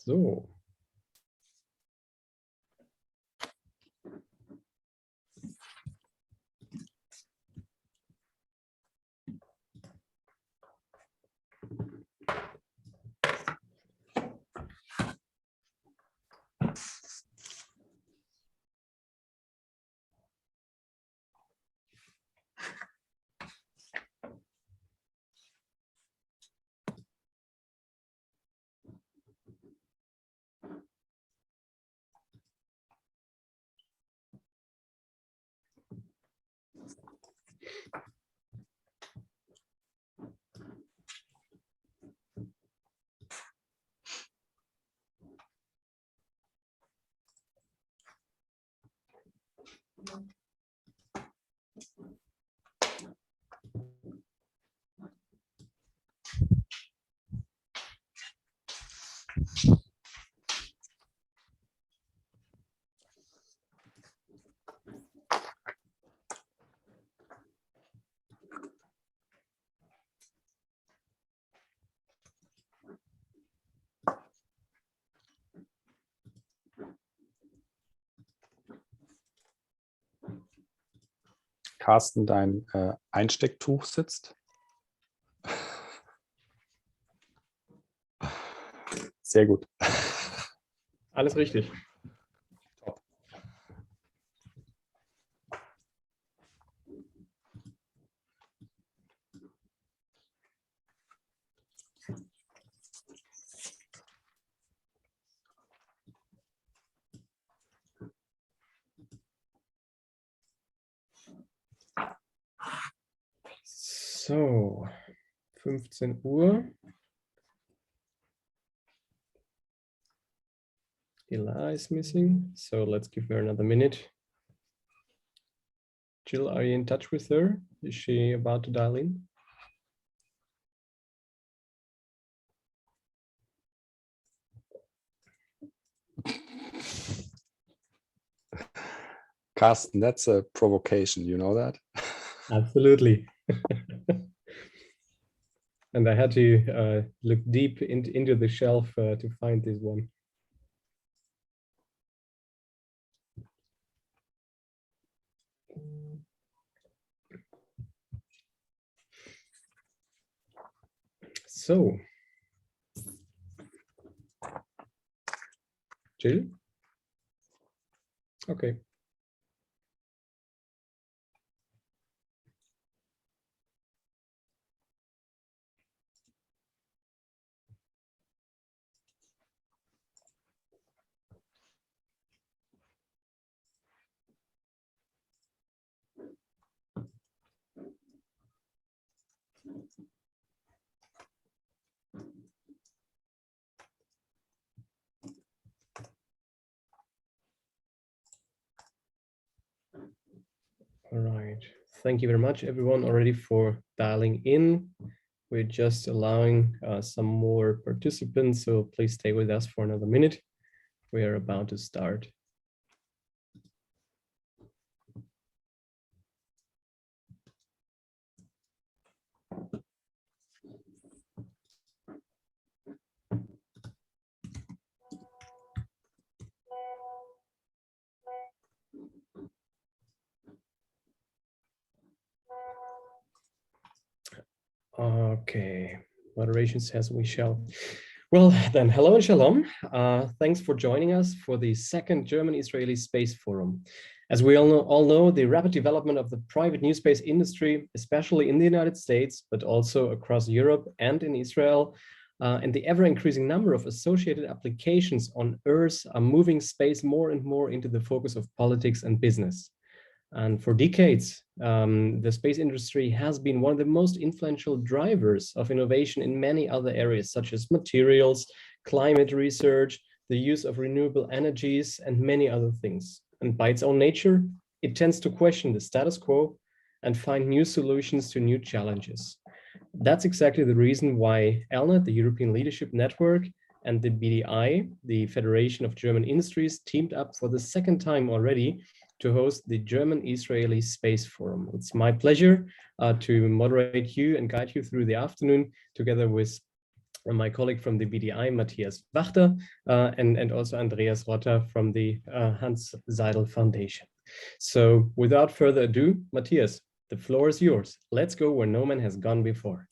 So. Carsten, dein Einstecktuch sitzt. Sehr gut. Alles richtig. Top. So, 15 Uhr. Ila is missing, so let's give her another minute. Jill, are you in touch with her? Is she about to dial in? Carsten, that's a provocation, you know that? Absolutely. And I had to look deep into the shelf to find this one. So, Jill? Okay. All right. Thank you very much, everyone, already for dialing in. We're just allowing some more participants, so please stay with us for another minute. We are about to start. Okay, moderation says we shall. Well, then, hello and shalom. Thanks for joining us for the second German-Israeli Space Forum. As we all know, the rapid development of the private new space industry, especially in the United States, but also across Europe and in Israel, and the ever-increasing number of associated applications on Earth are moving space more and more into the focus of politics and business. And for decades, the space industry has been one of the most influential drivers of innovation in many other areas, such as materials, climate research, the use of renewable energies, and many other things. And by its own nature, it tends to question the status quo and find new solutions to new challenges. That's exactly the reason why ELNET, the European Leadership Network, and the BDI, the Federation of German Industries, teamed up for the second time already to host the German-Israeli Space Forum. It's my pleasure to moderate you and guide you through the afternoon together with my colleague from the BDI, Matthias Wachter, and also Andreas Rotter from the Hans Seidel Foundation. So without further ado, Matthias, the floor is yours. Let's go where no man has gone before.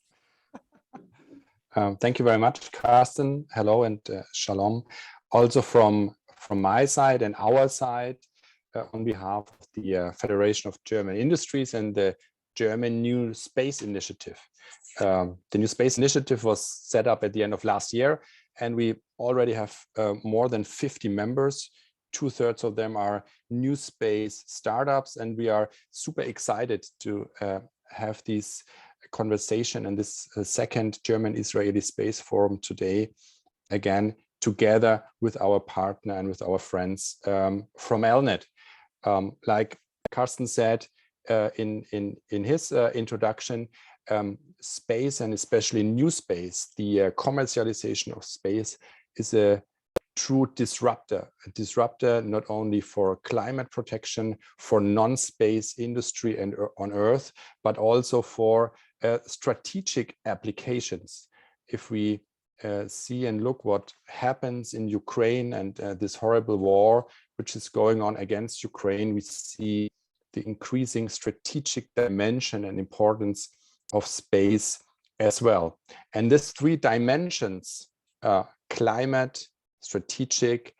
Thank you very much, Carsten. Hello and shalom. Also from my side and our side, on behalf of the Federation of German Industries and the German NewSpace Initiative. The NewSpace Initiative was set up at the end of last year, and we already have more than 50 members. 2/3 of them are NewSpace startups, and we are super excited to have this conversation and this second German-Israeli Space Forum today, again, together with our partner and with our friends from ELNET. Like Carsten said in his introduction, space, and especially new space, the commercialization of space, is a true disruptor. A disruptor not only for climate protection, for non-space industry and on Earth, but also for strategic applications. If we see and look what happens in Ukraine and this horrible war which is going on against Ukraine, we see the increasing strategic dimension and importance of space as well. And these three dimensions, climate, strategic,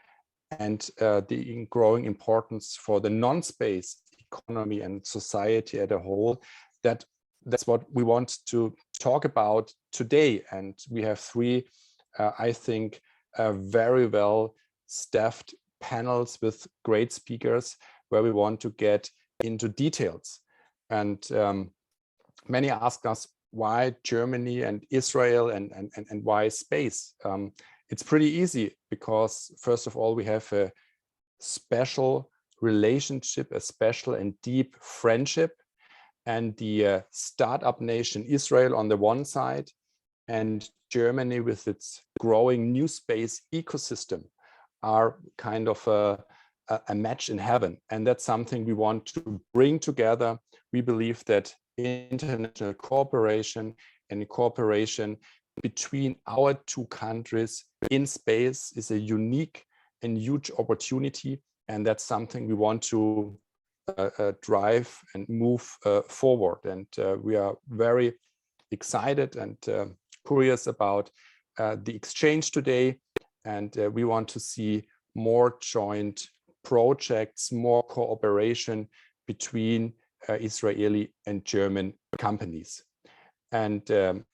and the growing importance for the non-space economy and society as a whole, that's what we want to talk about today. And we have three, I think, very well staffed panels with great speakers where we want to get into details. And many ask us why Germany and Israel and why space. It's pretty easy because, first of all, we have a special relationship, a special and deep friendship, and the startup nation Israel on the one side, and Germany with its growing new space ecosystem are kind of a match in heaven. And that's something we want to bring together. We believe that international cooperation and cooperation between our two countries in space is a unique and huge opportunity. And that's something we want to drive and move forward. And we are very excited and curious about the exchange today. And we want to see more joint projects, more cooperation between Israeli and German companies. And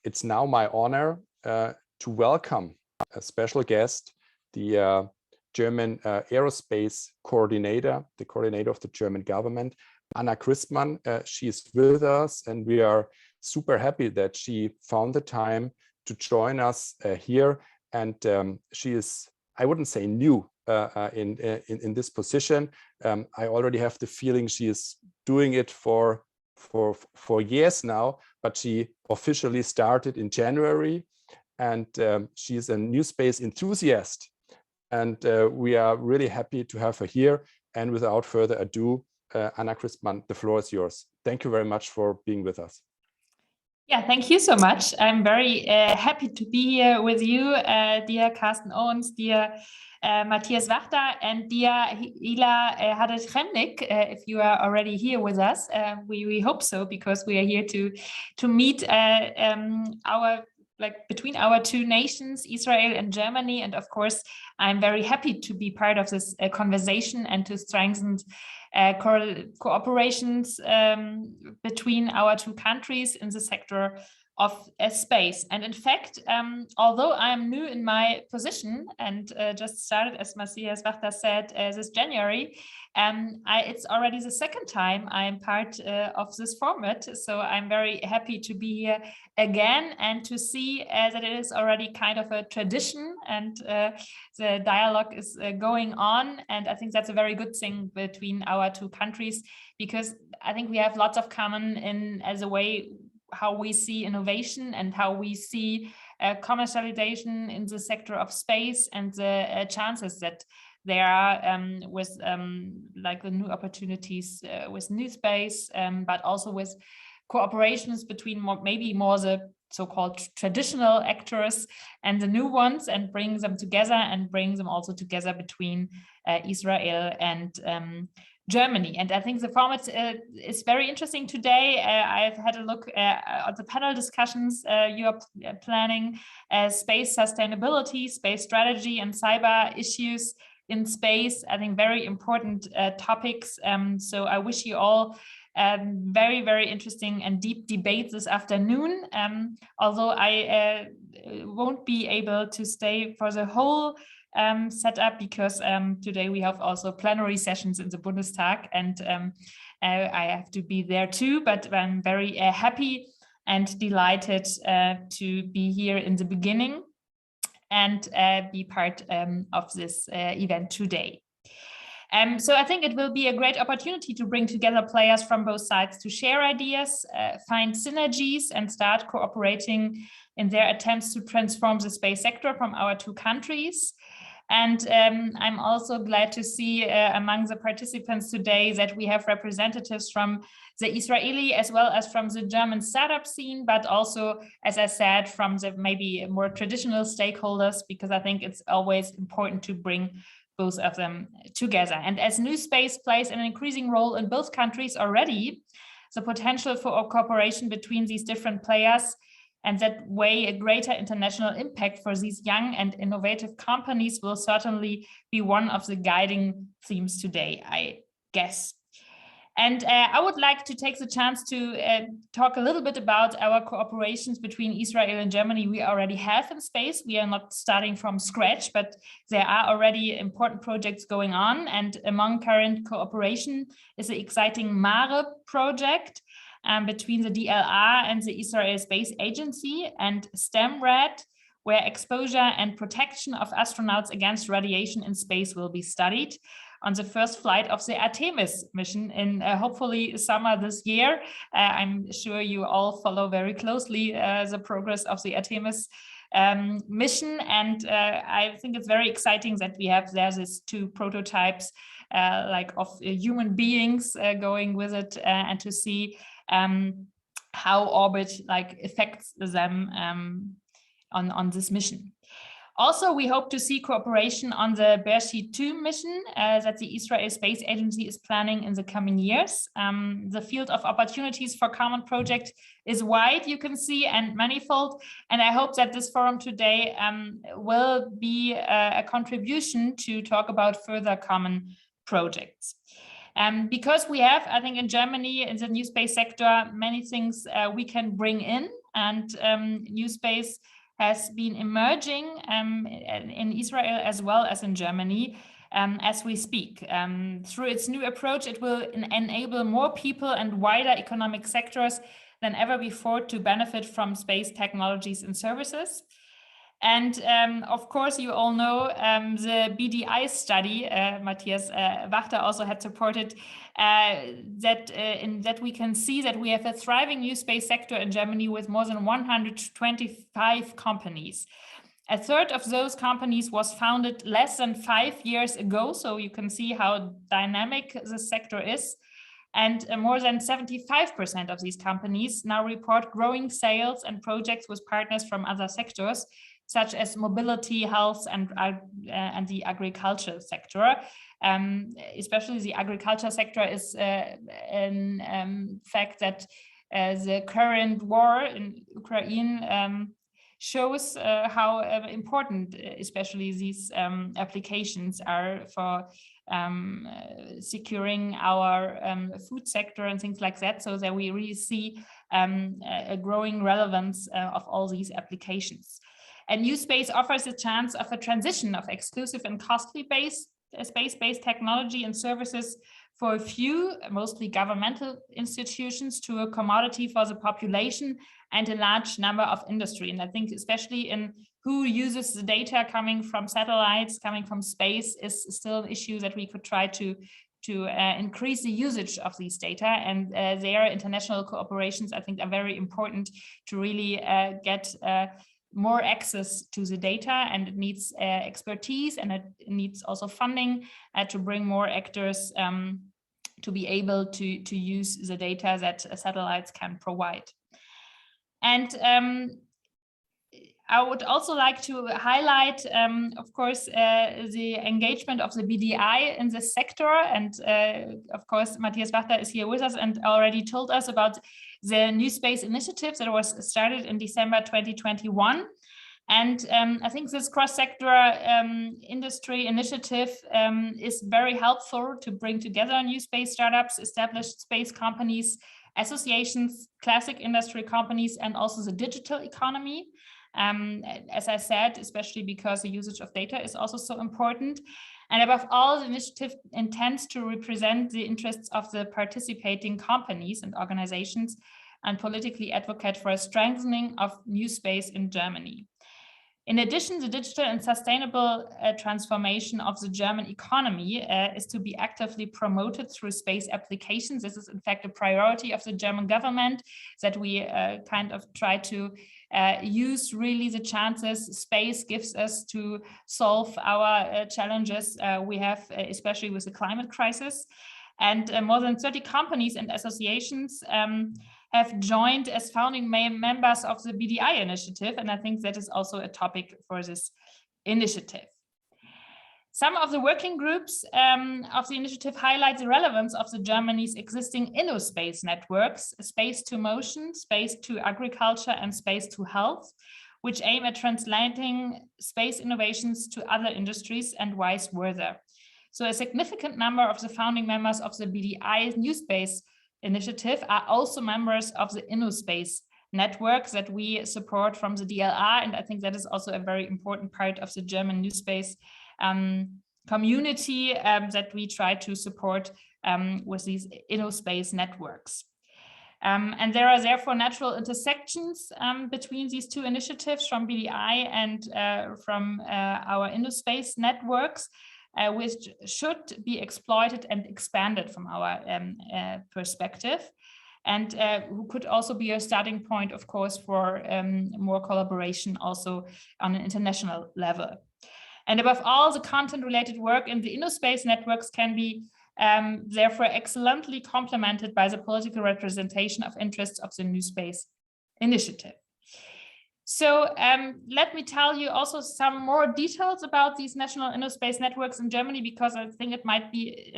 it's now my honor to welcome a special guest, the German Aerospace coordinator, the coordinator of the German government, Anna Christmann. She is with us, and we are super happy that she found the time to join us here. And she is, I wouldn't say new in this position. I already have the feeling she is doing it for years now, but she officially started in January, and she is a NewSpace enthusiast. And we are really happy to have her here. And without further ado, Anna Christmann, the floor is yours. Thank you very much for being with us. Yeah, thank you so much. I'm very happy to be here with you, dear Carsten Owens, dear Matthias Wachter, and dear Hila Hadad-Kremnik, if you are already here with us. We hope so, because we are here to meet between our two nations, Israel and Germany. And of course, I'm very happy to be part of this conversation and to strengthen cooperations between our two countries in the sector of space. And in fact, although I'm new in my position and just started, as Matthias Wachter said, this January, it's already the second time I'm part of this format. So I'm very happy to be here again and to see that it is already kind of a tradition, and the dialogue is going on. And I think that's a very good thing between our two countries, because I think we have lots of common in as a way how we see innovation and how we see commercialization in the sector of space, and the chances that there are with like the new opportunities with NewSpace, but also with cooperations between maybe more the so-called traditional actors and the new ones, and bring them together, and bring them also together between Israel and Germany. And I think the format is very interesting today. I've had a look at the panel discussions you are planning, space sustainability, space strategy, and cyber issues in space. I think very important topics. So I wish you all very, very interesting and deep debate this afternoon. Although I won't be able to stay for the whole setup, because today we have also plenary sessions in the Bundestag, and I have to be there too, but I'm very happy and delighted to be here in the beginning and be part of this event today. So I think it will be a great opportunity to bring together players from both sides to share ideas, find synergies, and start cooperating in their attempts to transform the space sector from our two countries. And I'm also glad to see among the participants today that we have representatives from the Israeli as well as from the German startup scene, but also, as I said, from the maybe more traditional stakeholders, because I think it's always important to bring both of them together. And as NewSpace plays an increasing role in both countries already, the potential for cooperation between these different players and that way a greater international impact for these young and innovative companies will certainly be one of the guiding themes today, I guess. And I would like to take the chance to talk a little bit about our cooperations between Israel and Germany we already have in space. We are not starting from scratch, but there are already important projects going on. And among current cooperation is the exciting MARE project between the DLR and the Israel Space Agency, and STEMRAD, where exposure and protection of astronauts against radiation in space will be studied on the first flight of the Artemis mission in hopefully summer this year. I'm sure you all follow very closely the progress of the Artemis mission, and I think it's very exciting that we have there these two prototypes like of human beings going with it, and to see how orbit like affects them on this mission. Also, we hope to see cooperation on the Beresheet 2 mission that the Israel Space Agency is planning in the coming years. The field of opportunities for common project is wide, you can see, and manifold. And I hope that this forum today will be a contribution to talk about further common projects. Because we have, I think, in Germany, in the NewSpace sector, many things we can bring in, and NewSpace has been emerging in Israel as well as in Germany as we speak. Through its new approach, it will enable more people and wider economic sectors than ever before to benefit from space technologies and services. And of course, you all know the BDI study, Matthias Wachter also had supported, that we can see that we have a thriving new space sector in Germany with more than 125 companies. A third of those companies was founded less than 5 years ago, so you can see how dynamic this sector is. And more than 75% of these companies now report growing sales and projects with partners from other sectors, such as mobility, health, and the agriculture sector. Especially the agriculture sector is in fact that the current war in Ukraine shows how important especially these applications are for securing our food sector and things like that, so that we really see a growing relevance of all these applications. And NewSpace offers a chance of a transition of exclusive and costly space-based technology and services for a few, mostly governmental institutions, to a commodity for the population and a large number of industry. And I think especially in who uses the data coming from satellites, coming from space, is still an issue that we could try to increase the usage of these data. And their international cooperations, I think, are very important to really get more access to the data, and it needs expertise, and it needs also funding to bring more actors to be able to use the data that satellites can provide. And I would also like to highlight, of course, the engagement of the BDI in this sector. And of course, Matthias Wachter is here with us and already told us about the NewSpace initiative that was started in December 2021. And I think this cross-sector industry initiative is very helpful to bring together new space startups, established space companies, associations, classic industry companies, and also the digital economy. As I said, especially because the usage of data is also so important. And above all, the initiative intends to represent the interests of the participating companies and organizations and politically advocate for a strengthening of new space in Germany. In addition, the digital and sustainable transformation of the German economy is to be actively promoted through space applications. This is in fact a priority of the German government, that we kind of try to use really the chances space gives us to solve our challenges we have, especially with the climate crisis. And more than 30 companies and associations have joined as founding members of the BDI initiative. And I think that is also a topic for this initiative. Some of the working groups of the initiative highlight the relevance of the Germany's existing Innospace networks, Space to Motion, Space to Agriculture, and Space to Health, which aim at translating space innovations to other industries and vice versa. So a significant number of the founding members of the BDI NewSpace initiative are also members of the Innospace network that we support from the DLR. And I think that is also a very important part of the German NewSpace community that we try to support with these Innospace networks. And there are therefore natural intersections between these two initiatives from BDI and from our Innospace networks, which should be exploited and expanded from our perspective, and who could also be a starting point, of course, for more collaboration also on an international level. And above all, the content-related work in the Innospace networks can be therefore excellently complemented by the political representation of interests of the NewSpace initiative. So let me tell you also some more details about these national Innospace networks in Germany, because I think it might be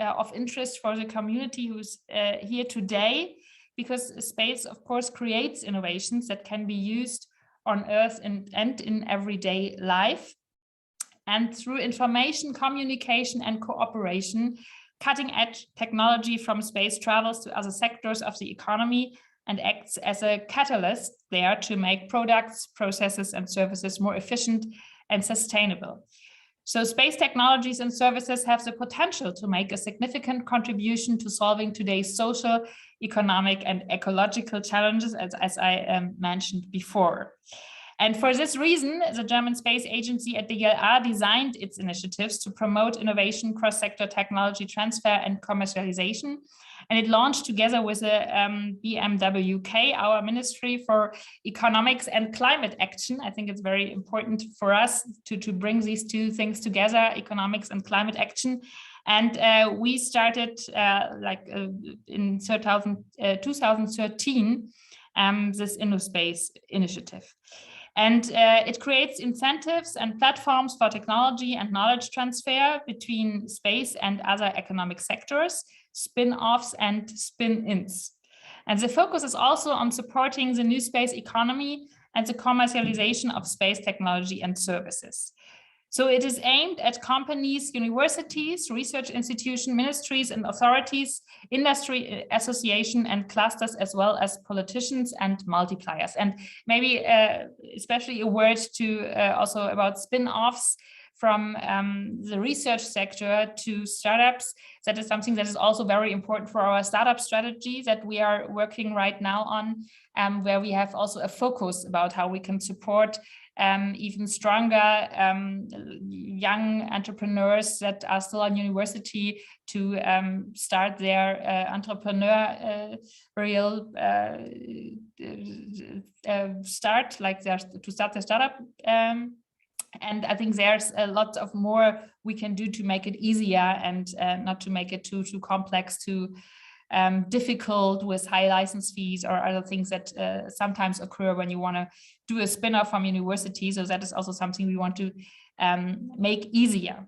of interest for the community who's here today, because space, of course, creates innovations that can be used on Earth and in everyday life. And through information, communication, and cooperation, cutting-edge technology from space travels to other sectors of the economy and acts as a catalyst there to make products, processes, and services more efficient and sustainable. So space technologies and services have the potential to make a significant contribution to solving today's social, economic, and ecological challenges, as I mentioned before. And for this reason, the German Space Agency at the DLR designed its initiatives to promote innovation, cross-sector technology transfer, and commercialization. And it launched together with the BMWK, our Ministry for Economics and Climate Action. I think it's very important for us to bring these two things together, economics and climate action. And we started in 2013, this Innospace initiative. And it creates incentives and platforms for technology and knowledge transfer between space and other economic sectors, spin-offs and spin-ins. And the focus is also on supporting the new space economy and the commercialization of space technology and services. So it is aimed at companies, universities, research institutions, ministries and authorities, industry association and clusters, as well as politicians and multipliers. And maybe especially a word to also about spin-offs from the research sector to startups. That is something that is also very important for our startup strategy that we are working right now on, where we have also a focus about how we can support even stronger young entrepreneurs that are still in university to start their entrepreneurial start, to start their startup. And I think there's a lot of more we can do to make it easier and not to make it too complex to difficult with high license fees or other things that sometimes occur when you want to do a spin-off from university. So that is also something we want to make easier.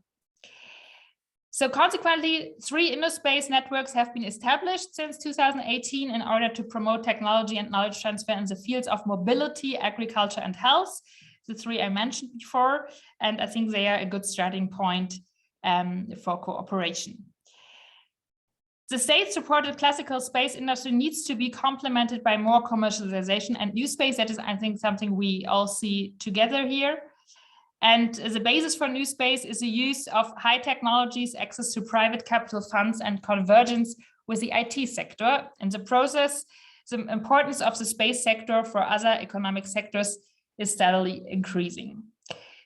So consequently, 3 Innospace networks have been established since 2018 in order to promote technology and knowledge transfer in the fields of mobility, agriculture, and health. The 3 I mentioned before, and I think they are a good starting point for cooperation. The state-supported classical space industry needs to be complemented by more commercialization and NewSpace. That is, I think, something we all see together here. And the basis for NewSpace is the use of high technologies, access to private capital funds, and convergence with the IT sector. In the process, the importance of the space sector for other economic sectors is steadily increasing.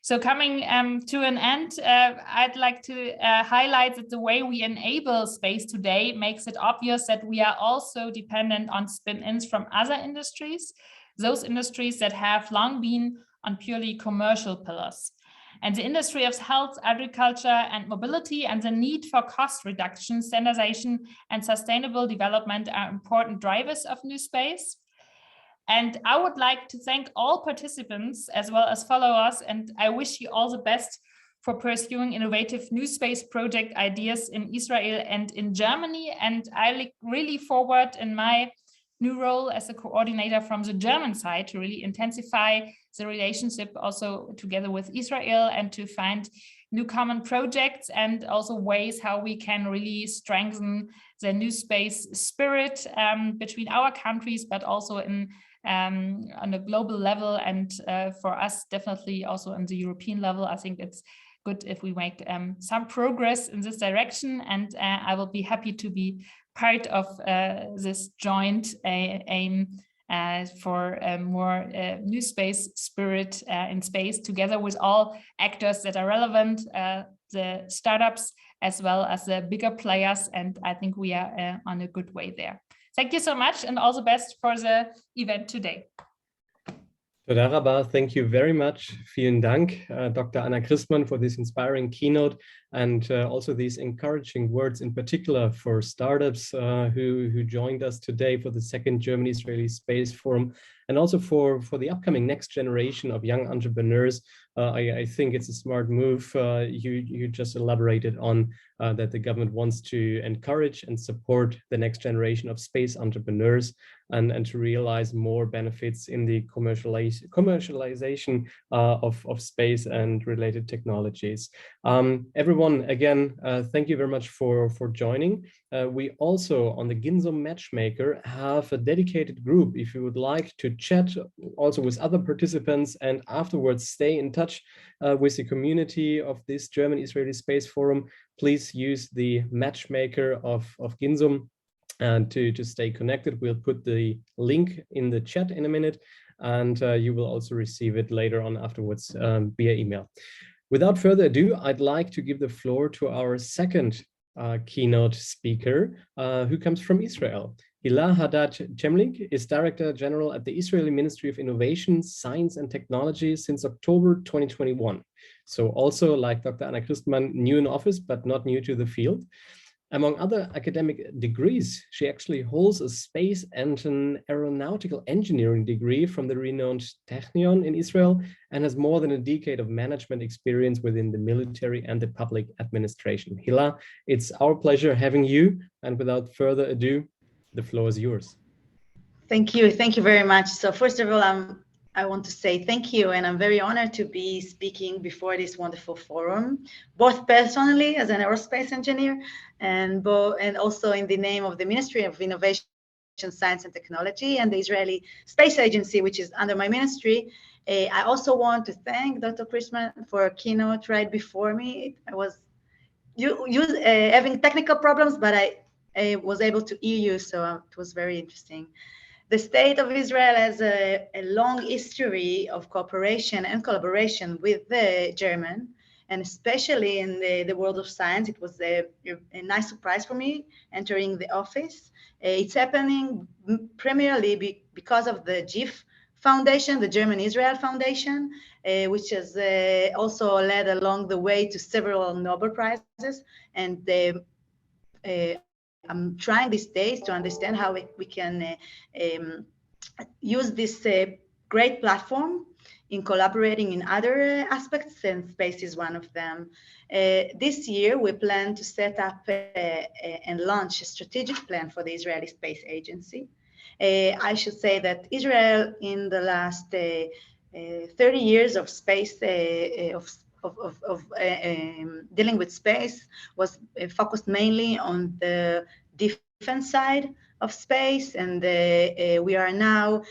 So coming to an end, I'd like to highlight that the way we enable space today makes it obvious that we are also dependent on spin-ins from other industries, those industries that have long been on purely commercial pillars. And the industry of health, agriculture, and mobility, and the need for cost reduction, standardization, and sustainable development are important drivers of NewSpace. And I would like to thank all participants as well as followers, and I wish you all the best for pursuing innovative NewSpace project ideas in Israel and in Germany. And I look really forward in my new role as a coordinator from the German side to really intensify the relationship also together with Israel and to find new common projects and also ways how we can really strengthen the NewSpace spirit between our countries, but also in on a global level, and for us definitely also on the European level. I think it's good if we make some progress in this direction, and I will be happy to be part of this joint aim for more NewSpace spirit in space, together with all actors that are relevant, the startups as well as the bigger players, and I think we are on a good way there. Thank you so much, and all the best for the event today. Toda rabba, thank you very much. Vielen Dank, Dr. Anna Christmann, for this inspiring keynote and also these encouraging words, in particular for startups who joined us today for the second German-Israeli Space Forum, and also for the upcoming next generation of young entrepreneurs. I think it's a smart move. You just elaborated on that the government wants to encourage and support the next generation of space entrepreneurs and to realize more benefits in the commercialization of space and related technologies. Everyone, again, thank you very much for joining. We also, on the GINSUM Matchmaker, have a dedicated group. If you would like to chat also with other participants and afterwards stay in touch with the community of this German-Israeli Space Forum, please use the Matchmaker of GINSUM to stay connected. We'll put the link in the chat in a minute, and you will also receive it later on afterwards via email. Without further ado, I'd like to give the floor to our second keynote speaker, who comes from Israel. Hila Haddad-Chemlik is Director General at the Israeli Ministry of Innovation, Science and Technology since October 2021. So also, like Dr. Anna Christmann, new in office, but not new to the field. Among other academic degrees, she actually holds a space and an aeronautical engineering degree from the renowned Technion in Israel, and has more than a decade of management experience within the military and the public administration. Hila, it's our pleasure having you, and without further ado, the floor is yours. Thank you very much. So first of all, I want to say thank you, and I'm very honored to be speaking before this wonderful forum, both personally as an aerospace engineer and also in the name of the Ministry of Innovation, Science and Technology and the Israeli Space Agency, which is under my ministry. I also want to thank Dr. Christmann for a keynote right before me. I was having technical problems, but I was able to hear you, so it was very interesting. The state of Israel has a long history of cooperation and collaboration with the German, and especially in the world of science. It was a nice surprise for me entering the office. It's happening primarily because of the GIF Foundation, the German Israel Foundation, which has also led along the way to several Nobel Prizes. And I'm trying these days to understand how we can use this great platform in collaborating in other aspects, and space is one of them. This year, we plan to set up and launch a strategic plan for the Israeli Space Agency. I should say that Israel, in the last 30 years of space, dealing with space, was focused mainly on the defense side of space, and we are now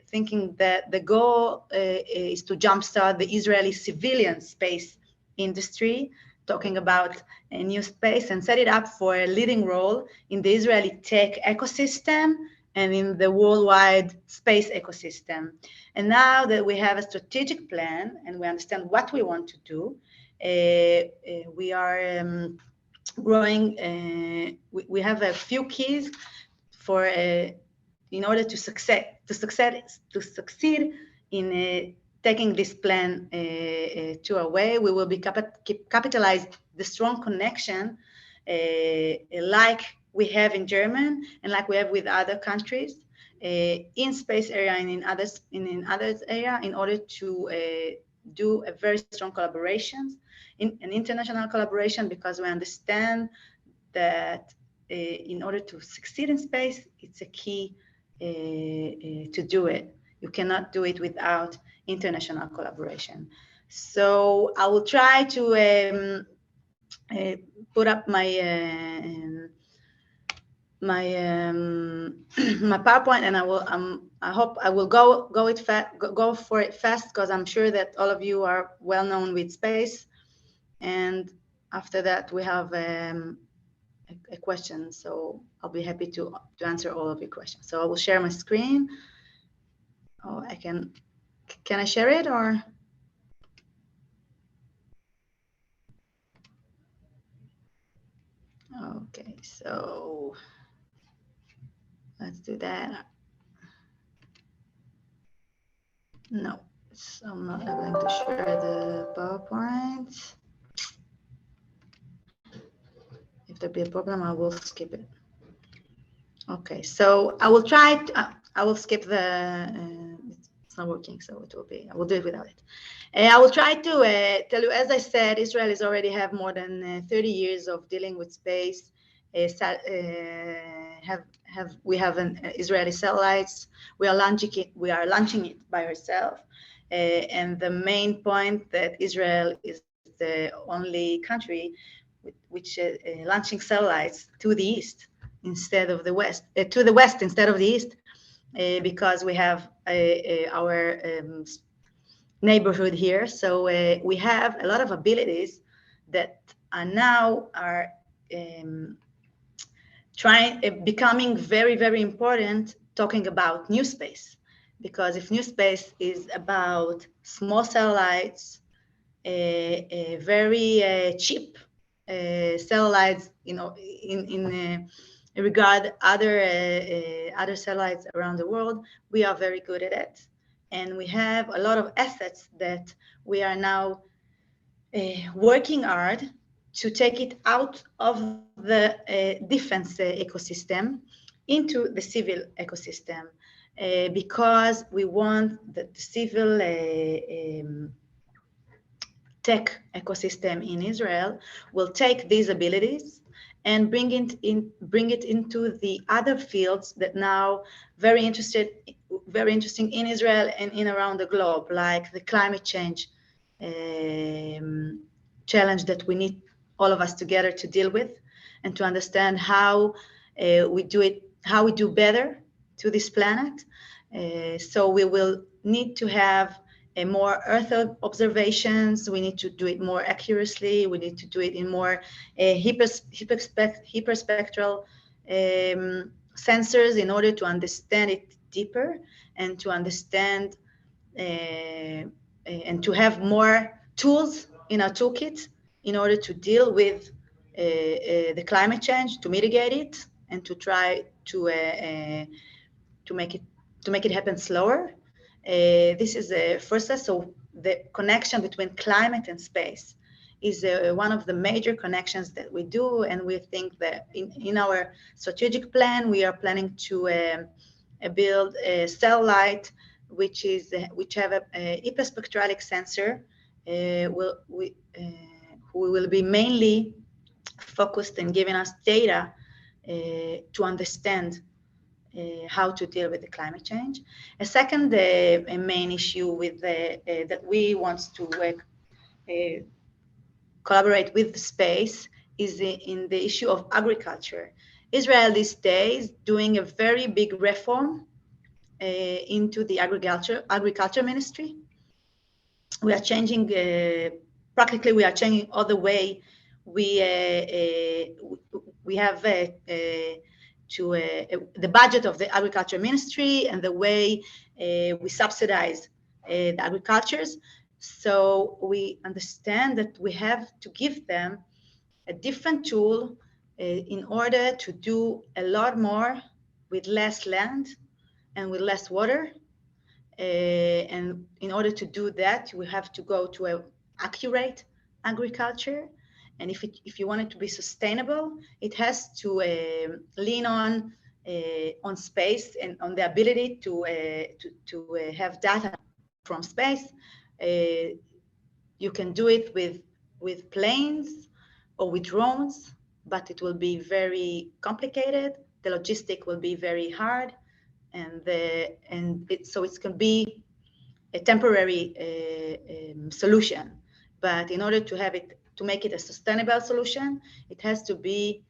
thinking that the goal is to jumpstart the Israeli civilian space industry, talking about a new space, and set it up for a leading role in the Israeli tech ecosystem and in the worldwide space ecosystem. And now that we have a strategic plan and we understand what we want to do, we are growing. We have a few keys for in order to succeed in taking this plan to a way. We will be capitalize the strong connection like we have in Germany and like we have with other countries in space area and in others area, in order to do a very strong collaboration, an international collaboration, because we understand that in order to succeed in space, it's a key to do it. You cannot do it without international collaboration. So I will try to put up my my PowerPoint, and I hope I will go for it fast, because I'm sure that all of you are well known with space. And after that, we have a question, so I'll be happy to answer all of your questions. So I will share my screen. Oh, can I share it, or? Okay, so let's do that. No, so I'm not going to share the PowerPoint. If there be a problem, I will skip it. Okay, so I will try to, I will skip the, it's not working, so it will be, I will do it without it. I will try to tell you, as I said, Israel is already have more than 30 years of dealing with space. We have an Israeli satellites. We are launching it by ourselves. And the main point that Israel is the only country which launching satellites to the east instead of the west, to the west instead of the east, because we have our neighborhood here. So we have a lot of abilities that are now becoming very, very important, talking about NewSpace. Because if NewSpace is about small satellites, very cheap satellites, you know, in regard other satellites around the world, we are very good at it. And we have a lot of assets that we are now working hard to take it out of the defense ecosystem into the civil ecosystem, because we want the civil tech ecosystem in Israel will take these abilities and bring it into the other fields that now very interesting in Israel and in around the globe, like the climate change challenge that we need all of us together to deal with, and to understand how we do better to this planet. So we will need to have more Earth observations. We need to do it more accurately. We need to do it in more hyperspectral sensors in order to understand it deeper, and to understand and to have more tools in our toolkit in order to deal with the climate change, to mitigate it, and to try to make it happen slower. This is the first step. So the connection between climate and space is one of the major connections that we do, and we think that in our strategic plan, we are planning to build a satellite which have a hyperspectralic sensor. We will be mainly focused in giving us data to understand how to deal with the climate change. A second main issue with that we want to work, collaborate with the space is in the issue of agriculture. Israel these days doing a very big reform into the agriculture ministry. We are changing, practically we are changing all the way we have the budget of the agriculture ministry and the way we subsidize the agricultures. So we understand that we have to give them a different tool in order to do a lot more with less land and with less water. And in order to do that, we have to go to an accurate agriculture. And if you want it to be sustainable, it has to lean on space and on the ability to have data from space. You can do it with planes or with drones, but it will be very complicated. The logistic will be very hard, so it can be a temporary solution. But in order to make it a sustainable solution, it has to be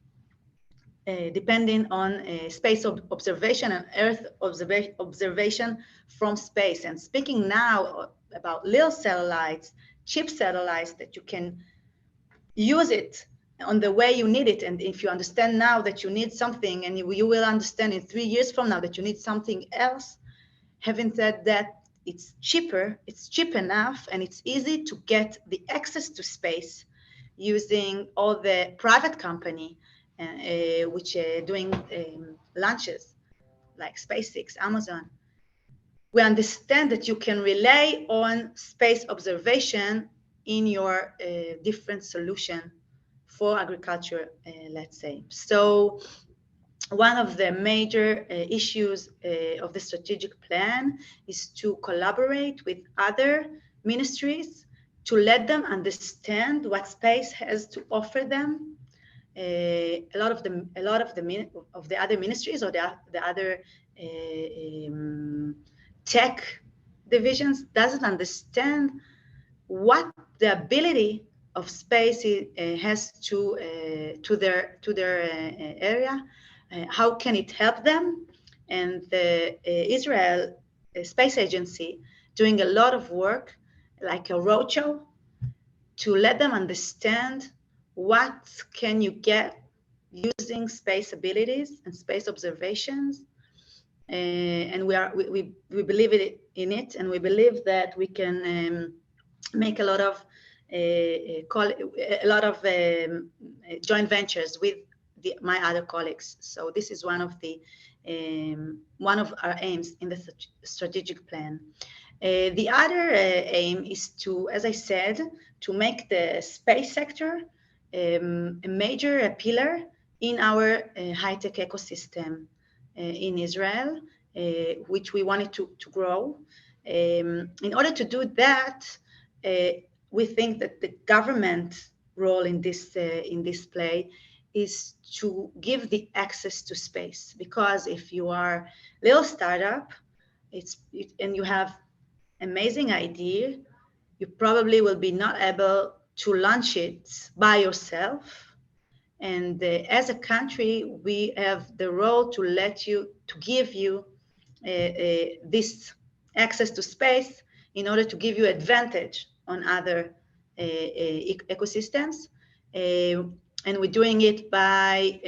depending on space observation and Earth observation from space. And speaking now about little satellites, cheap satellites that you can use it on the way you need it. And if you understand now that you need something, and you will understand in 3 years from now that you need something else, having said that, it's cheap enough, and it's easy to get the access to space using all the private company which are doing launches like SpaceX, Amazon. We understand that you can rely on space observation in your different solution for agriculture, let's say. So one of the major issues of the strategic plan is to collaborate with other ministries to let them understand what space has to offer them. A lot of the other ministries or the other tech divisions doesn't understand what the ability of space has to their area. How can it help them? And the Israel Space Agency doing a lot of work, like a roadshow, to let them understand what can you get using space abilities and space observations. And we believe in it, and we believe that we can make a lot of joint ventures with my other colleagues. So this is one of our aims in the strategic plan. The other aim is to, as I said, to make the space sector a major pillar in our high-tech ecosystem in Israel, which we wanted to grow. In order to do that, we think that the government role in this play is to give the access to space, because if you are a little startup and you have amazing idea, you probably will be not able to launch it by yourself. And as a country, we have the role to give you this access to space in order to give you advantage on other ecosystems. And we're doing it by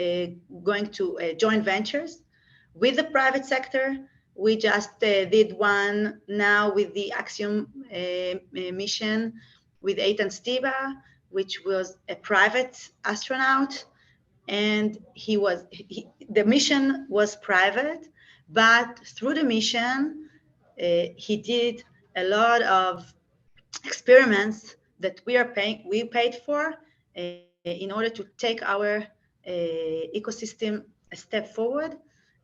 going to joint ventures with the private sector. We just did one now with the Axiom mission with Eitan Stiba, which was a private astronaut. And the mission was private, but through the mission, he did a lot of experiments that we paid for in order to take our ecosystem a step forward.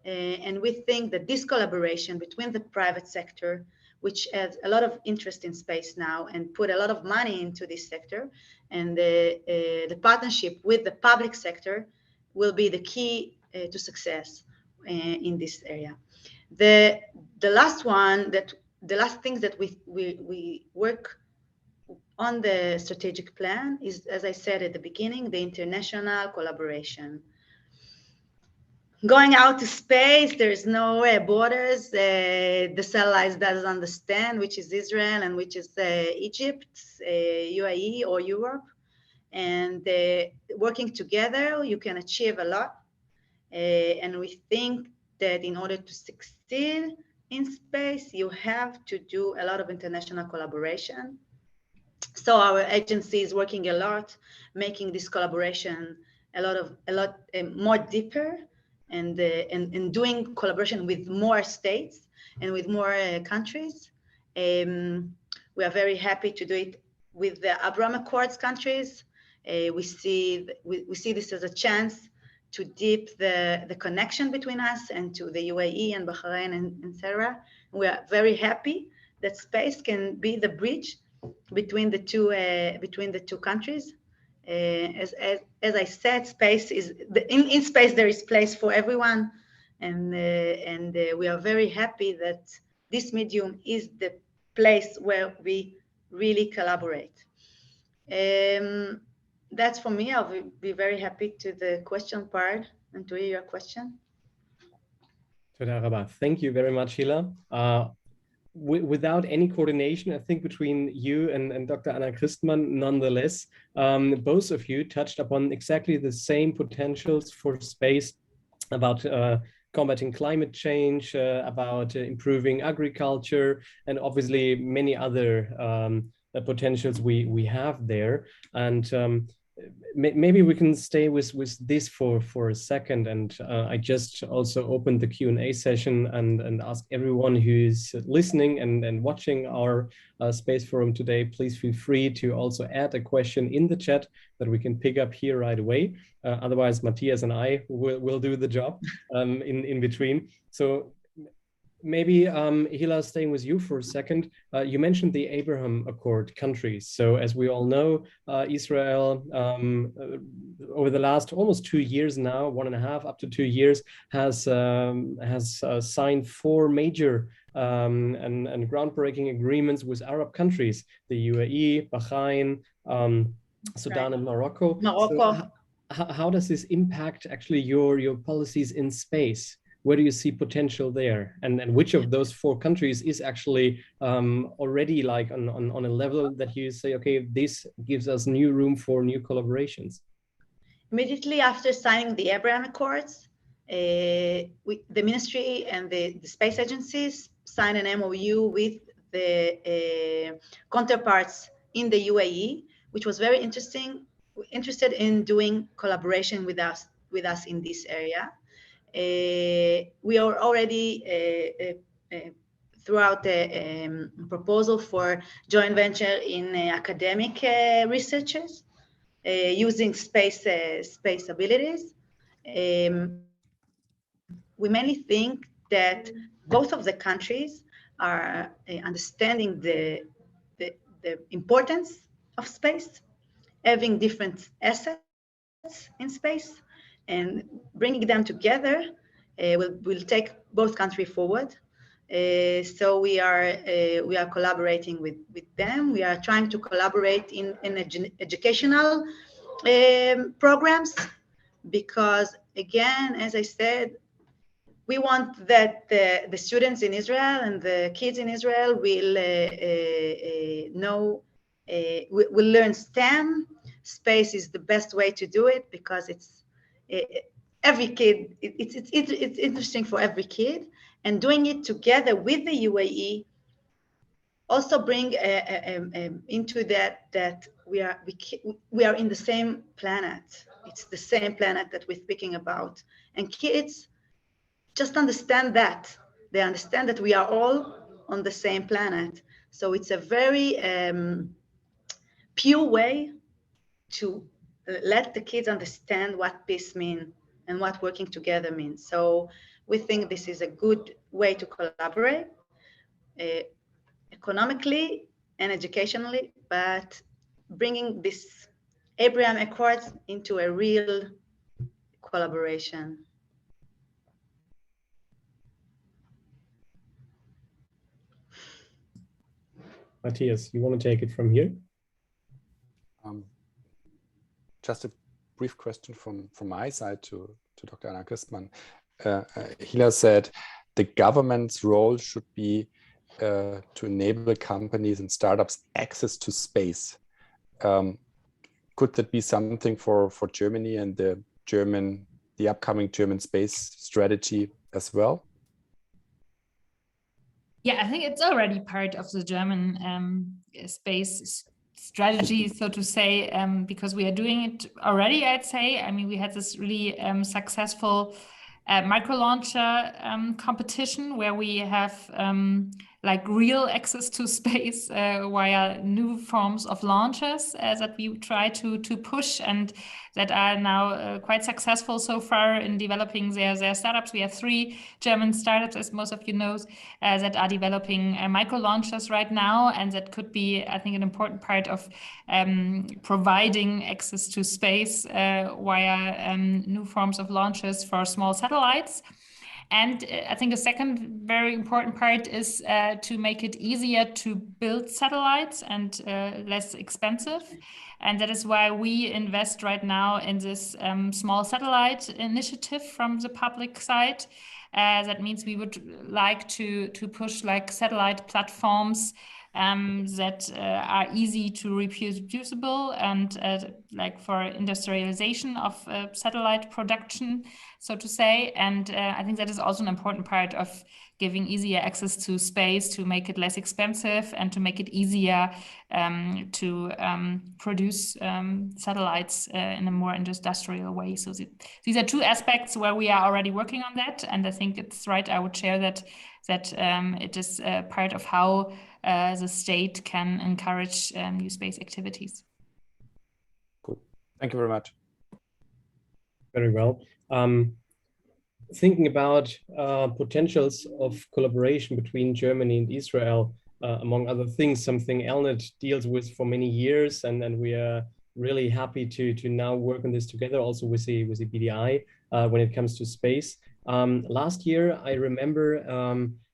And we think that this collaboration between the private sector, which has a lot of interest in space now and put a lot of money into this sector, and the partnership with the public sector will be the key to success in this area. The last things that we work on the strategic plan is, as I said at the beginning, the international collaboration. Going out to space, there is no borders. The satellites doesn't understand which is Israel and which is Egypt, UAE or Europe. And working together, you can achieve a lot. And we think that in order to succeed in space, you have to do a lot of international collaboration. So our agency is working a lot, making this collaboration a lot more deeper, and doing collaboration with more states and with more countries. We are very happy to do it with the Abraham Accords countries. We see this as a chance to deepen the connection between us and to the UAE and Bahrain and etc. We are very happy that space can be the bridge between the two countries. As I said, space is in space there is place for everyone, and we are very happy that this medium is the place where we really collaborate. That's for me. I'll be very happy to the question part and to hear your question. Thank you very much, Hila. Without any coordination, I think, between you and Dr. Anna Christmann, nonetheless, both of you touched upon exactly the same potentials for space about combating climate change, about improving agriculture, and obviously many other potentials we have there. And maybe we can stay with this for a second, and I just also opened the Q&A session and ask everyone who's listening and watching our Space Forum today, please feel free to also add a question in the chat that we can pick up here right away. Otherwise, Matthias and I will do the job in between. So maybe, Hila, staying with you for a second, you mentioned the Abraham Accord countries. So as we all know, Israel, over the last almost 2 years now, 1.5 up to 2 years, has signed 4 major and groundbreaking agreements with Arab countries, the UAE, Bahrain, Sudan, and Morocco. So how does this impact actually your policies in space? Where do you see potential there? And which of those 4 countries is actually already like on a level that you say, okay, this gives us new room for new collaborations? Immediately after signing the Abraham Accords, the ministry and the space agencies signed an MOU with the counterparts in the UAE, which was very interested in doing collaboration with us in this area. We are already throughout the proposal for joint venture in academic researchers using space abilities. We mainly think that both of the countries are understanding the importance of space, having different assets in space, and bringing them together will take both countries forward. So we are collaborating with them. We are trying to collaborate in educational programs, because again, as I said, we want that the students in Israel and the kids in Israel will learn STEM. Space is the best way to do it, because it's every kid. It's interesting for every kid, and doing it together with the UAE also bring into that we are in the same planet. It's the same planet that we're speaking about, and kids just understand that. They understand that we are all on the same planet. So it's a very pure way to let the kids understand what peace means and what working together means. So we think this is a good way to collaborate economically and educationally, but bringing this Abraham Accords into a real collaboration. Matthias, you want to take it from here? Just a brief question from my side to Dr. Anna Christmann. Hila said the government's role should be to enable companies and startups access to space. Could that be something for Germany and the upcoming German space strategy as well? Yeah, I think it's already part of the German space strategy, so to say, because we are doing it already, I'd say. I mean, we had this really successful micro launcher competition where we have like real access to space via new forms of launchers that we try to push, and that are now quite successful so far in developing their startups. We have 3 German startups, as most of you know, that are developing micro launchers right now, and that could be, I think, an important part of providing access to space via new forms of launches for small satellites. And I think a second very important part is to make it easier to build satellites and less expensive. And that is why we invest right now in this small satellite initiative from the public side. That means we would like to push like satellite platforms that are easy to reproducible and like for industrialization of satellite production, so to say. And I think that is also an important part of giving easier access to space, to make it less expensive and to make it easier to produce satellites in a more industrial way. So these are 2 aspects where we are already working on that. And I think it's right, I would share that it is part of how the state can encourage new space activities. Cool. Thank you very much. Very well. Thinking about potentials of collaboration between Germany and Israel, among other things, something ELNET deals with for many years, and we are really happy to now work on this together, also with the BDI when it comes to space. Last year, I remember,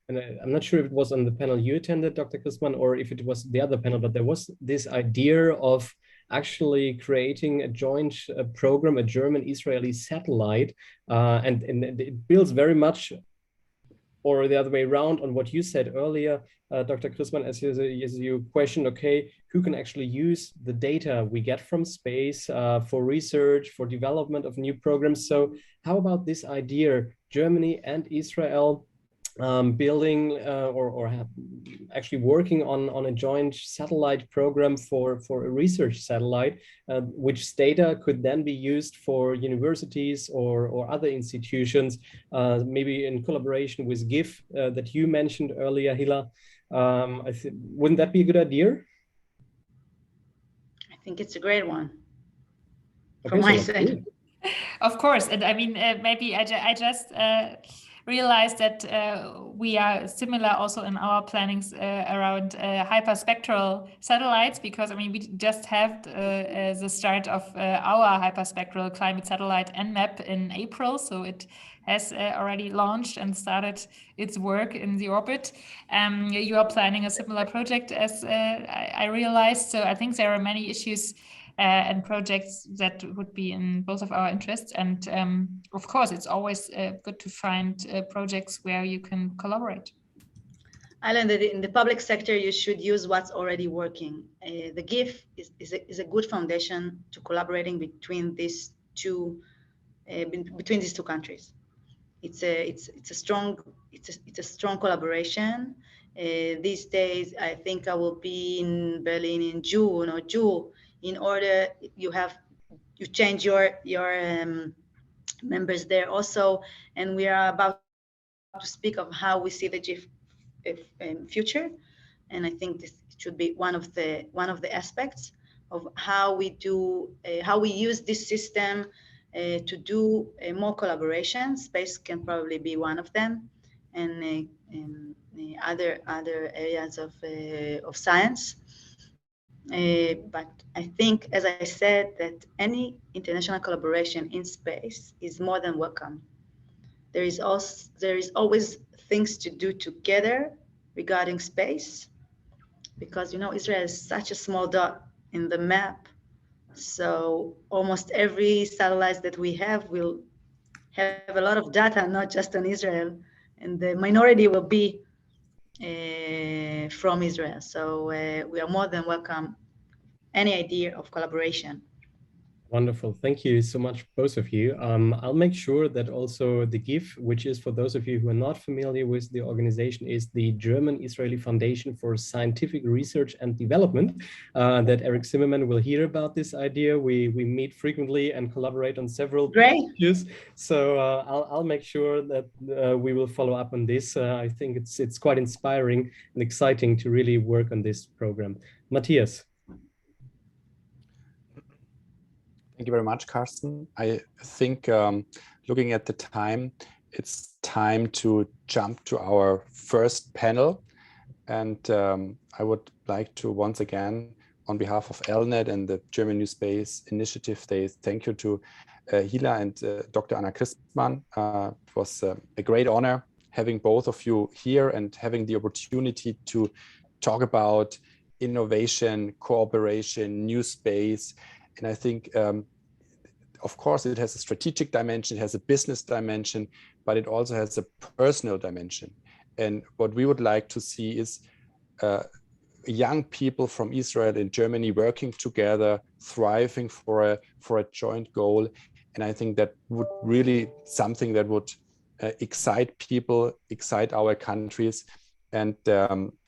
and I'm not sure if it was on the panel you attended, Dr. Christmann, or if it was the other panel, but there was this idea of actually creating a joint program, a German-Israeli satellite, and it builds very much, or the other way around, on what you said earlier, Dr. Christmann, as you questioned, okay, who can actually use the data we get from space for research, for development of new programs? So how about this idea, Germany and Israel building or actually working on a joint satellite program for a research satellite, which data could then be used for universities or other institutions, maybe in collaboration with GIF that you mentioned earlier, Hila. Wouldn't that be a good idea? I think it's a great one. Okay, from my side. Of course, and I mean, maybe I just realized that we are similar also in our plannings around hyperspectral satellites, because I mean, we just had the start of our hyperspectral climate satellite NMAP in April, so it has already launched and started its work in the orbit. You are planning a similar project, as I realized, so I think there are many issues and projects that would be in both of our interests. And of course, it's always good to find projects where you can collaborate. I learned that in the public sector, you should use what's already working. The GIF is a good foundation to collaborating between these two countries. It's a strong collaboration. These days, I think I will be in Berlin in June or July. In order you change your members there also, and we are about to speak of how we see the GIF future, and I think this should be one of the aspects of how we do, how we use this system to do more collaboration. Space can probably be one of them, and other areas of science. But I think, as I said, that any international collaboration in space is more than welcome. There is always things to do together regarding space, because Israel is such a small dot in the map. So almost every satellite that we have will have a lot of data, not just on Israel, and the minority will be from Israel. So we are more than welcome any idea of collaboration. Wonderful. Thank you so much, both of you. I'll make sure that also the GIF, which is for those of you who are not familiar with the organization, is the German-Israeli Foundation for Scientific Research and Development, that Eric Zimmerman will hear about this idea. We meet frequently and collaborate on several issues. So I'll make sure that we will follow up on this. I think it's quite inspiring and exciting to really work on this program. Matthias. Thank you very much, Carsten. I think looking at the time, it's time to jump to our first panel. And I would like to once again, on behalf of ELNET and the German NewSpace Initiative, say thank you to Hila and Dr. Anna Christmann. It was a great honor having both of you here and having the opportunity to talk about innovation, cooperation, NewSpace. And I think, of course, it has a strategic dimension, it has a business dimension, but it also has a personal dimension. And what we would like to see is young people from Israel and Germany working together, thriving for a joint goal. And I think that would really something that would excite people, excite our countries. And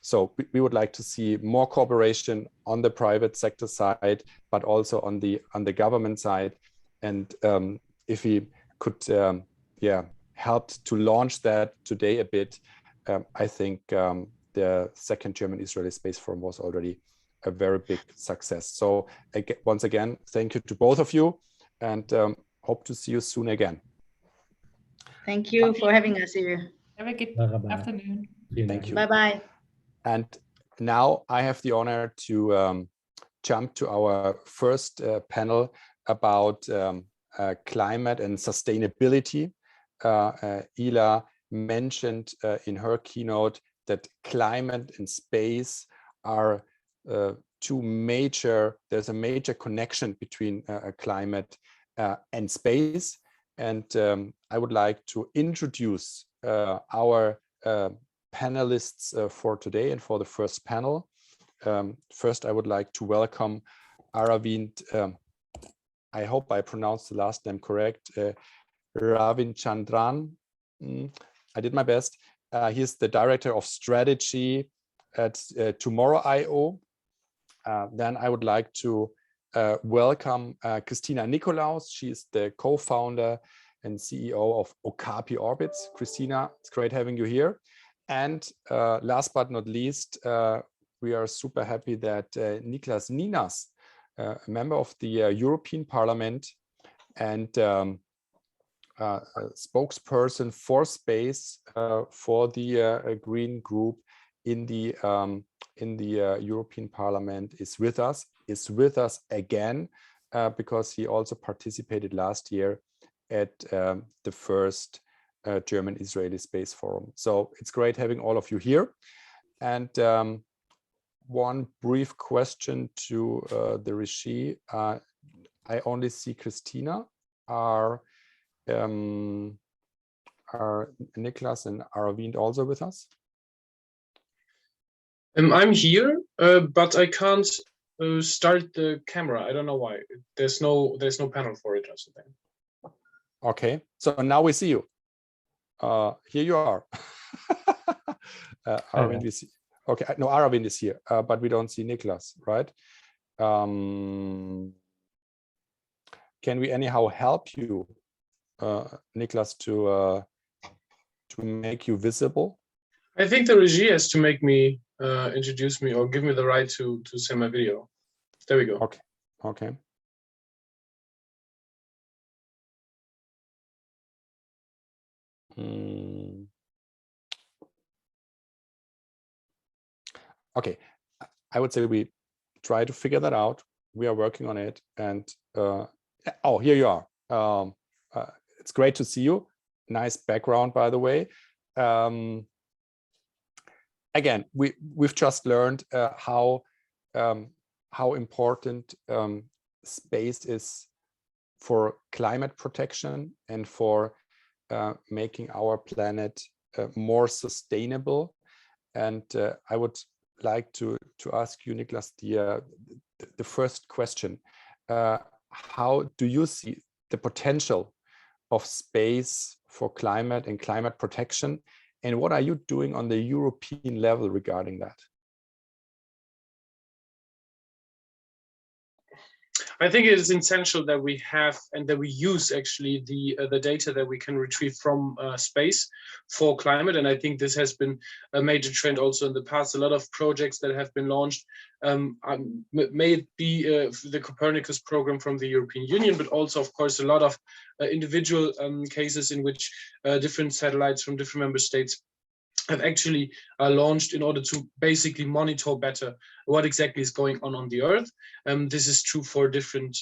so we would like to see more cooperation on the private sector side, but also on the government side. And if we could, help to launch that today a bit, I think the second German-Israeli Space Forum was already a very big success. So once again, thank you to both of you, and hope to see you soon again. Thank you for having us here. Have a good afternoon. Thank you. Bye-bye. And now I have the honor to jump to our first panel about climate and sustainability. Ila mentioned in her keynote that climate and space are two major, there's a major connection between climate and space. And I would like to introduce our panelists for today and for the first panel. First, I would like to welcome Aravind, I hope I pronounced the last name correct, Ravichandran. I did my best. He's the Director of Strategy at Tomorrowio. Then I would like to welcome Christina Nikolaus. She's the co-founder and CEO of Okapi Orbits. Christina, it's great having you here. And last but not least, we are super happy that Niklas Ninas, a member of the European Parliament and a spokesperson for space for the Green Group in the European Parliament, is with us again because he also participated last year at the first German-Israeli Space Forum. So it's great having all of you here. And one brief question to the Rishi. I only see Christina. Are Niklas and Aravind also with us? I'm here, but I can't start the camera. I don't know why. There's no panel for it or something. Okay, so now we see you. Here you are. Aravind is okay. No, Aravind is here, but we don't see Niklas, right? Can we anyhow help you, Niklas, to make you visible? I think the regie has to make me introduce me or give me the right to send my video. There we go. Okay. Okay. Okay, I would say we try to figure that out. We are working on it. And oh, here you are. It's great to see you. Nice background, by the way. Again, we've just learned how important space is for climate protection and for making our planet more sustainable. And I would like to ask you, Niklas, the first question. How do you see the potential of space for climate and climate protection? And what are you doing on the European level regarding that? I think it is essential that we have and that we use actually the data that we can retrieve from space for climate. And I think this has been a major trend also in the past. A lot of projects that have been launched, may it be the Copernicus program from the European Union, but also, of course, a lot of individual cases in which different satellites from different member states have actually launched in order to basically monitor better what exactly is going on the Earth. This is true for different,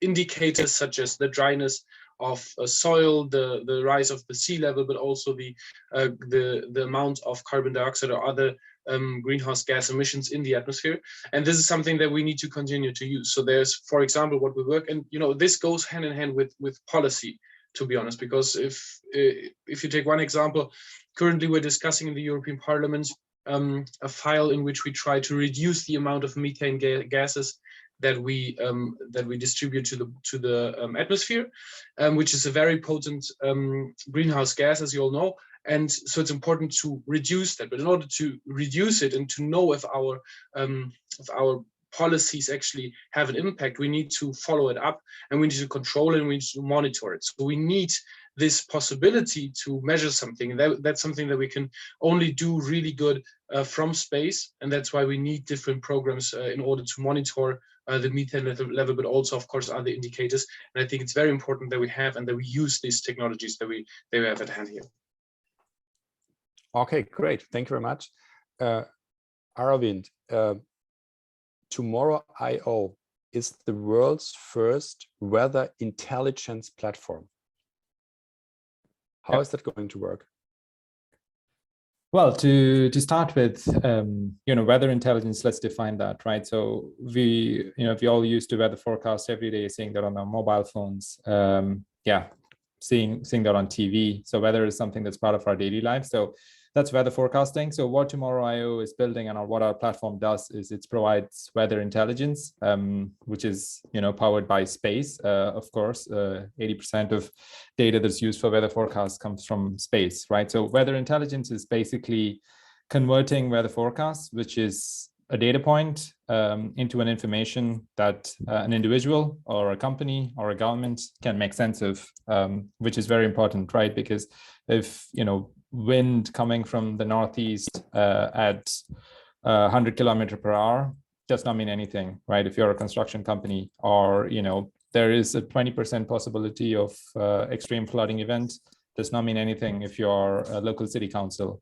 indicators such as the dryness of soil, the rise of the sea level, but also the amount of carbon dioxide or other greenhouse gas emissions in the atmosphere. And this is something that we need to continue to use. So there's, for example, what we work, and this goes hand in hand with policy, to be honest, because if you take one example, currently we're discussing in the European Parliament a file in which we try to reduce the amount of methane gases that we distribute to the atmosphere, which is a very potent greenhouse gas, as you all know. And so it's important to reduce that. But in order to reduce it and to know if our policies actually have an impact, we need to follow it up, and we need to control it, and we need to monitor it. So we need this possibility to measure something. That's something that we can only do really good from space, and that's why we need different programs in order to monitor the methane level, but also, of course, other indicators. And I think it's very important that we have and that we use these technologies that we have at hand here. Okay, great. Thank you very much. Aravind, Tomorrowio is the world's first weather intelligence platform. How is that going to work? Well, to start with, weather intelligence, let's define that, right? So we all used to weather forecast every day, seeing that on our mobile phones, seeing that on TV. So weather is something that's part of our daily life. So that's weather forecasting. So what Tomorrowio is building and what our platform does is it provides weather intelligence, which is powered by space. Of course, 80% of data that's used for weather forecasts comes from space, right? So weather intelligence is basically converting weather forecasts, which is a data point, into an information that an individual or a company or a government can make sense of, which is very important, right? Because if wind coming from the northeast at 100 km/h does not mean anything, right? If you're a construction company, or there is a 20% possibility of extreme flooding event, does not mean anything if you're a local city council.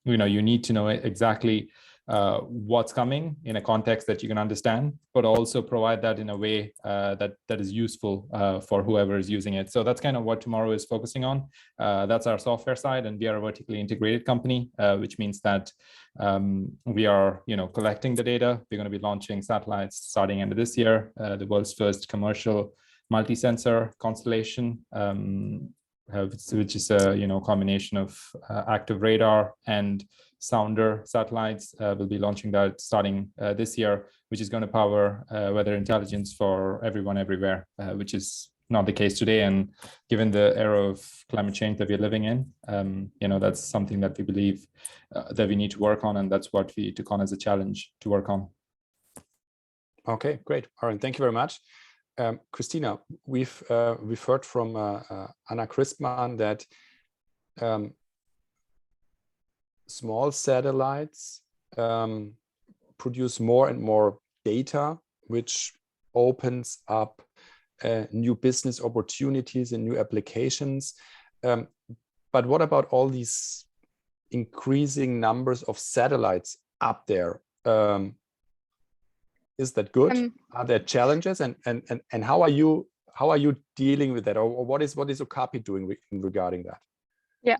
You need to know exactly what's coming in a context that you can understand, but also provide that in a way that is useful for whoever is using it. So that's kind of what Tomorrow is focusing on. That's our software side, and we are a vertically integrated company, which means that we are collecting the data. We're going to be launching satellites starting end of this year, the world's first commercial multi-sensor constellation, which is a combination of active radar and sounder satellites. We'll be launching that starting this year, which is going to power weather intelligence for everyone everywhere, which is not the case today. And given the era of climate change that we're living in, that's something that we believe that we need to work on, and that's what we took on as a challenge to work on. Okay, great. Aaron, thank you very much. Christina, we've heard from Anna Christmann that small satellites produce more and more data which opens up new business opportunities and new applications. But what about all these increasing numbers of satellites up there? Is that good? Are there challenges, and how are you dealing with that, or what is Okapi doing regarding that? Yeah,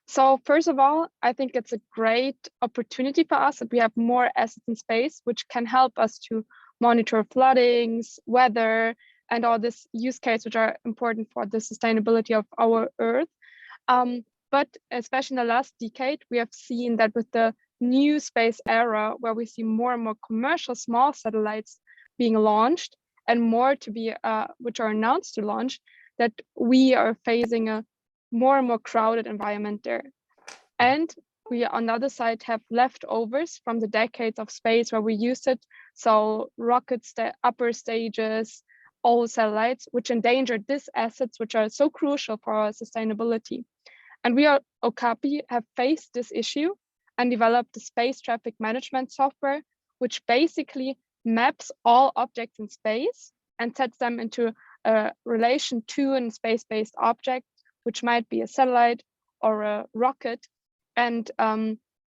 so first of all, I think it's a great opportunity for us that we have more assets in space, which can help us to monitor floodings, weather, and all this use case, which are important for the sustainability of our Earth. But especially in the last decade, we have seen that with the new space era, where we see more and more commercial small satellites being launched and more to be, which are announced to launch, that we are facing a more and more crowded environment there. And we, on the other side, have leftovers from the decades of space where we used it. So rockets, the upper stages, all satellites, which endangered these assets, which are so crucial for our sustainability. And we at Okapi have faced this issue and developed the space traffic management software, which basically maps all objects in space and sets them into a relation to a space-based object, which might be a satellite or a rocket, and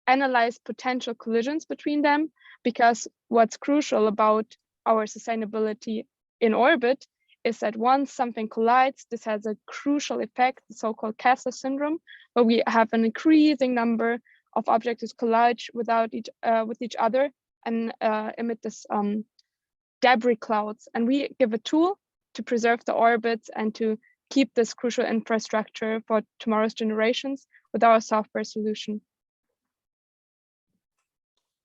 analyze potential collisions between them. Because what's crucial about our sustainability in orbit is that once something collides, this has a crucial effect, the so-called Kessler syndrome, where we have an increasing number of objects that collide with each other and emit this debris clouds. And we give a tool to preserve the orbits and to keep this crucial infrastructure for tomorrow's generations with our software solution.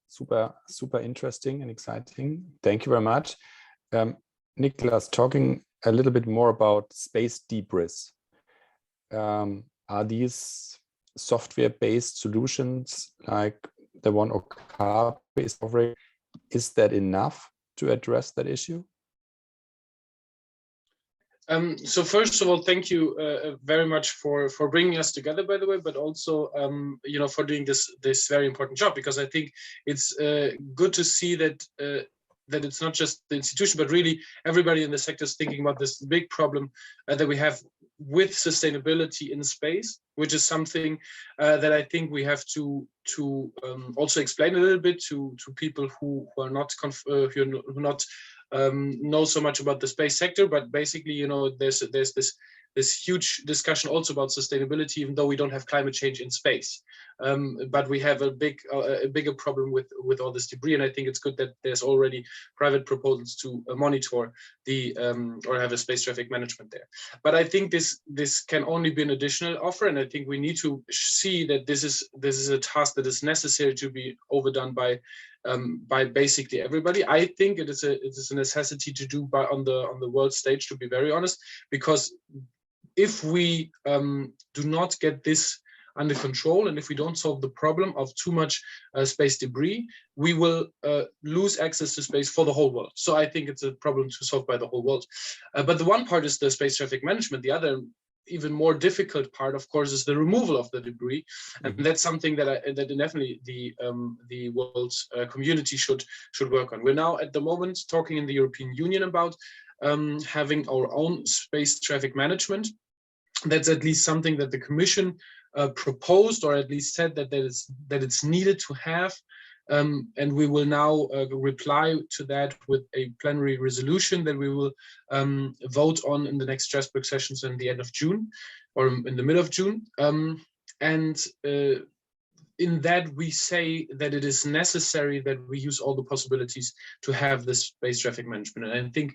Super interesting and exciting. Thank you very much. Niklas, talking a little bit more about space debris. Are these software-based solutions like the one Okapi is offering, is that enough to address that issue? So first of all, thank you very much for bringing us together, by the way, but also for doing this very important job, because I think it's good to see that that it's not just the institution, but really everybody in the sector is thinking about this big problem that we have with sustainability in space, which is something that I think we have to also explain a little bit to people who are not know so much about the space sector. But basically, there's this huge discussion also about sustainability, even though we don't have climate change in space. But we have a bigger problem with all this debris, and I think it's good that there's already private proposals to monitor the or have a space traffic management there. But I think this can only be an additional offer, and I think we need to see that this is a task that is necessary to be overdone by basically everybody. I think it is a necessity to do on the world stage, to be very honest, because if we do not get this under control, and if we don't solve the problem of too much space debris, we will lose access to space for the whole world. So I think it's a problem to solve by the whole world. But the one part is the space traffic management. The other, even more difficult part, of course, is the removal of the debris, and that's something that definitely the world community should work on. We're now at the moment talking in the European Union about having our own space traffic management. That's at least something that the Commission proposed, or at least said that it's needed to have. And we will now reply to that with a plenary resolution that we will vote on in the next Strasbourg sessions in the end of June, or in the middle of June. In that we say that it is necessary that we use all the possibilities to have this space traffic management. And I think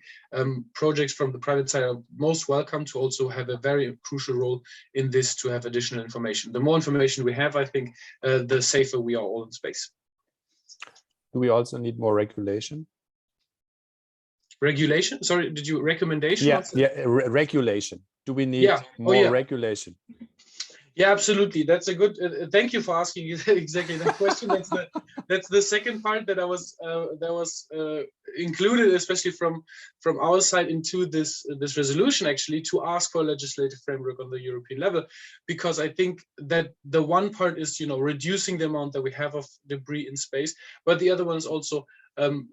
projects from the private side are most welcome to also have a very crucial role in this, to have additional information. The more information we have, I think, the safer we are all in space. Do we also need more regulation? Regulation? Sorry, did you recommendation? Regulation. Do we need more regulation? Yeah, absolutely. That's a good. Thank you for asking exactly that question. That's the second part that was included, especially from our side, into this resolution, actually, to ask for a legislative framework on the European level, because I think that the one part is reducing the amount that we have of debris in space, but the other one is also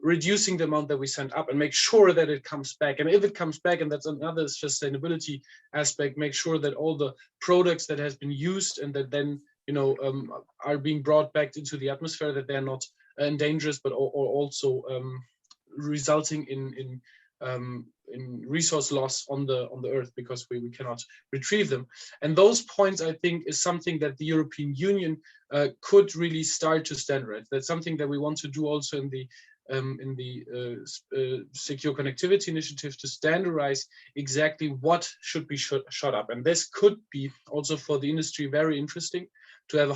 reducing the amount that we send up and make sure that it comes back. And if it comes back, and that's another sustainability aspect, make sure that all the products that has been used and that then are being brought back into the atmosphere, that they're not dangerous, but or also resulting in resource loss on the earth, because we cannot retrieve them. And those points, I think, is something that the European Union could really start to standardize. That's something that we want to do also in the Secure Connectivity Initiative, to standardize exactly what should be shot up. And this could be also for the industry very interesting, to have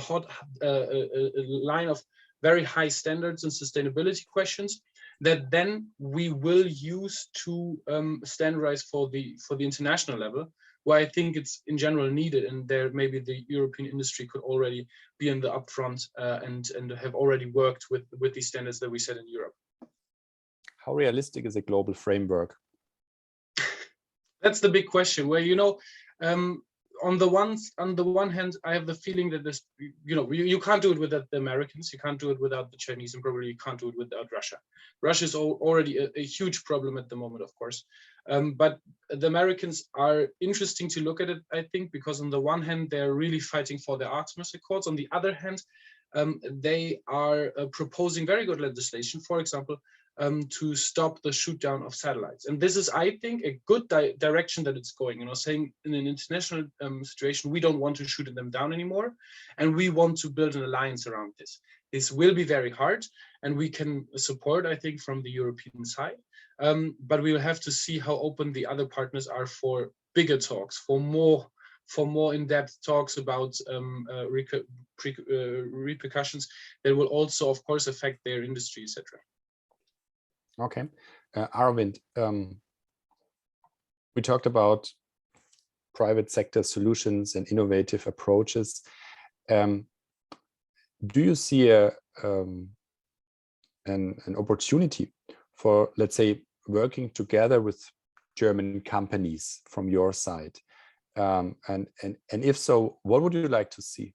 a line of very high standards and sustainability questions that then we will use to standardize for the international level, where I think it's in general needed, and there maybe the European industry could already be in the upfront and have already worked with these standards that we set in Europe. How realistic is a global framework? That's the big question, where on the one hand, I have the feeling that this, you can't do it without the Americans, you can't do it without the Chinese, and probably you can't do it without Russia. Russia is already a huge problem at the moment, of course. But the Americans are interesting to look at it, I think, because on the one hand, they're really fighting for the Artemis Accords. On the other hand, they are proposing very good legislation, for example, to stop the shoot down of satellites. And this is, I think, a good direction that it's going, saying in an international situation, we don't want to shoot them down anymore, and we want to build an alliance around this. This will be very hard, and we can support, I think, from the European side, but we will have to see how open the other partners are for bigger talks, for more in-depth talks about repercussions that will also, of course, affect their industry, etc. Okay, Arvind, we talked about private sector solutions and innovative approaches. Do you see an opportunity for, let's say, working together with German companies from your side? And if so, what would you like to see?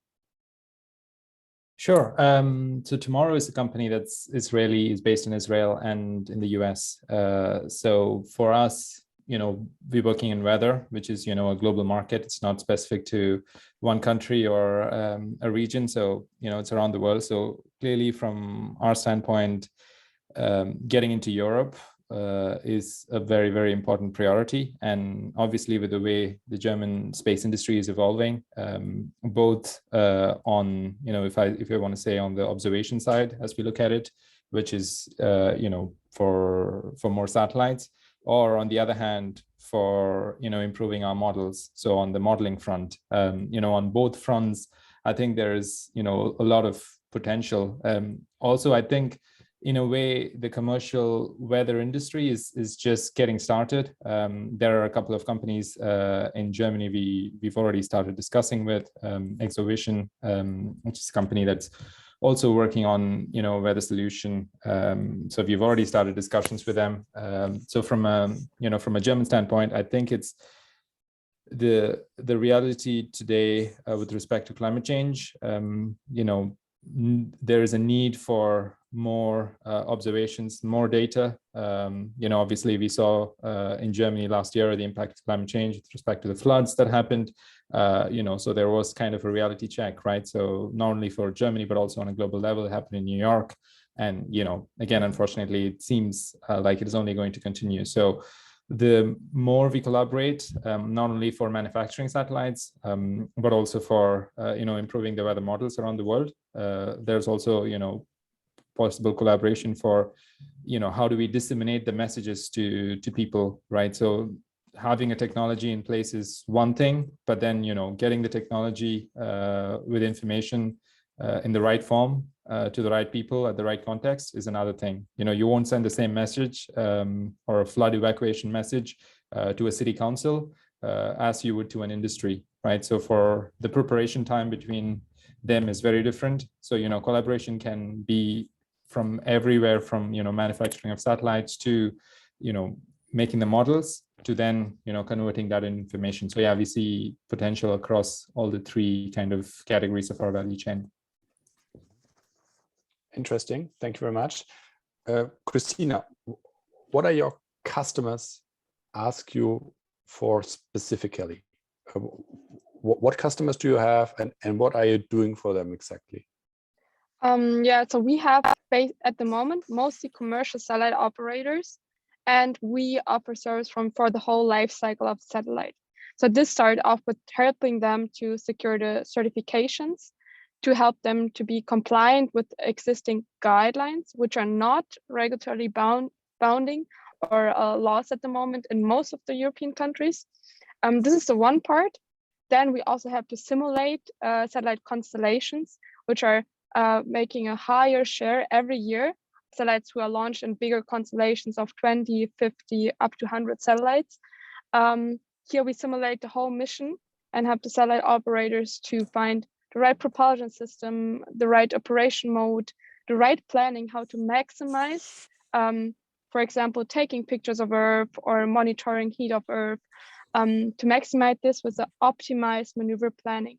Sure. So Tomorrowio is a company that's Israeli, is based in Israel and in the US. So for us, we're working in weather, which is, a global market. It's not specific to one country or a region. So, it's around the world. So clearly from our standpoint, getting into Europe is a very, very important priority. And obviously with the way the German space industry is evolving, both on, if I want to say on the observation side, as we look at it, which is, for more satellites, or on the other hand, for, improving our models. So on the modeling front, on both fronts, I think there is, a lot of potential. Also, I think, in a way, the commercial weather industry is just getting started. There are a couple of companies in Germany we've already started discussing with, Exovision, which is a company that's also working on, weather solution. So we've already started discussions with them. So from a German standpoint, I think it's the reality today with respect to climate change. There is a need for more observations, more data. Obviously we saw in Germany last year the impact of climate change with respect to the floods that happened. So there was kind of a reality check, right? So not only for Germany, but also on a global level, it happened in New York. And, again, unfortunately, it seems like it is only going to continue. So the more we collaborate, not only for manufacturing satellites, but also for, improving the weather models around the world, there's also, possible collaboration for, how do we disseminate the messages to people, right? So having a technology in place is one thing, but then, getting the technology with information in the right form to the right people at the right context is another thing. You won't send the same message or a flood evacuation message to a city council as you would to an industry, right? So for the preparation time between them is very different. So, collaboration can be from everywhere, from, manufacturing of satellites to, making the models to then, converting that into information. So yeah, we see potential across all the three kind of categories of our value chain. Interesting. Thank you very much. Christina, what are your customers ask you for specifically? What customers do you have, and what are you doing for them exactly? Yeah, so we have at the moment mostly commercial satellite operators, and we offer service for the whole life cycle of satellite. So this started off with helping them to secure the certifications, to help them to be compliant with existing guidelines, which are not regulatory bounding or laws at the moment in most of the European countries. This is the one part. Then we also have to simulate satellite constellations, which are making a higher share every year. Satellites who are launched in bigger constellations of 20, 50, up to 100 satellites. Here we simulate the whole mission and help the satellite operators to find the right propulsion system, the right operation mode, the right planning, how to maximize, for example, taking pictures of Earth or monitoring heat of Earth, to maximize this with the optimized maneuver planning.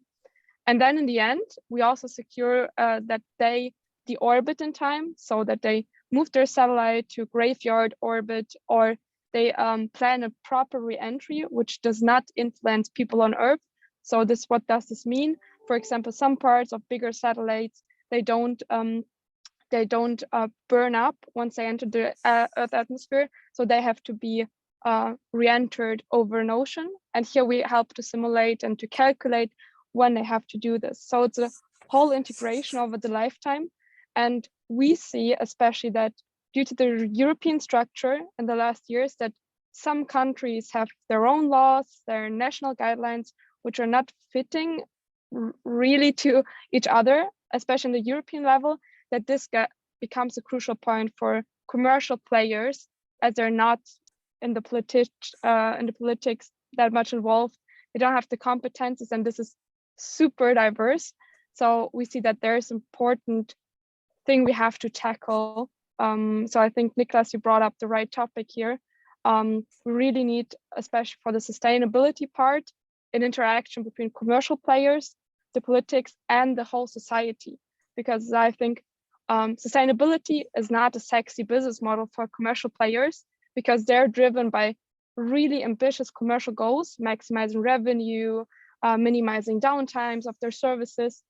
And then in the end, we also secure that they deorbit in time, so that they move their satellite to graveyard orbit, or they plan a proper re-entry, which does not influence people on Earth. So what does this mean? For example, some parts of bigger satellites, they don't burn up once they enter the Earth atmosphere, so they have to be re-entered over an ocean. And here we help to simulate and to calculate when they have to do this. So it's a whole integration over the lifetime. And we see, especially, that due to the European structure in the last years, that some countries have their own laws, their national guidelines, which are not fitting really to each other, especially in the European level, that this becomes a crucial point for commercial players, as they're not in the politics that much involved. They don't have the competences, and this is super diverse. So we see that there's important thing we have to tackle. So I think, Niklas, you brought up the right topic here. We really need, especially for the sustainability part, an interaction between commercial players, the politics, and the whole society. Because I think sustainability is not a sexy business model for commercial players, because they're driven by really ambitious commercial goals, maximizing revenue, minimizing downtimes of their services.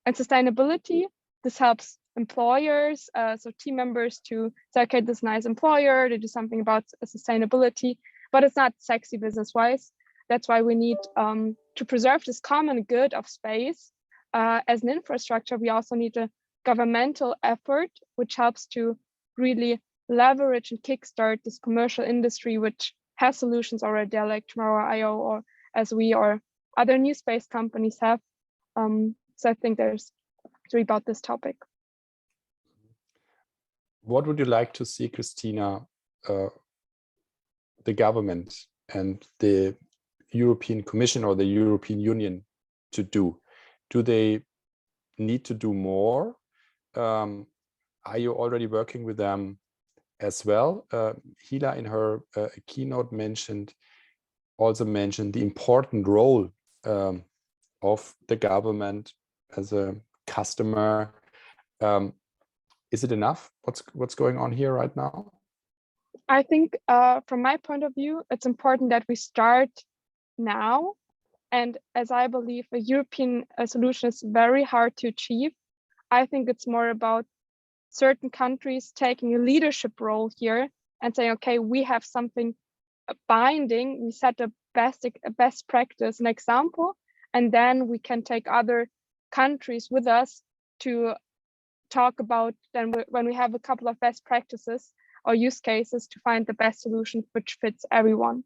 And sustainability, this helps employers, so team members, to say, okay, this nice employer, to do something about sustainability, but it's not sexy business-wise. That's why we need to preserve this common good of space. As an infrastructure, we also need a governmental effort, which helps to really leverage and kickstart this commercial industry, which has solutions already there, like Tomorrowio, or as we or other NewSpace companies have. So I think there's three about this topic. What would you like to see, Christina, the government and the European Commission or the European Union to do? Do they need to do more? Are you already working with them as well? Hila, in her keynote, also mentioned the important role of the government as a customer. Is it enough? What's going on here right now? I think from my point of view, it's important that we start now. And as I believe a European solution is very hard to achieve, I think it's more about certain countries taking a leadership role here and saying, okay, we have something binding, we set a best practice, an example, and then we can take other countries with us to talk about, then when we have a couple of best practices or use cases, to find the best solution which fits everyone.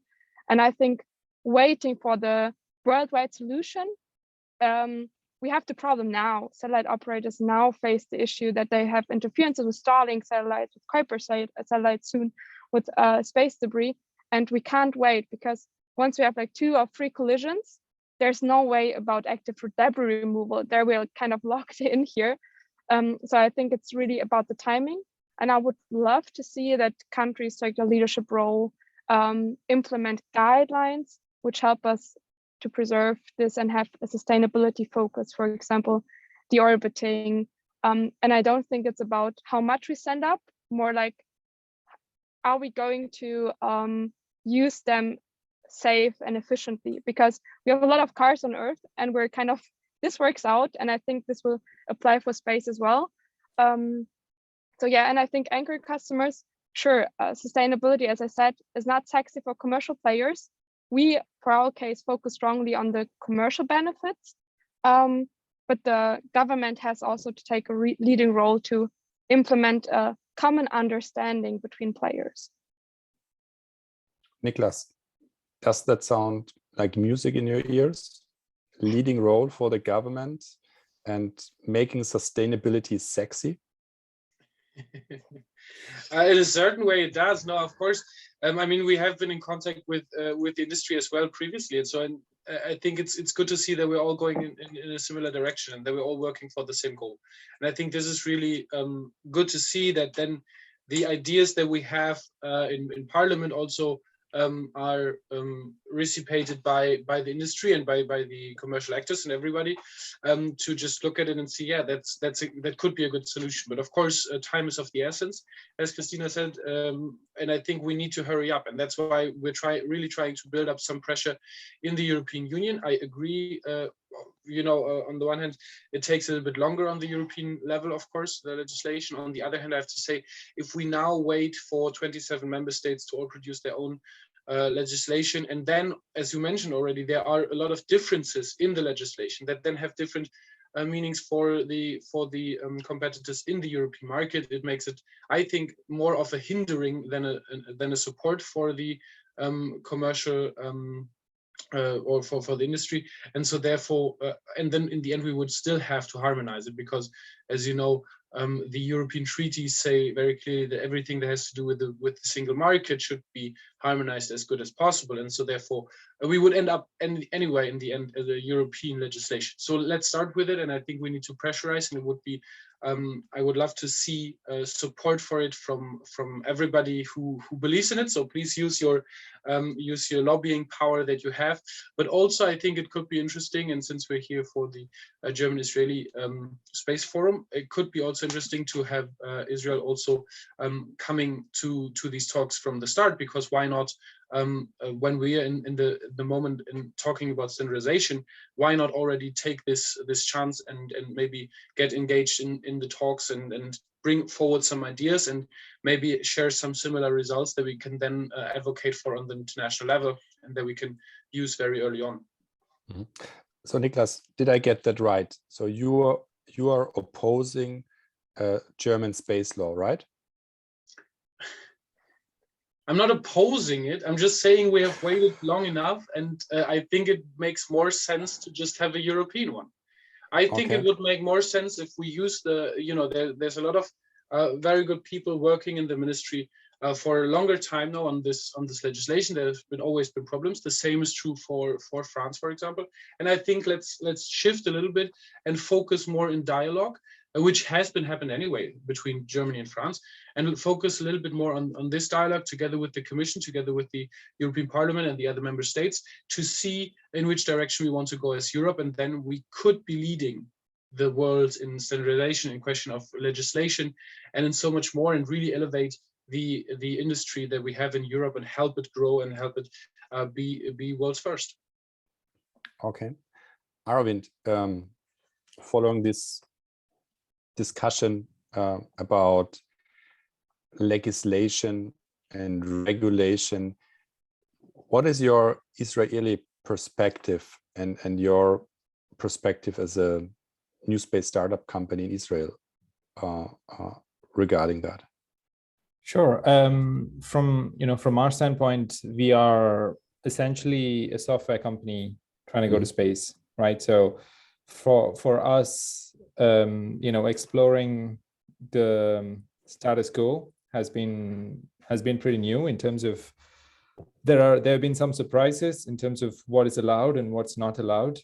And I think waiting for the worldwide solution, we have the problem now. Satellite operators now face the issue that they have interferences with Starlink satellites, with Kuiper satellites soon, with space debris, and we can't wait, because once we have like 2 or 3 collisions, there's no way about active debris removal. There we're kind of locked in here. So I think it's really about the timing, and I would love to see that countries take a leadership role, implement guidelines which help us to preserve this and have a sustainability focus, for example, deorbiting. And I don't think it's about how much we send up, more like, are we going to use them safe and efficiently? Because we have a lot of cars on Earth, and we're kind of, this works out, and I think this will apply for space as well. So yeah, and I think anchor customers, sure, sustainability, as I said, is not sexy for commercial players. We, for our case, focus strongly on the commercial benefits, but the government has also to take a leading role to implement a common understanding between players. Niklas, does that sound like music in your ears? Leading role for the government and making sustainability sexy? In a certain way, it does. No, of course. I mean, we have been in contact with the industry as well previously, and so I think it's good to see that we're all going in a similar direction and that we're all working for the same goal. And I think this is really good to see that then the ideas that we have in Parliament also are reciprocated by the industry and by the commercial actors and everybody, to just look at it and see, yeah, that could be a good solution. But of course, time is of the essence, as Christina said, and I think we need to hurry up, and that's why we're really trying to build up some pressure in the European Union. I agree. On the one hand, it takes a little bit longer on the European level, of course, the legislation. On the other hand, I have to say, if we now wait for 27 member states to all produce their own legislation, and then, as you mentioned already, there are a lot of differences in the legislation that then have different meanings for the competitors in the European market. It makes it, I think, more of a hindering than a support for the commercial or for the industry. And so therefore, and then in the end, we would still have to harmonize it, because, as you know, the European treaties say very clearly that everything that has to do with the single market should be harmonized as good as possible. And so therefore, we would end up anyway in the end as a European legislation. So let's start with it, and I think we need to pressurize, and it would be I would love to see support for it from everybody who believes in it. So please use your lobbying power that you have. But also, I think it could be interesting, and since we're here for the German-Israeli Space Forum, it could be also interesting to have Israel also coming to these talks from the start, because why not? When we are in the moment in talking about standardization, why not already take this chance and maybe get engaged in the talks and bring forward some ideas and maybe share some similar results that we can then advocate for on the international level and that we can use very early on. Mm-hmm. So Niklas, did I get that right? So you are opposing German space law, right? I'm not opposing it. I'm just saying we have waited long enough, and I think it makes more sense to just have a European one. I think it would make more sense if we use there's a lot of very good people working in the ministry for a longer time now on this legislation. There's always been problems. The same is true for France, for example. And I think let's shift a little bit and focus more in dialogue, which has been happening anyway between Germany and France, and focus a little bit more on this dialogue together with the Commission, together with the European Parliament and the other member states, to see in which direction we want to go as Europe. And then we could be leading the world in standardization, in question of legislation, and in so much more, and really elevate the industry that we have in Europe and help it grow and help it be world's first. Okay. Aravind, following this discussion about legislation and regulation, what is your Israeli perspective and your perspective as a NewSpace startup company in Israel regarding that? Sure. From our standpoint, we are essentially a software company trying to go to space, right? So for us, exploring the status quo has been pretty new in terms of there have been some surprises in terms of what is allowed and what's not allowed,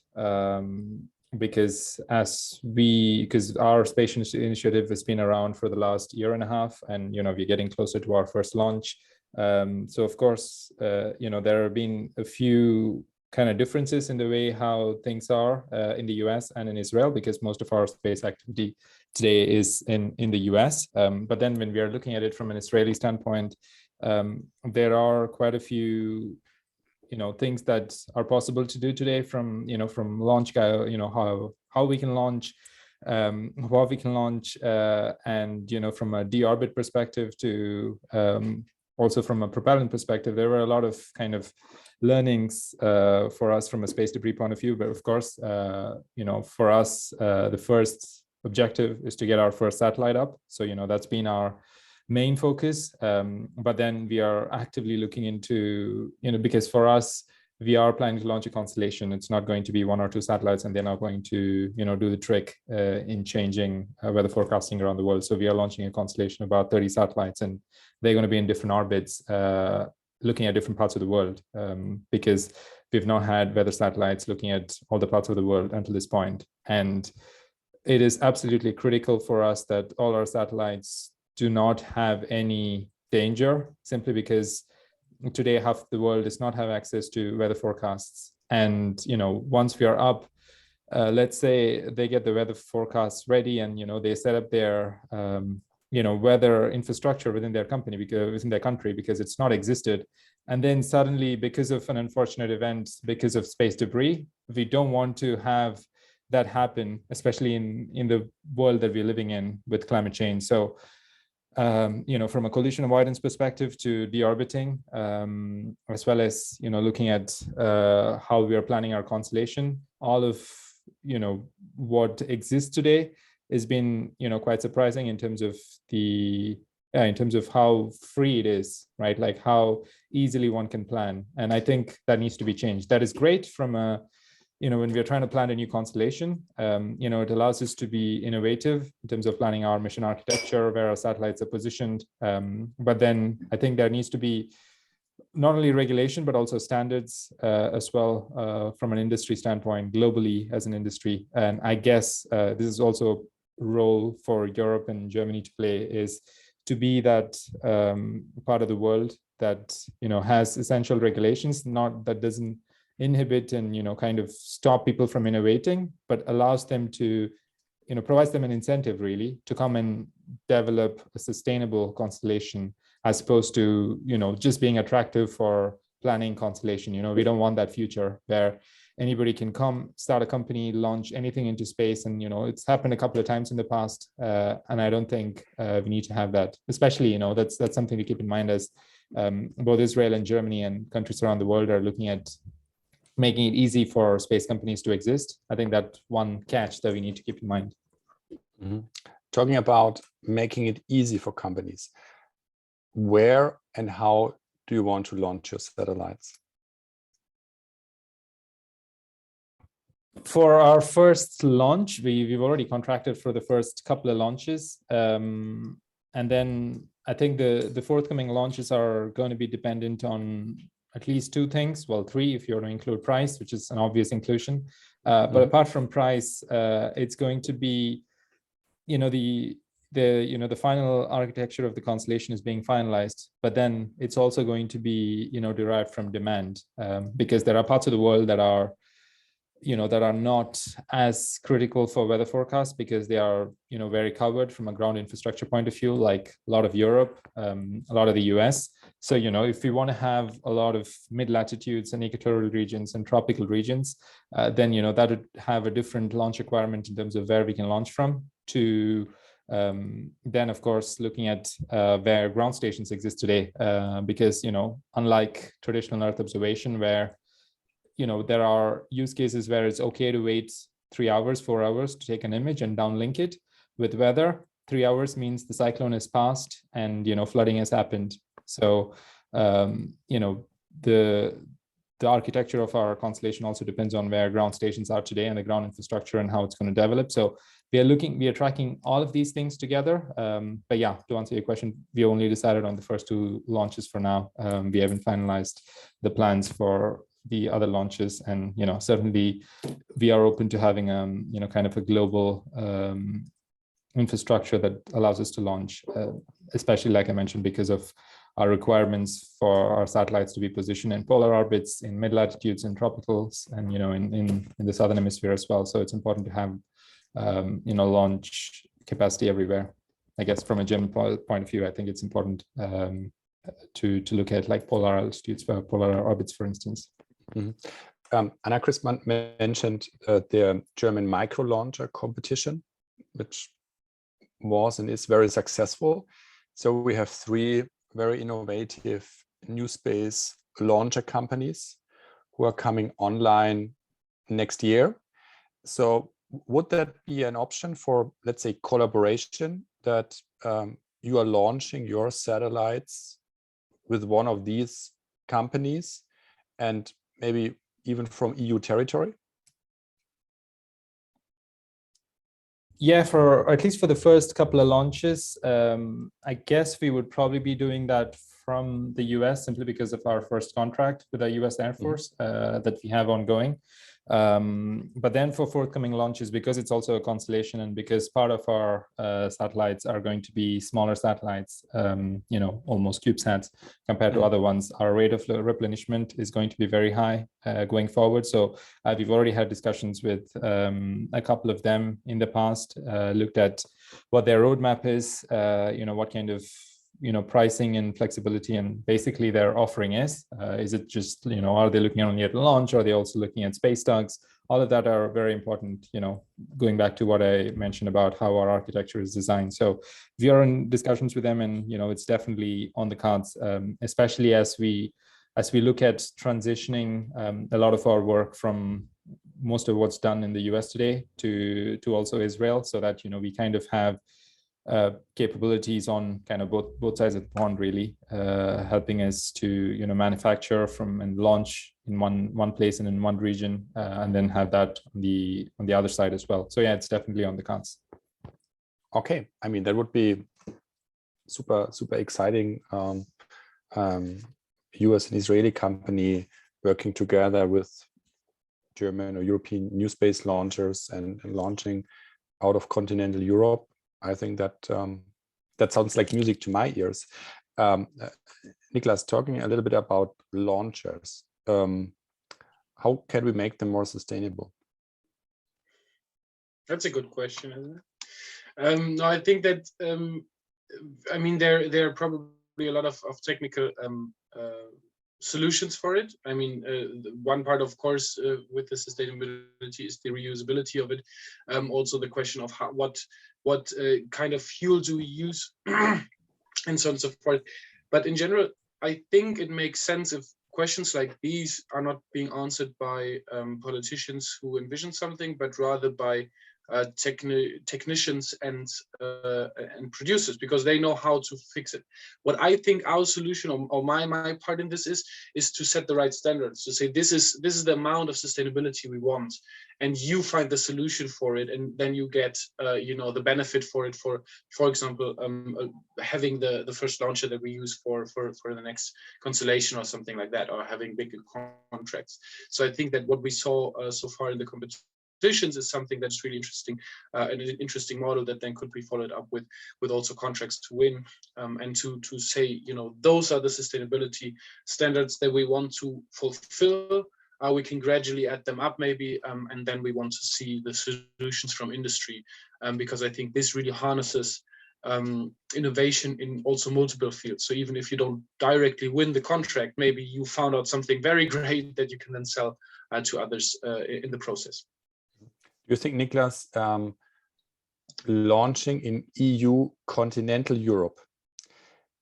because our space initiative has been around for the last year and a half, and we're getting closer to our first launch. So of course, there have been a few kind of differences in the way how things are in the US and in Israel, because most of our space activity today is in the US. But then when we are looking at it from an Israeli standpoint, there are quite a few things that are possible to do today from from launch, how we can launch, what we can launch, and from a deorbit perspective to also from a propellant perspective. There were a lot of kind of learnings for us from a space debris point of view. But of course, for us, the first objective is to get our first satellite up. So that's been our main focus, but then we are actively looking into, because for us, we are planning to launch a constellation. It's not going to be 1 or 2 satellites, and they're not going to, do the trick in changing weather forecasting around the world. So we are launching a constellation of about 30 satellites, and they're going to be in different orbits, looking at different parts of the world, because we've not had weather satellites looking at all the parts of the world until this point. And it is absolutely critical for us that all our satellites do not have any danger, simply because today half the world does not have access to weather forecasts. And once we are up, let's say they get the weather forecasts ready, and they set up their weather infrastructure within their company, because within their country, because it's not existed. And then suddenly, because of an unfortunate event, because of space debris, we don't want to have that happen, especially in the world that we're living in with climate change. So from a collision avoidance perspective to deorbiting, as well as looking at how we are planning our constellation, all of what exists today has been quite surprising in terms of how free it is, right? Like how easily one can plan. And I think that needs to be changed. That is great from a when we're trying to plan a new constellation, it allows us to be innovative in terms of planning our mission architecture, where our satellites are positioned. But then I think there needs to be not only regulation, but also standards as well from an industry standpoint, globally as an industry. And I guess this is also a role for Europe and Germany to play, is to be that part of the world that, has essential regulations, not that doesn't inhibit and kind of stop people from innovating, but allows them to provides them an incentive really to come and develop a sustainable constellation, as opposed to just being attractive for planning constellation. We don't want that future where anybody can come, start a company, launch anything into space, and it's happened a couple of times in the past, and I don't think we need to have that. Especially that's something to keep in mind, as both Israel and Germany and countries around the world are looking at making it easy for space companies to exist. I think that's one catch that we need to keep in mind. Mm-hmm. Talking about making it easy for companies, where and how do you want to launch your satellites? For our first launch, we've already contracted for the first couple of launches. And then I think the forthcoming launches are going to be dependent on at least 2 things. Well, 3 if you're to include price, which is an obvious inclusion. But apart from price, it's going to be, the final architecture of the constellation is being finalized, but then it's also going to be, derived from demand, because there are parts of the world that are not as critical for weather forecasts, because they are, very covered from a ground infrastructure point of view, like a lot of Europe, a lot of the US. So, if we want to have a lot of mid-latitudes and equatorial regions and tropical regions, then, that would have a different launch requirement in terms of where we can launch from, to then, of course, looking at where ground stations exist today, because, unlike traditional Earth observation, where there are use cases where it's okay to wait 3 hours, 4 hours to take an image and downlink it. With weather, 3 hours means the cyclone has passed and, flooding has happened. So, the architecture of our constellation also depends on where ground stations are today and the ground infrastructure and how it's going to develop. So we are tracking all of these things together. But yeah, to answer your question, we only decided on the first 2 launches for now. We haven't finalized the plans for the other launches, and certainly we are open to having kind of a global infrastructure that allows us to launch, especially like I mentioned, because of our requirements for our satellites to be positioned in polar orbits, in mid-latitudes and tropicals, and in the southern hemisphere as well. So it's important to have launch capacity everywhere. I guess from a German point of view, I think it's important to look at like polar altitudes, polar orbits, for instance. Anna Christmann mentioned the German micro launcher competition, which was and is very successful. So we have 3 very innovative NewSpace launcher companies who are coming online next year. So would that be an option for, let's say, collaboration, that you are launching your satellites with one of these companies and maybe even from EU territory? Yeah, for at least for the first couple of launches, I guess we would probably be doing that from the US, simply because of our first contract with the US Air Force that we have ongoing. But then for forthcoming launches, because it's also a constellation and because part of our satellites are going to be smaller satellites, you know, almost CubeSats compared to other ones, our rate of replenishment is going to be very high going forward. So we've already had discussions with a couple of them in the past, looked at what their roadmap is, you know, what kind of pricing and flexibility and basically their offering is it just, you know, are they looking only at launch, or are they also looking at space tugs? All of that are very important, you know, going back to what I mentioned about how our architecture is designed. So we are in discussions with them, and, you know, it's definitely on the cards, especially as we look at transitioning a lot of our work from most of what's done in the US today to also Israel, so that, you know, we kind of have capabilities on kind of both sides of the pond, really, helping us to, you know, manufacture from and launch in one place and in one region, and then have that on the other side as well. So yeah, it's definitely on the cards. Okay, I mean, that would be super exciting. US and Israeli company working together with German or European NewSpace launchers and launching out of continental Europe. I think that that sounds like music to my ears. Niklas, talking a little bit about launchers, how can we make them more sustainable? That's a good question, isn't it? No, I think that I mean there are probably a lot of technical solutions for it. I mean, one part, of course, with the sustainability is the reusability of it. Also, the question of what kind of fuel do we use, and so on and so forth. But in general, I think it makes sense if questions like these are not being answered by politicians who envision something, but rather by technicians and producers, because they know how to fix it. What I think our solution, or my part in this is to set the right standards, to say this is the amount of sustainability we want, and you find the solution for it, and then you get you know, the benefit for it. For example, having the first launcher that we use for the next constellation or something like that, or having bigger contracts. So I think that what we saw so far in the competition is something that's really interesting, and an interesting model that then could be followed up with also contracts to win, and to say, you know, those are the sustainability standards that we want to fulfill. We can gradually add them up maybe, and then we want to see the solutions from industry, because I think this really harnesses innovation in also multiple fields. So even if you don't directly win the contract, maybe you found out something very great that you can then sell to others in the process. Do you think, Niklas, launching in EU continental Europe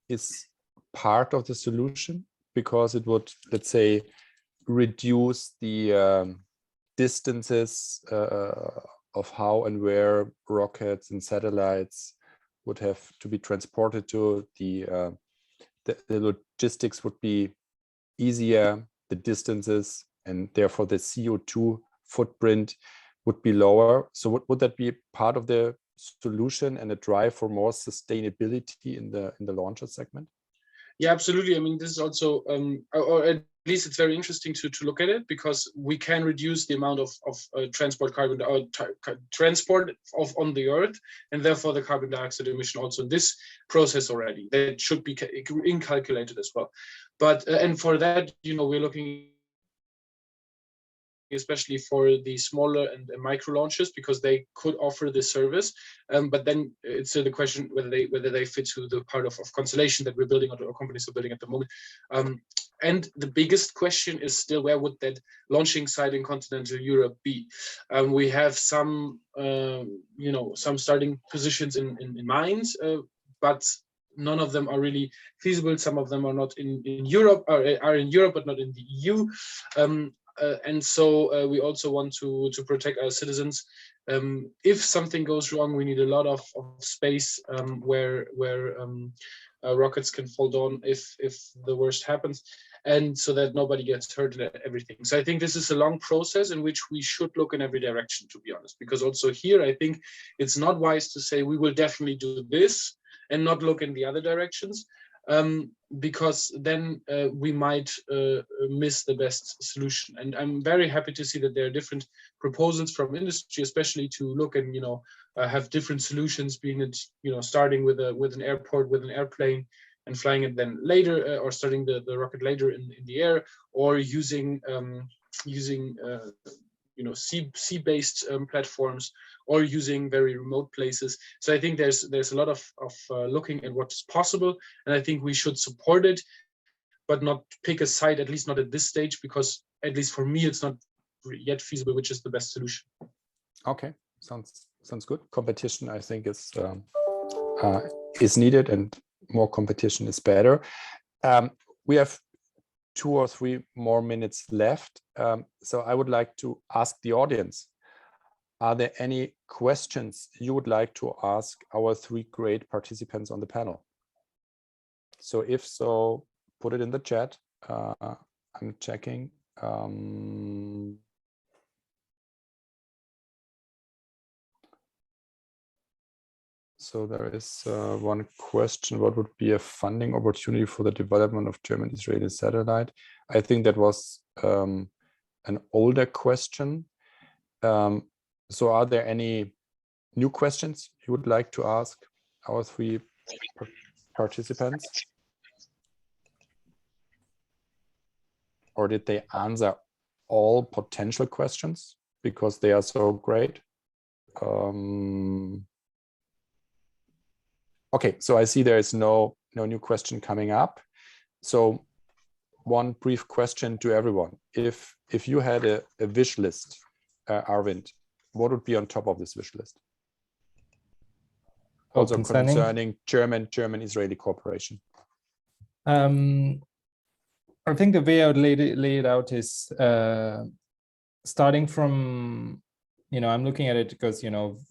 is part of the solution, because it would, let's say, reduce the distances of how and where rockets and satellites would have to be transported to? The logistics would be easier, the distances, and therefore the CO2 footprint would be lower. So would that be part of the solution and a drive for more sustainability in the launcher segment? Yeah, absolutely. I mean, this is also, or at least it's very interesting to look at it, because we can reduce the amount of transport carbon, transport on the Earth, and therefore the carbon dioxide emission also in this process already. That should be incalculated as well. But and for that, you know, we're looking especially for the smaller and micro launches, because they could offer this service. But then it's still the question whether they fit to the part of constellation that we're building, or companies are building at the moment. And the biggest question is still, where would that launching site in continental Europe be? We have some, some starting positions in mind, but none of them are really feasible. Some of them are not in Europe, or are in Europe but not in the EU. And so we also want to protect our citizens. If something goes wrong, we need a lot of space where rockets can fall down if the worst happens, and so that nobody gets hurt and everything. So I think this is a long process in which we should look in every direction, to be honest, because also here I think it's not wise to say we will definitely do this and not look in the other directions, because then we might miss the best solution. And I'm very happy to see that there are different proposals from industry, especially to look and have different solutions, being it starting with an airport, with an airplane, and flying it then later, or starting the rocket later in the air, or using sea-based platforms, or using very remote places. So I think there's a lot of looking at what's possible, and I think we should support it, but not pick a side, at least not at this stage, because at least for me it's not yet feasible which is the best solution. Okay, sounds good. Competition, I think, is needed, and more competition is better. We have 2 or 3 more minutes left, so I would like to ask the audience, are there any questions you would like to ask our 3 great participants on the panel? So if so, put it in the chat. I'm checking. So there is one question: what would be a funding opportunity for the development of German-Israeli satellite? I think that was an older question. So are there any new questions you would like to ask our 3 participants? Or did they answer all potential questions because they are so great? Okay, so I see there is no new question coming up. So one brief question to everyone. If you had a wish list, Arvind, what would be on top of this wish list? Also concerning German-Israeli cooperation. I think the way I would lay it out is starting from, I'm looking at it because,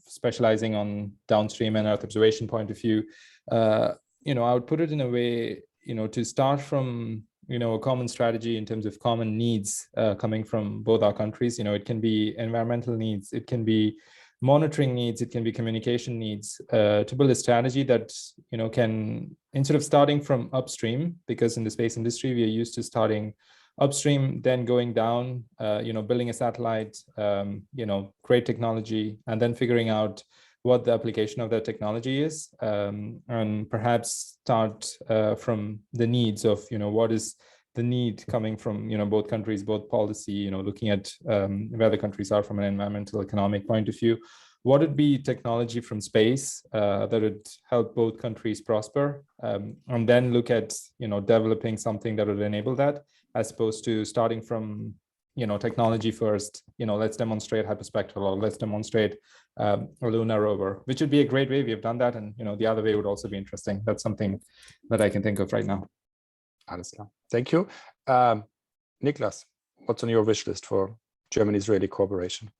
specializing on downstream and Earth observation point of view, I would put it in a way, to start from, a common strategy in terms of common needs coming from both our countries. It can be environmental needs, it can be monitoring needs, it can be communication needs, to build a strategy that, can, instead of starting from upstream, because in the space industry, we are used to starting upstream, then going down, building a satellite, great technology, and then figuring out what the application of that technology is, and perhaps start from the needs of, what is the need coming from, both countries, both policy, looking at where the countries are from an environmental, economic point of view. What would be technology from space that would help both countries prosper, and then look at, developing something that would enable that, as opposed to starting from, technology first, let's demonstrate hyperspectral, or let's demonstrate a lunar rover, which would be a great way. We have done that, and the other way would also be interesting. That's something that I can think of right now. Alles klar. Thank you. Niklas, what's on your wish list for German-Israeli cooperation?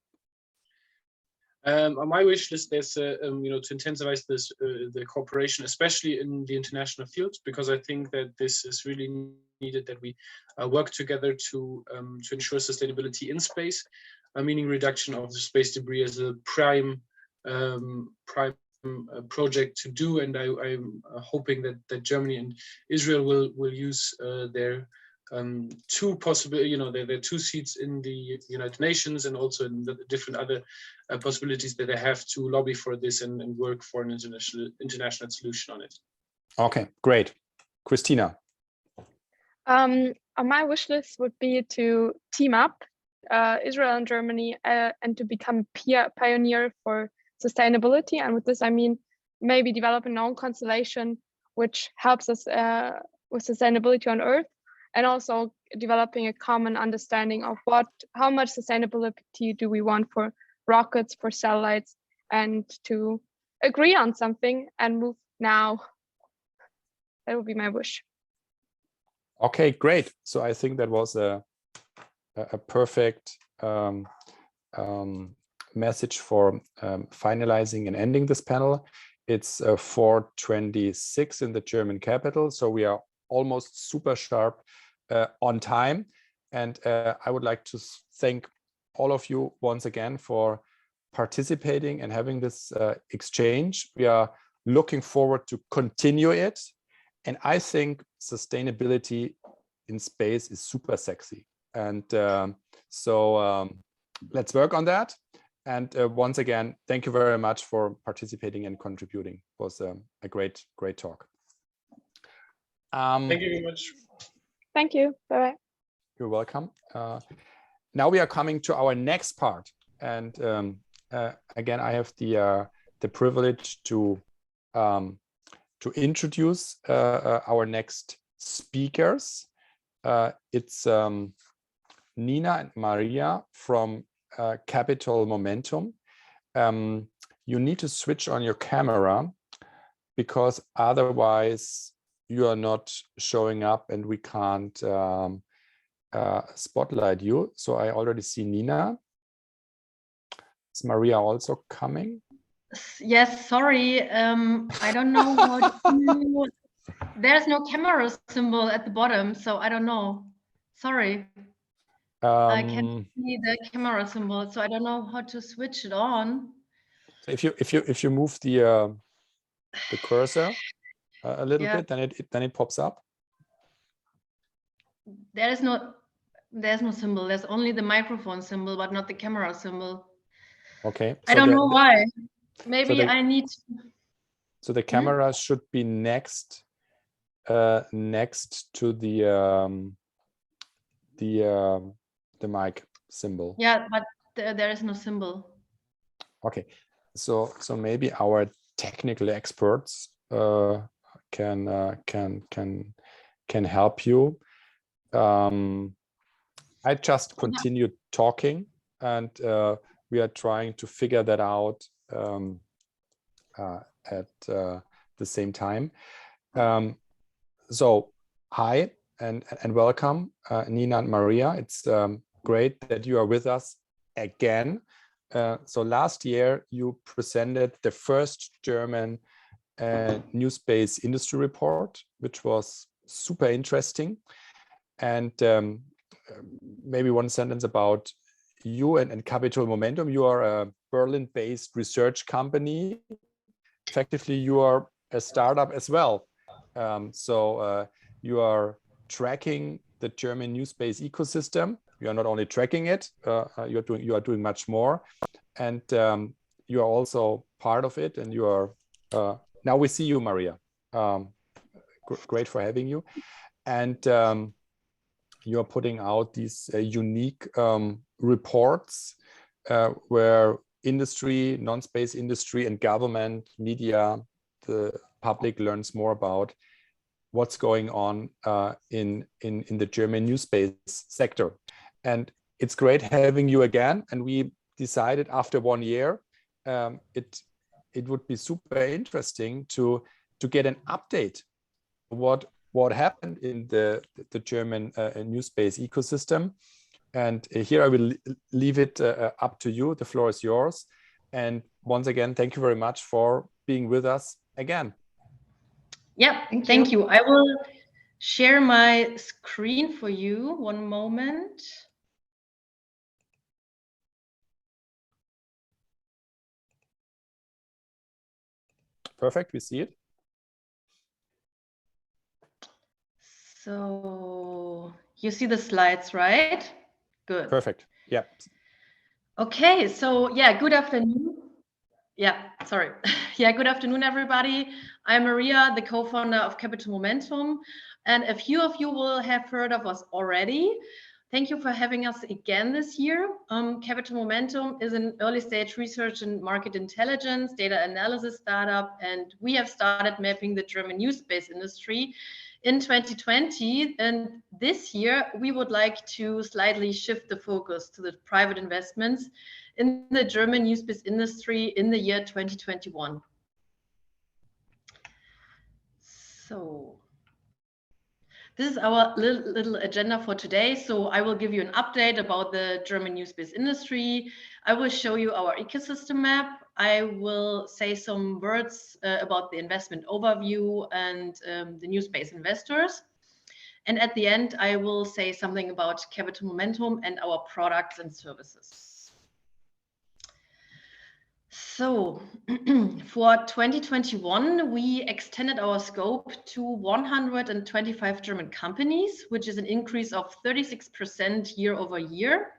On my wish list, there's to intensify this the cooperation, especially in the international field, because I think that this is really needed, that we work together to ensure sustainability in space, meaning reduction of the space debris as a prime project to do. And I'm hoping that Germany and Israel will use their 2 possible, their 2 seats in the United Nations, and also in the different other possibilities that they have to lobby for this and work for an international solution on it. Okay, great. Christina. On my wish list would be to team up Israel and Germany, and to become pioneer for sustainability. And with this, I mean maybe developing our own constellation, which helps us with sustainability on Earth, and also developing a common understanding of how much sustainability do we want for rockets, for satellites, and to agree on something and move now. That would be my wish. Okay, great. So I think that was a perfect message for finalizing and ending this panel. It's 4:26 in the German capital, so we are almost super sharp on time. And I would like to thank all of you once again for participating and having this exchange. We are looking forward to continue it. And I think sustainability in space is super sexy. And so let's work on that. And once again, thank you very much for participating and contributing. It was a great talk. Thank you very much. Thank you. Bye-bye. You're welcome. Now we are coming to our next part. And again, I have the privilege to introduce our next speakers. It's Nina and Maria from Capital Momentum. You need to switch on your camera because otherwise you are not showing up and we can't spotlight you. So I already see Nina. Is Maria also coming? Yes, sorry. I don't know what to... There's no camera symbol at the bottom, so I don't know. Sorry. I can't see the camera symbol, so I don't know how to switch it on. If you move the cursor a little bit, then it pops up. There's no symbol. There's only the microphone symbol, but not the camera symbol. Okay. I don't know why. Maybe I need. So the camera should be next to the mic symbol. Yeah, but there is no symbol. Okay, so maybe our technical experts can help you. I just continue talking, and we are trying to figure that out at the same time. So hi and welcome, Nina and Maria. It's great that you are with us again. So last year you presented the first German NewSpace industry report, which was super interesting. And maybe one sentence about you and Capital Momentum. You are a Berlin-based research company. Effectively, you are a startup as well. So you are tracking the German NewSpace ecosystem. You are not only tracking it, you are doing much more, and you are also part of it. And you are now we see you, Maria. Great for having you, and you are putting out these unique reports where industry, non-space industry, and government, media, the public learns more about what's going on in the German NewSpace sector. And it's great having you again. And we decided after 1 year, it would be super interesting to get an update what happened in the German NewSpace ecosystem. And here I will leave it up to you. The floor is yours. And once again, thank you very much for being with us again. Yeah, thank you. I will share my screen for you. One moment. Perfect, we see it. So you see the slides, right? Good. Perfect. Yeah. Okay, so yeah, good afternoon. Yeah, sorry. Yeah, good afternoon, everybody. I'm Maria, the co-founder of Capital Momentum. And a few of you will have heard of us already. Thank you for having us again this year. Capital Momentum is an early stage research and market intelligence, data analysis startup, and we have started mapping the German NewSpace industry in 2020. And this year, we would like to slightly shift the focus to the private investments in the German NewSpace industry in the year 2021. So this is our little agenda for today. So I will give you an update about the German NewSpace industry. I will show you our ecosystem map. I will say some words about the investment overview and the NewSpace investors. And at the end, I will say something about Capital Momentum and our products and services. So for 2021, we extended our scope to 125 German companies, which is an increase of 36% year over year.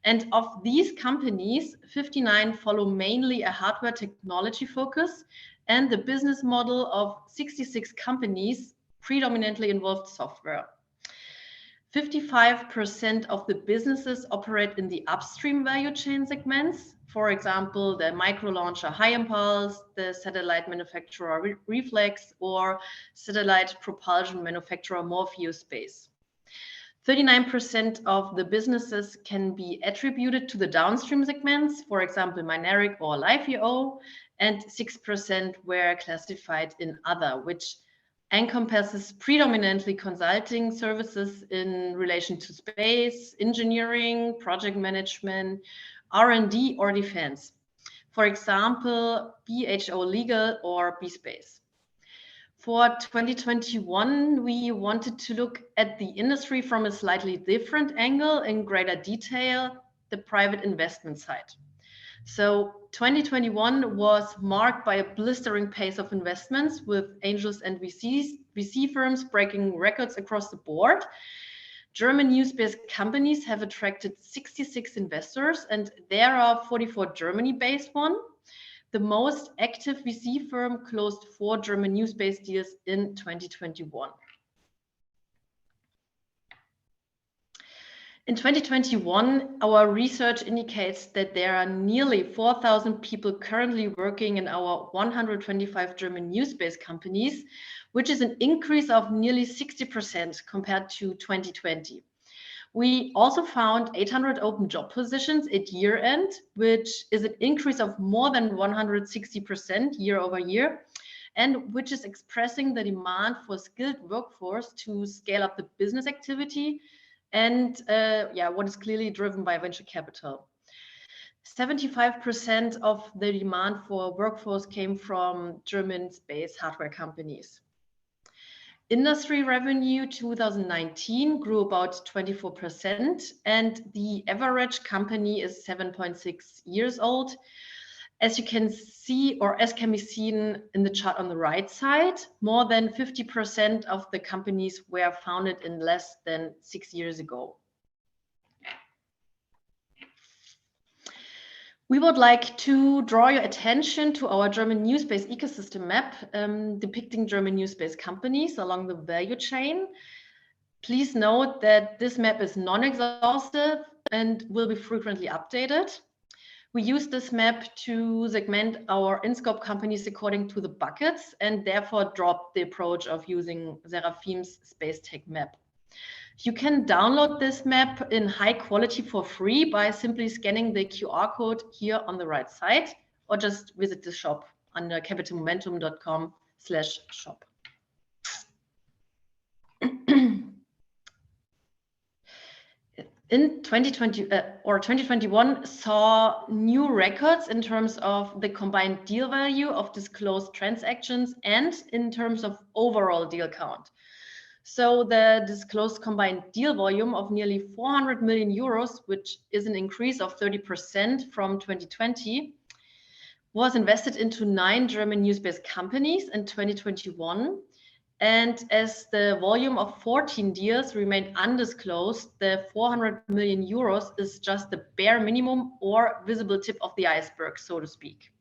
And of these companies, 59 follow mainly a hardware technology focus, and the business model of 66 companies predominantly involved software. 55% of the businesses operate in the upstream value chain segments. For example, the micro launcher High Impulse, the satellite manufacturer Reflex, or satellite propulsion manufacturer Morpheus. 39% of the businesses can be attributed to the downstream segments, for example, Mynaric or LiveVO, and 6% were classified in other, which encompasses predominantly consulting services in relation to space, engineering, project management, R&D, or defense. For example, BHO Legal or BSpace. For 2021, we wanted to look at the industry from a slightly different angle in greater detail, the private investment side. So 2021 was marked by a blistering pace of investments, with angels and VC firms breaking records across the board. German NewSpace companies have attracted 66 investors, and there are 44 Germany-based ones. The most active VC firm closed 4 German NewSpace deals in 2021. In 2021, our research indicates that there are nearly 4,000 people currently working in our 125 German NewSpace companies, which is an increase of nearly 60% compared to 2020. We also found 800 open job positions at year end, which is an increase of more than 160% year over year, and which is expressing the demand for skilled workforce to scale up the business activity, and what is clearly driven by venture capital. 75% of the demand for workforce came from German space hardware companies. Industry revenue 2019 grew about 24%, and the average company is 7.6 years old. As you can see, or as can be seen in the chart on the right side, more than 50% of the companies were founded in less than 6 years ago. We would like to draw your attention to our German NewSpace ecosystem map, depicting German NewSpace companies along the value chain. Please note that this map is non-exhaustive and will be frequently updated. We use this map to segment our in-scope companies according to the buckets, and therefore dropped the approach of using Seraphim's space tech map. You can download this map in high quality for free by simply scanning the QR code here on the right side, or just visit the shop under capitalmomentum.com/shop. In 2021 saw new records in terms of the combined deal value of disclosed transactions and in terms of overall deal count. So the disclosed combined deal volume of nearly 400 million euros, which is an increase of 30% from 2020, was invested into 9 German NewSpace companies in 2021. And as the volume of 14 deals remained undisclosed, the 400 million euros is just the bare minimum or visible tip of the iceberg, so to speak.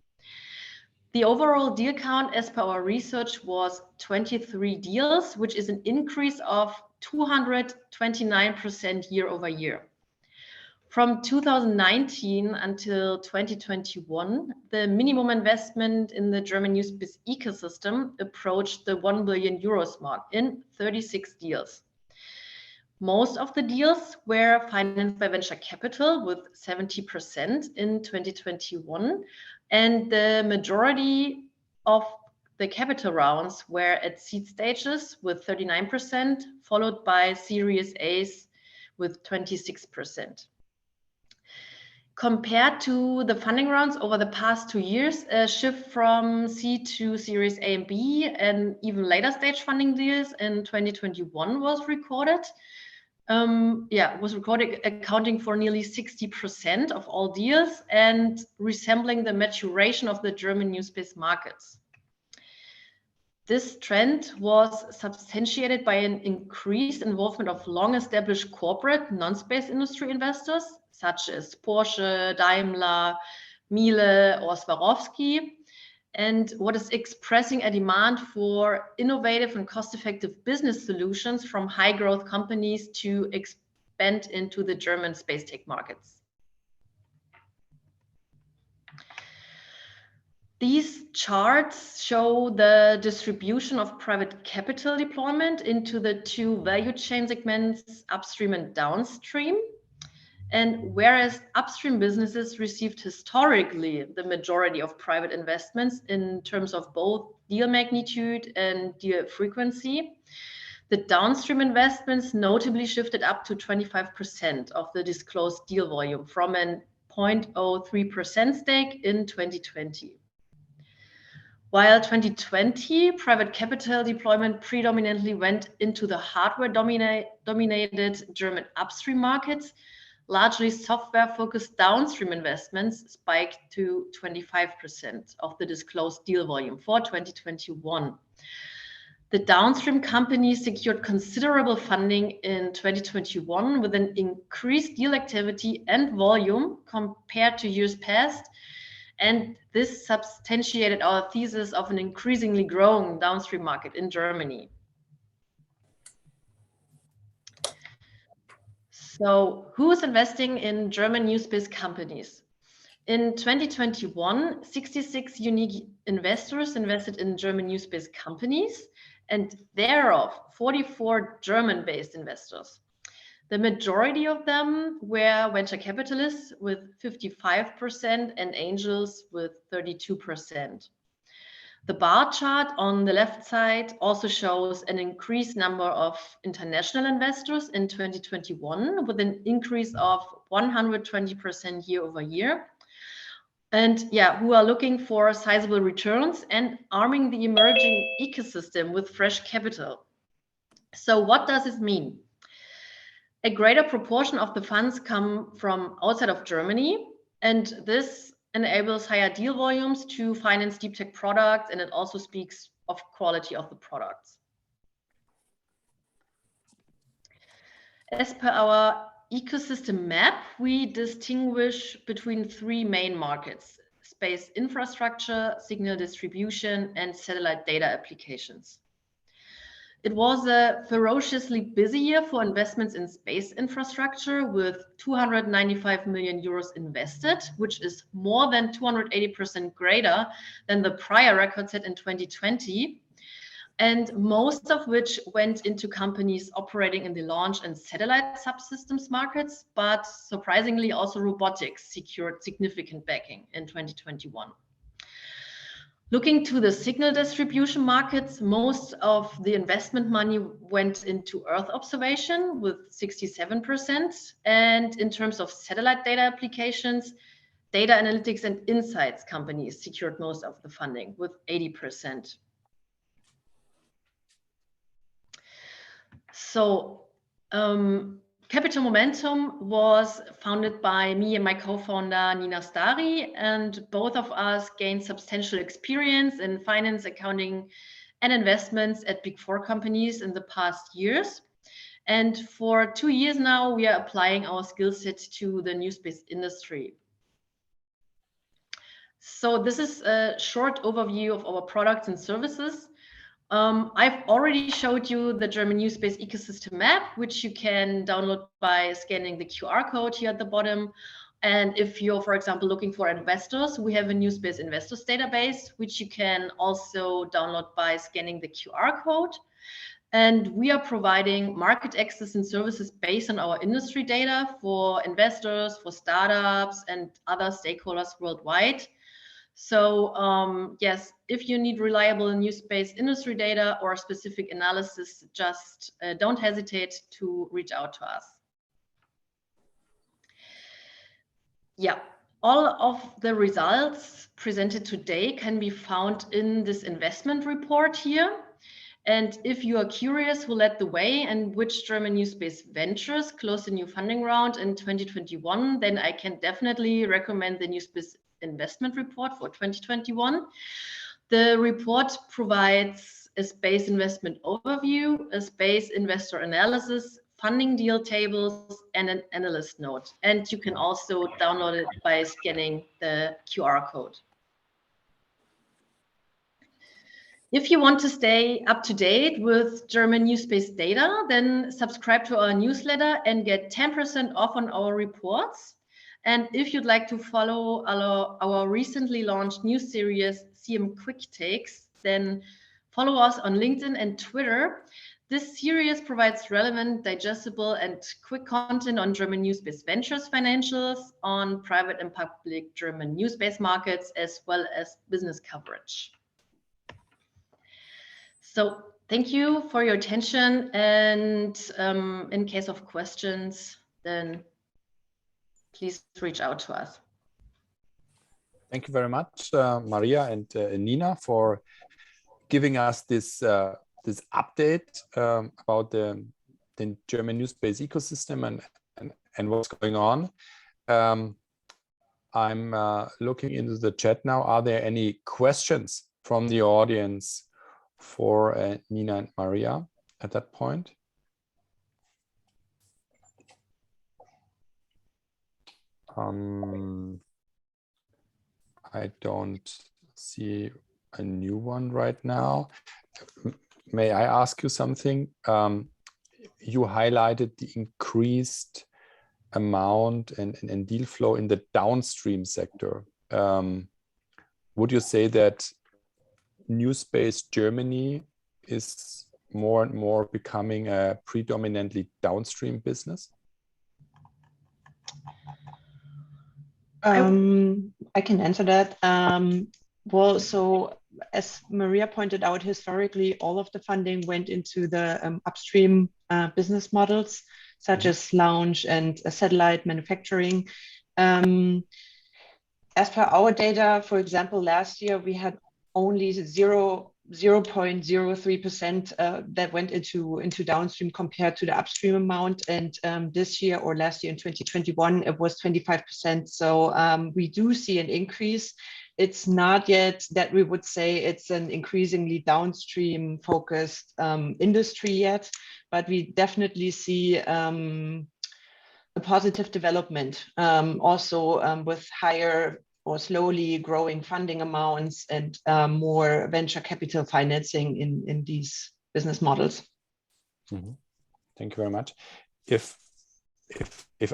The overall deal count as per our research was 23 deals, which is an increase of 229% year over year. From 2019 until 2021, the minimum investment in the German NewSpace ecosystem approached the 1 billion euros mark in 36 deals. Most of the deals were financed by venture capital with 70% in 2021, and the majority of the capital rounds were at seed stages with 39%, followed by Series A's with 26%. Compared to the funding rounds over the past 2 years, a shift from seed to Series A and B and even later stage funding deals in 2021 was recorded. Accounting for nearly 60% of all deals and resembling the maturation of the German NewSpace markets. This trend was substantiated by an increased involvement of long-established corporate non-space industry investors, such as Porsche, Daimler, Miele, or Swarovski, and what is expressing a demand for innovative and cost-effective business solutions from high-growth companies to expand into the German space tech markets. These charts show the distribution of private capital deployment into the two value chain segments, upstream and downstream. And whereas upstream businesses received historically the majority of private investments in terms of both deal magnitude and deal frequency, the downstream investments notably shifted up to 25% of the disclosed deal volume from a 0.03% stake in 2020. While 2020, private capital deployment predominantly went into the hardware-dominated German upstream markets, largely software-focused downstream investments spiked to 25% of the disclosed deal volume for 2021. The downstream companies secured considerable funding in 2021 with an increased deal activity and volume compared to years past, and this substantiated our thesis of an increasingly growing downstream market in Germany. So who is investing in German NewSpace companies? In 2021, 66 unique investors invested in German NewSpace companies, and thereof 44 German-based investors. The majority of them were venture capitalists with 55% and angels with 32%. The bar chart on the left side also shows an increased number of international investors in 2021 with an increase of 120% year over year. And who are looking for sizable returns and arming the emerging ecosystem with fresh capital. So what does this mean? A greater proportion of the funds come from outside of Germany, and this enables higher deal volumes to finance deep tech products, and it also speaks of quality of the products. As per our ecosystem map, we distinguish between three main markets: space infrastructure, signal distribution, and satellite data applications. It was a ferociously busy year for investments in space infrastructure with 295 million euros invested, which is more than 280% greater than the prior record set in 2020, and most of which went into companies operating in the launch and satellite subsystems markets, but surprisingly also robotics secured significant backing in 2021. Looking to the signal distribution markets, most of the investment money went into Earth observation with 67%. And in terms of satellite data applications, data analytics and insights companies secured most of the funding with 80%. So Capital Momentum was founded by me and my co-founder Nina Stari, and both of us gained substantial experience in finance, accounting, and investments at Big Four companies in the past years. And for 2 years now, we are applying our skill set to the NewSpace industry. So this is a short overview of our products and services. I've already showed you the German NewSpace ecosystem map, which you can download by scanning the QR code here at the bottom. And if you're, for example, looking for investors, we have a NewSpace investors database, which you can also download by scanning the QR code. And we are providing market access and services based on our industry data for investors, for startups, and other stakeholders worldwide. So yes, if you need reliable NewSpace industry data or specific analysis, just don't hesitate to reach out to us. Yeah, all of the results presented today can be found in this investment report here. And if you are curious who led the way and which German NewSpace ventures closed a new funding round in 2021, then I can definitely recommend the NewSpace investment report for 2021. The report provides a space investment overview, a space investor analysis, funding deal tables, and an analyst note. And you can also download it by scanning the QR code. If you want to stay up to date with German NewSpace data, then subscribe to our newsletter and get 10% off on our reports. And if you'd like to follow our recently launched news series, CM Quick Takes, then follow us on LinkedIn and Twitter. This series provides relevant, digestible, and quick content on German NewSpace ventures financials, on private and public German NewSpace markets, as well as business coverage. So thank you for your attention, and in case of questions, then please reach out to us. Thank you very much, Maria and Nina, for giving us this this update about the German NewSpace ecosystem and what's going on. I'm looking into the chat now. Are there any questions from the audience for Nina and Maria at that point? I don't see a new one right now. May I ask you something? You highlighted the increased amount and deal flow in the downstream sector. Would you say that NewSpace Germany is more and more becoming a predominantly downstream business? I can answer that. Well, so as Maria pointed out, historically, all of the funding went into the upstream business models, such as launch and satellite manufacturing. As per our data, for example, last year we had only 0.03% that went into downstream compared to the upstream amount. And this year or last year in 2021, it was 25%. So we do see an increase. It's not yet that we would say it's an increasingly downstream focused industry yet, but we definitely see a positive development also with higher or slowly growing funding amounts and more venture capital financing in these business models. Mm-hmm. Thank you very much. If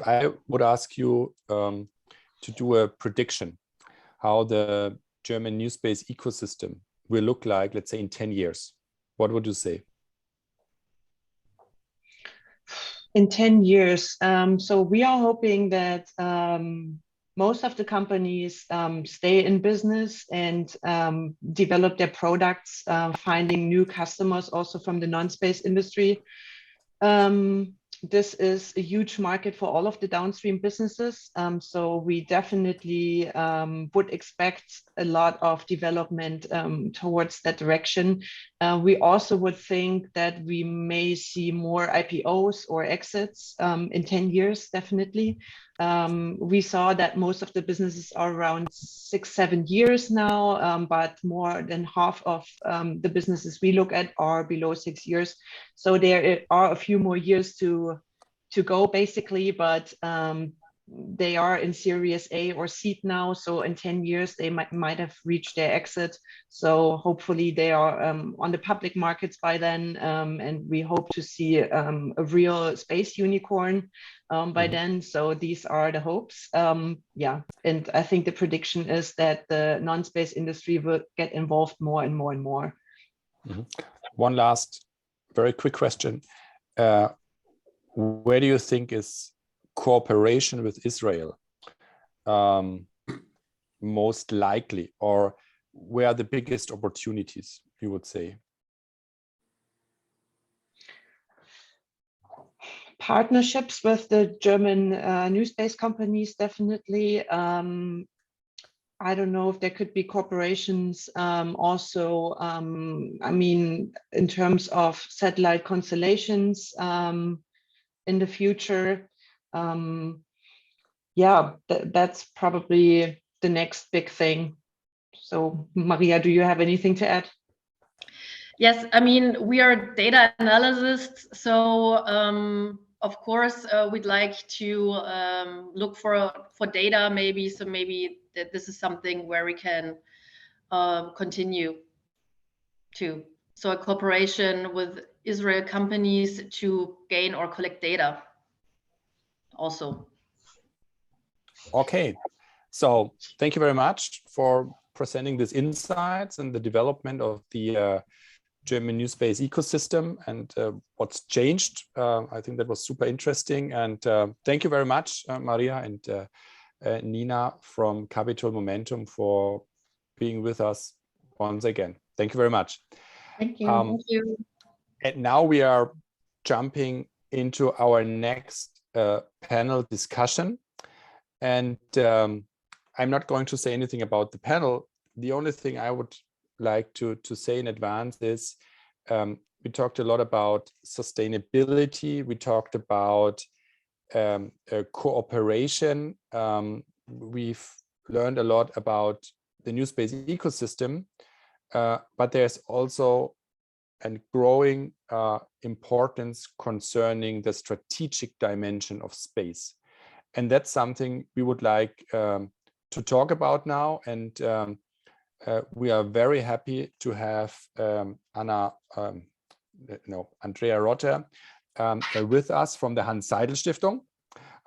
I would ask you to do a prediction how the German NewSpace ecosystem will look like, let's say in 10 years, what would you say? In 10 years, so we are hoping that most of the companies stay in business and develop their products, finding new customers also from the non-space industry. This is a huge market for all of the downstream businesses. So we definitely would expect a lot of development towards that direction. We also would think that we may see more IPOs or exits in 10 years, definitely. We saw that most of the businesses are around 6-7 years now, but more than half of the businesses we look at are below 6 years. So there are a few more years to go, basically, but they are in Series A or seed now. So in 10 years, they might have reached their exit. So hopefully they are on the public markets by then. And we hope to see a real space unicorn by then. So these are the hopes. Yeah, and I think the prediction is that the non-space industry will get involved more and more and more. One last very quick question. Where do you think is cooperation with Israel most likely, or where are the biggest opportunities, you would say? Partnerships with the German NewSpace companies, definitely. I don't know if there could be corporations also, I mean, in terms of satellite constellations in the future. Yeah, that's probably the next big thing. So Maria, do you have anything to add? Yes, I mean, we are data analysts, so of course we'd like to look for data maybe, so maybe that this is something where we can continue to. So a cooperation with Israel companies to gain or collect data also. Okay, so thank you very much for presenting these insights and the development of the German NewSpace ecosystem and what's changed. I think that was super interesting. And thank you very much, Maria and Nina from Capital Momentum, for being with us once again. Thank you very much. Thank you. Thank you. And now we are jumping into our next panel discussion. And I'm not going to say anything about the panel. The only thing I would like to say in advance is we talked a lot about sustainability. We talked about cooperation. We've learned a lot about the NewSpace ecosystem, but there's also a growing importance concerning the strategic dimension of space. And that's something we would like to talk about now. And we are very happy to have Andrea Rotter with us from the Hans Seidel Stiftung.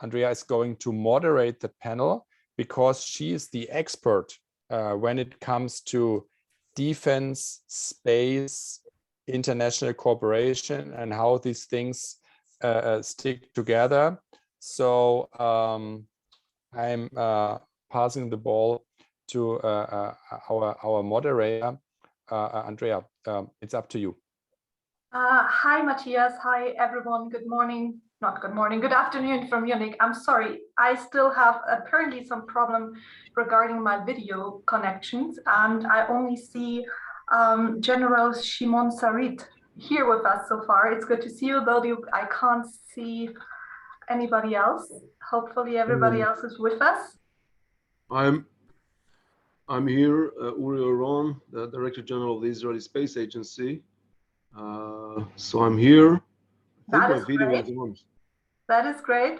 Andrea is going to moderate the panel because she is the expert when it comes to defense, space, international cooperation, and how these things stick together. So I'm passing the ball to our moderator. Andrea, it's up to you. Hi, Matthias. Hi, everyone. Good morning. Not good morning. Good afternoon from Munich. I'm sorry. I still have apparently some problem regarding my video connections, and I only see General Shimon Sarit here with us so far. It's good to see you, though I can't see anybody else. Hopefully everybody else is with us. I'm here, Uri Oron, the Director General of the Israeli Space Agency. So I'm here. That is great. That is great.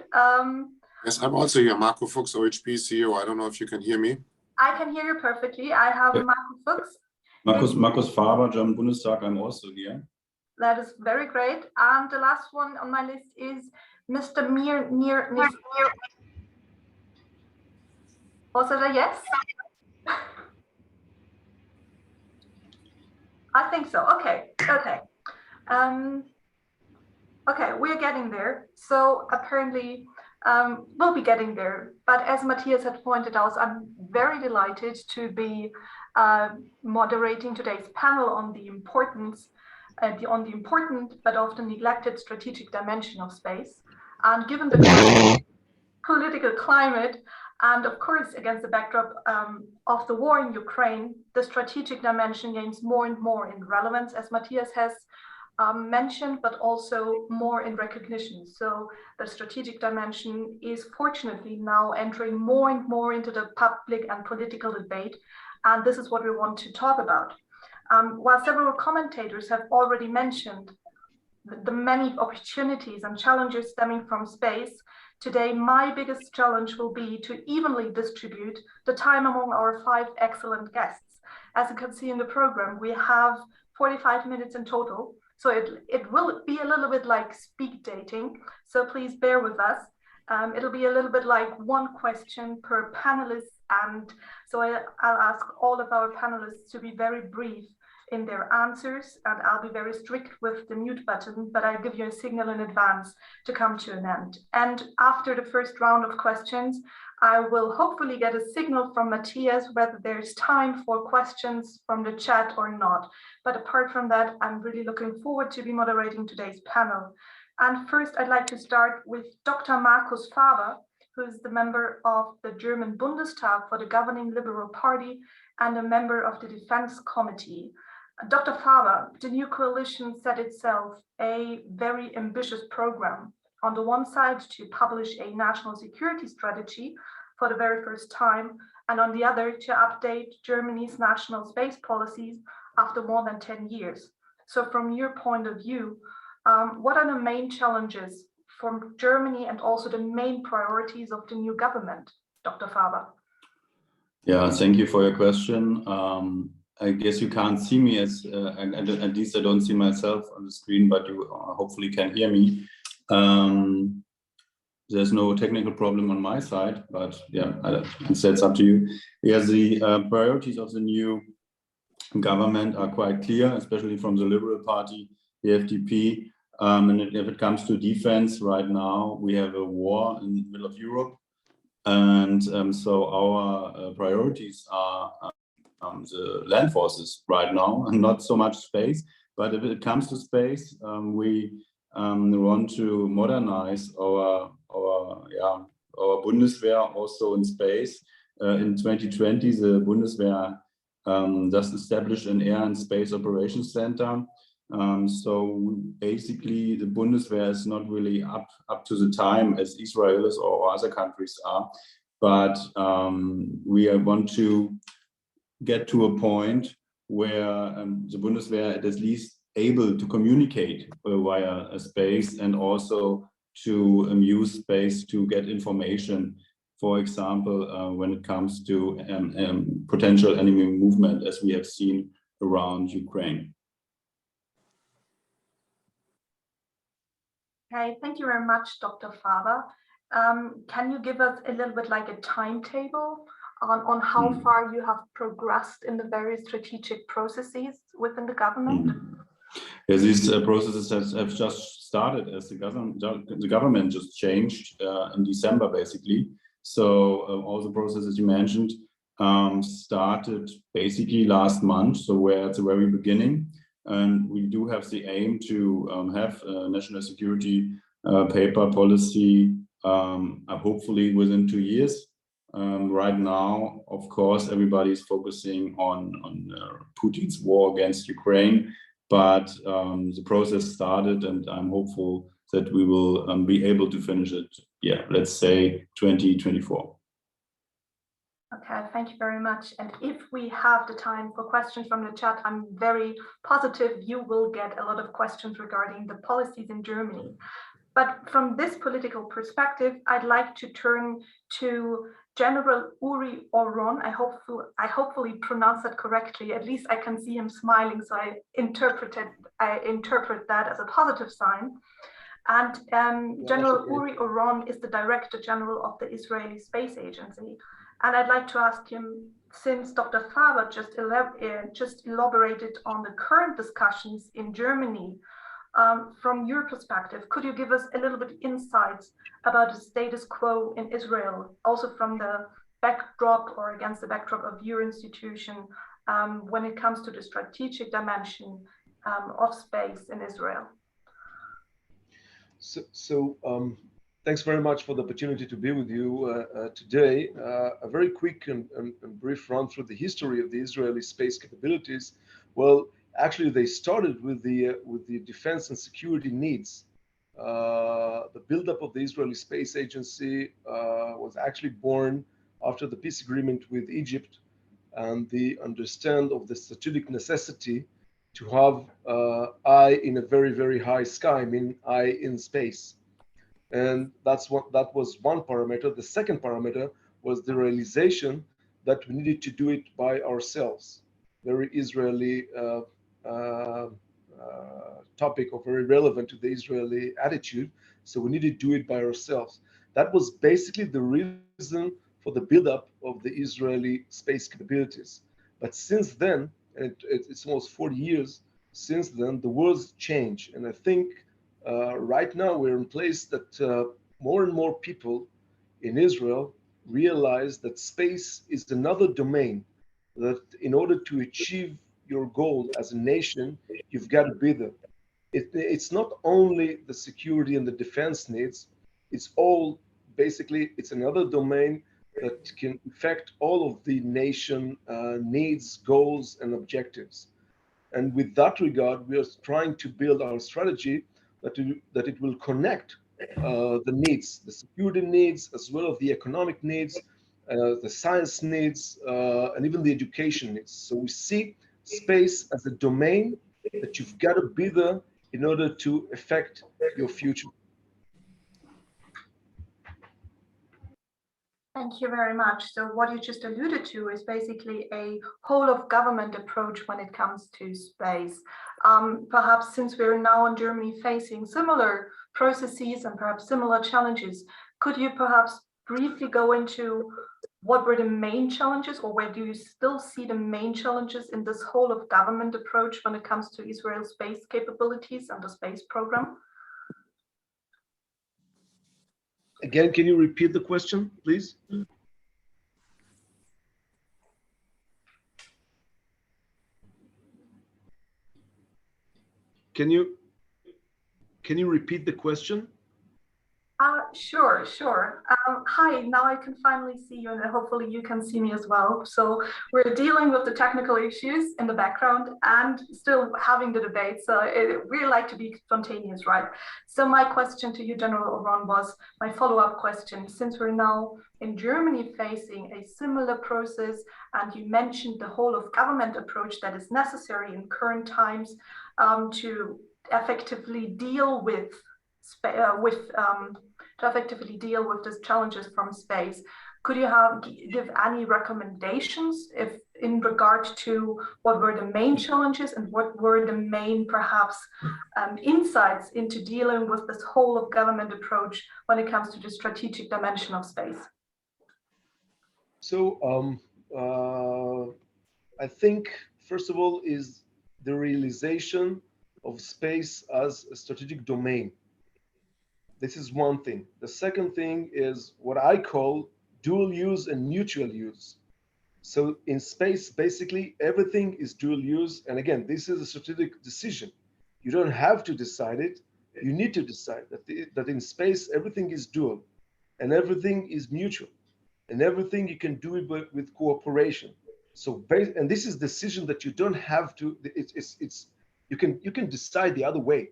Yes, I'm also here, Marco Fuchs, OHP CEO. I don't know if you can hear me. I can hear you perfectly. I have Marco Fuchs. Markus Faber, German Bundestag. I'm also here. That is very great. And the last one on my list is Mr. Mir. Was it a yes? I think so. Okay. Okay, we're getting there. So apparently we'll be getting there. But as Matthias had pointed out, I'm very delighted to be moderating today's panel on the important but often neglected strategic dimension of space. And given the political climate, and of course, against the backdrop of the war in Ukraine, the strategic dimension gains more and more in relevance, as Matthias has mentioned, but also more in recognition. So the strategic dimension is fortunately now entering more and more into the public and political debate. And this is what we want to talk about. While several commentators have already mentioned the many opportunities and challenges stemming from space, today my biggest challenge will be to evenly distribute the time among our 5 excellent guests. As you can see in the program, we have 45 minutes in total, so it will be a little bit like speed dating, so please bear with us. It'll be a little bit like 1 question per panelist, and so I'll ask all of our panelists to be very brief in their answers, and I'll be very strict with the mute button, but I'll give you a signal in advance to come to an end. And after the first round of questions, I will hopefully get a signal from Matthias whether there's time for questions from the chat or not. But apart from that, I'm really looking forward to be moderating today's panel. And first, I'd like to start with Dr. Markus Faber, who is the member of the German Bundestag for the governing Liberal Party and a member of the Defense Committee. Dr. Faber, the new coalition set itself a very ambitious program. On the one side, to publish a national security strategy for the very first time, and on the other, to update Germany's national space policies after more than 10 years. So from your point of view, what are the main challenges for Germany and also the main priorities of the new government, Dr. Faber? Yeah, thank you for your question. I guess you can't see me as, at least I don't see myself on the screen, but you hopefully can hear me. There's no technical problem on my side, but yeah, it's up to you. Yeah, the priorities of the new government are quite clear, especially from the Liberal Party, the FDP. And if it comes to defense, right now we have a war in the middle of Europe. And so our priorities are the land forces right now, and not so much space. But if it comes to space, we want to modernize our Bundeswehr also in space. In 2020, the Bundeswehr just established an Air and Space Operations Center. So basically, the Bundeswehr is not really up to the time as Israel is or other countries are. But we want to get to a point where the Bundeswehr is at least able to communicate via space, and also to use space to get information, for example, when it comes to potential enemy movement, as we have seen around Ukraine. Okay, thank you very much, Dr. Faber. Can you give us a little bit like a timetable on how far you have progressed in the various strategic processes within the government? Yeah, these processes have just started as the government just changed in December, basically. So all the processes you mentioned started basically last month, so we're at the very beginning. And we do have the aim to have a national security paper policy, hopefully within 2 years. Right now, of course, everybody's focusing on Putin's war against Ukraine, but the process started, and I'm hopeful that we will be able to finish it, yeah, let's say 2024. Okay, thank you very much. And if we have the time for questions from the chat, I'm very positive you will get a lot of questions regarding the policies in Germany. But from this political perspective, I'd like to turn to General Uri Oron. I hopefully pronounced that correctly. At least I can see him smiling, so I interpret that as a positive sign. And General Uri Oron is the Director General of the Israeli Space Agency. And I'd like to ask him, since Dr. Faber just elaborated on the current discussions in Germany, from your perspective, could you give us a little bit insights about the status quo in Israel, also from the backdrop or against the backdrop of your institution, when it comes to the strategic dimension of space in Israel? Thanks very much for the opportunity to be with you today. A very quick and brief run through the history of the Israeli space capabilities. Well, actually, they started with the defense and security needs. The buildup of the Israeli Space Agency was actually born after the peace agreement with Egypt, and the understand of the strategic necessity to have eye in a very, very high sky, I mean eye in space. And that was one parameter. The second parameter was the realization that we needed to do it by ourselves. Very Israeli topic, or very relevant to the Israeli attitude. So we needed to do it by ourselves. That was basically the reason for the buildup of the Israeli space capabilities. But since then, and it's almost 40 years since then, the world's changed. And I think right now we're in place that more and more people in Israel realize that space is another domain, that in order to achieve your goal as a nation, you've got to be there. It's not only the security and the defense needs, it's all basically, it's another domain that can affect all of the nation needs, goals, and objectives. And with that regard, we are trying to build our strategy that it will connect the needs, the security needs, as well as the economic needs, the science needs, and even the education needs. So we see space as a domain that you've got to be there in order to affect your future. Thank you very much. So what you just alluded to is basically a whole of government approach when it comes to space. Perhaps since we're now in Germany facing similar processes and perhaps similar challenges, could you perhaps briefly go into what were the main challenges, or where do you still see the main challenges in this whole of government approach when it comes to Israel's space capabilities and the space program? Again, can you repeat the question, please? Can you repeat the question? Sure. Hi, now I can finally see you, and hopefully you can see me as well. So we're dealing with the technical issues in the background and still having the debate. So we like to be spontaneous, right? So my question to you, General Oron, was my follow-up question. Since we're now in Germany facing a similar process, and you mentioned the whole of government approach that is necessary in current times to effectively deal with these challenges from space, could you give any recommendations if in regard to what were the main challenges and what were the main perhaps insights into dealing with this whole of government approach when it comes to the strategic dimension of space? So I think first of all is the realization of space as a strategic domain. This is one thing. The second thing is what I call dual use and mutual use. So in space, basically everything is dual use. And again, this is a strategic decision. You don't have to decide it. You need to decide that in space, everything is dual and everything is mutual and everything you can do it with cooperation. So, and this is decision that you don't have to, you can decide the other way.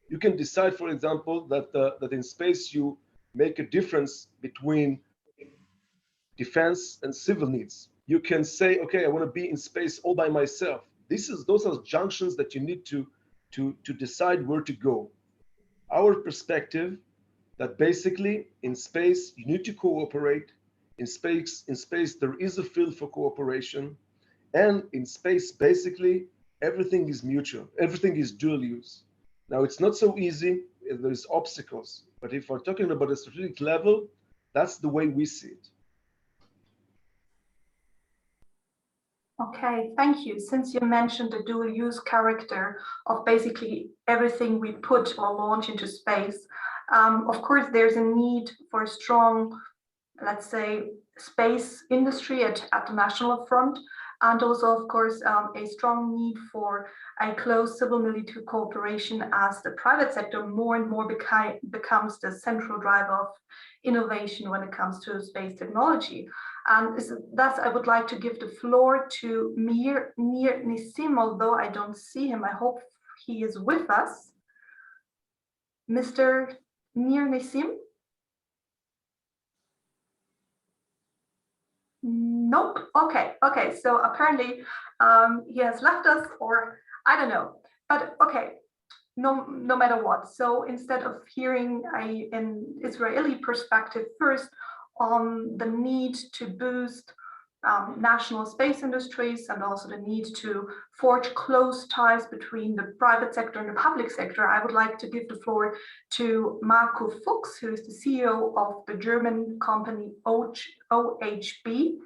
You can decide, for example, that in space you make a difference between defense and civil needs. You can say, okay, I want to be in space all by myself. Those are junctions that you need to decide where to go. Our perspective that basically in space you need to cooperate. In space there is a field for cooperation, and in space basically everything is mutual. Everything is dual use. Now, it's not so easy, there's obstacles, but if we're talking about a strategic level, that's the way we see it. Okay, thank you. Since you mentioned the dual use character of basically everything we put or launch into space, of course, there's a need for a strong, let's say, space industry at the national front, and also, of course, a strong need for a close civil-military cooperation as the private sector more and more becomes the central driver of innovation when it comes to space technology. And thus, I would like to give the floor to Nir Nissim, although I don't see him. I hope he is with us. Mr. Nir Nissim? Nope. Okay. So apparently he has left us, or I don't know, but okay, no matter what. So instead of hearing an Israeli perspective first on the need to boost national space industries and also the need to forge close ties between the private sector and the public sector, I would like to give the floor to Marco Fuchs, who is the CEO of the German company OHB.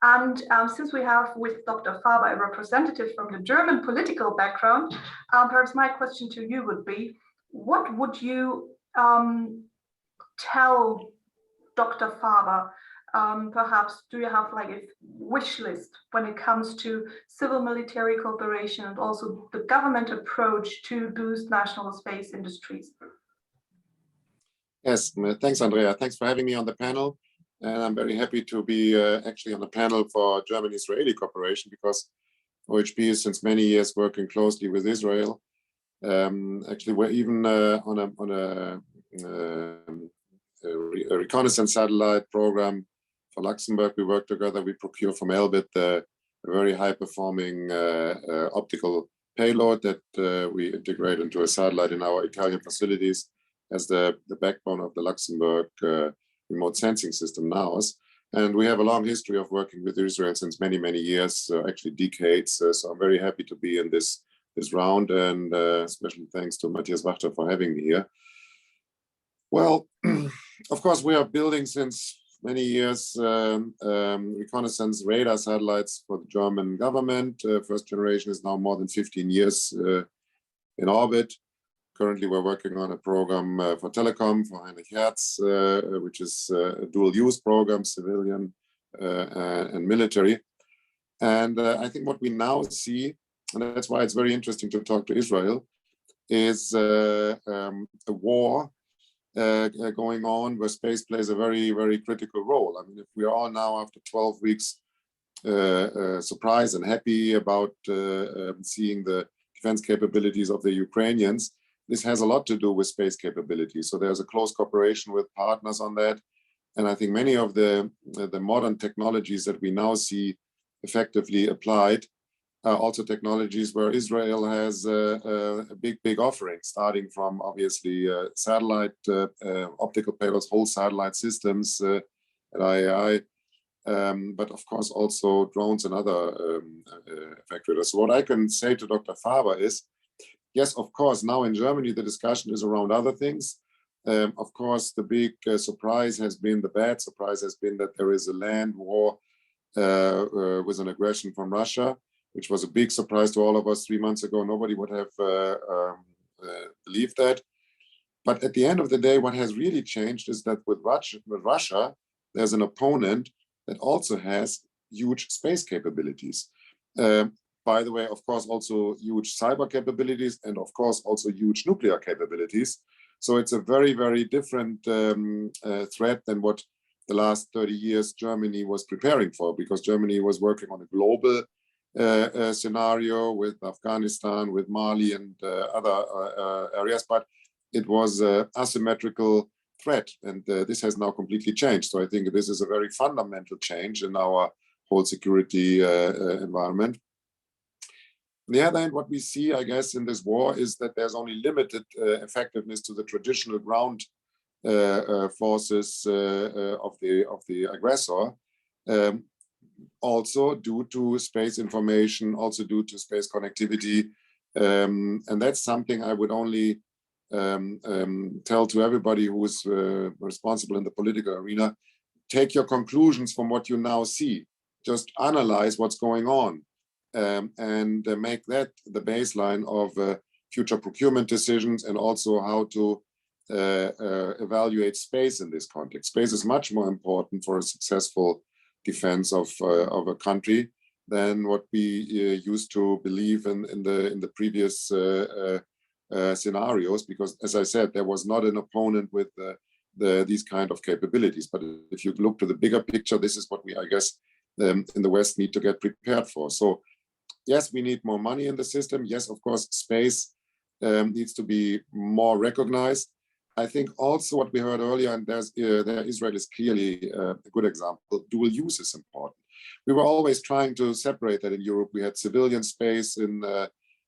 And since we have with Dr. Faber a representative from the German political background, perhaps my question to you would be, what would you tell Dr. Faber? Perhaps do you have like a wish list when it comes to civil-military cooperation and also the government approach to boost national space industries? Yes, thanks, Andrea. Thanks for having me on the panel. And I'm very happy to be actually on the panel for German-Israeli cooperation, because OHB is since many years working closely with Israel. Actually, we're even on a reconnaissance satellite program for Luxembourg. We work together. We procure from Elbit a very high-performing optical payload that we integrate into a satellite in our Italian facilities as the backbone of the Luxembourg remote sensing system now. And we have a long history of working with Israel since many, many years, actually decades. So I'm very happy to be in this round, and special thanks to Matthias Wachter for having me here. Well, of course, we are building since many years reconnaissance radar satellites for the German government. First generation is now more than 15 years in orbit. Currently, we're working on a program for telecom for Heinrich Hertz, which is a dual-use program, civilian and military. And I think what we now see, and that's why it's very interesting to talk to Israel, is a war going on where space plays a very, very critical role. I mean, if we are all now after 12 weeks surprised and happy about seeing the defense capabilities of the Ukrainians, this has a lot to do with space capabilities. So there's a close cooperation with partners on that. And I think many of the modern technologies that we now see effectively applied are also technologies where Israel has a big offering, starting from obviously satellite optical payloads, whole satellite systems at IAI, but of course also drones and other effectors. So what I can say to Dr. Faber is, yes, of course, now in Germany, the discussion is around other things. Of course, the big surprise has been, the bad surprise has been that there is a land war with an aggression from Russia, which was a big surprise to all of us 3 months ago. Nobody would have believed that. But at the end of the day, what has really changed is that with Russia, there's an opponent that also has huge space capabilities. By the way, of course, also huge cyber capabilities, and of course, also huge nuclear capabilities. So it's a very, very different threat than what the last 30 years Germany was preparing for, because Germany was working on a global scenario with Afghanistan, with Mali and other areas, but it was an asymmetrical threat. And this has now completely changed. So I think this is a very fundamental change in our whole security environment. On the other hand, what we see, I guess, in this war is that there's only limited effectiveness to the traditional ground forces of the aggressor, also due to space information, also due to space connectivity. And that's something I would only tell to everybody who is responsible in the political arena. Take your conclusions from what you now see. Just analyze what's going on. And make that the baseline of future procurement decisions, and also how to evaluate space in this context. Space is much more important for a successful defense of a country than what we used to believe in the previous scenarios, because, as I said, there was not an opponent with these kind of capabilities. But if you look to the bigger picture, this is what we, I guess, in the West need to get prepared for. So yes, we need more money in the system. Yes, of course, space needs to be more recognized. I think also what we heard earlier, and Israel is clearly a good example, dual use is important. We were always trying to separate that in Europe. We had civilian space in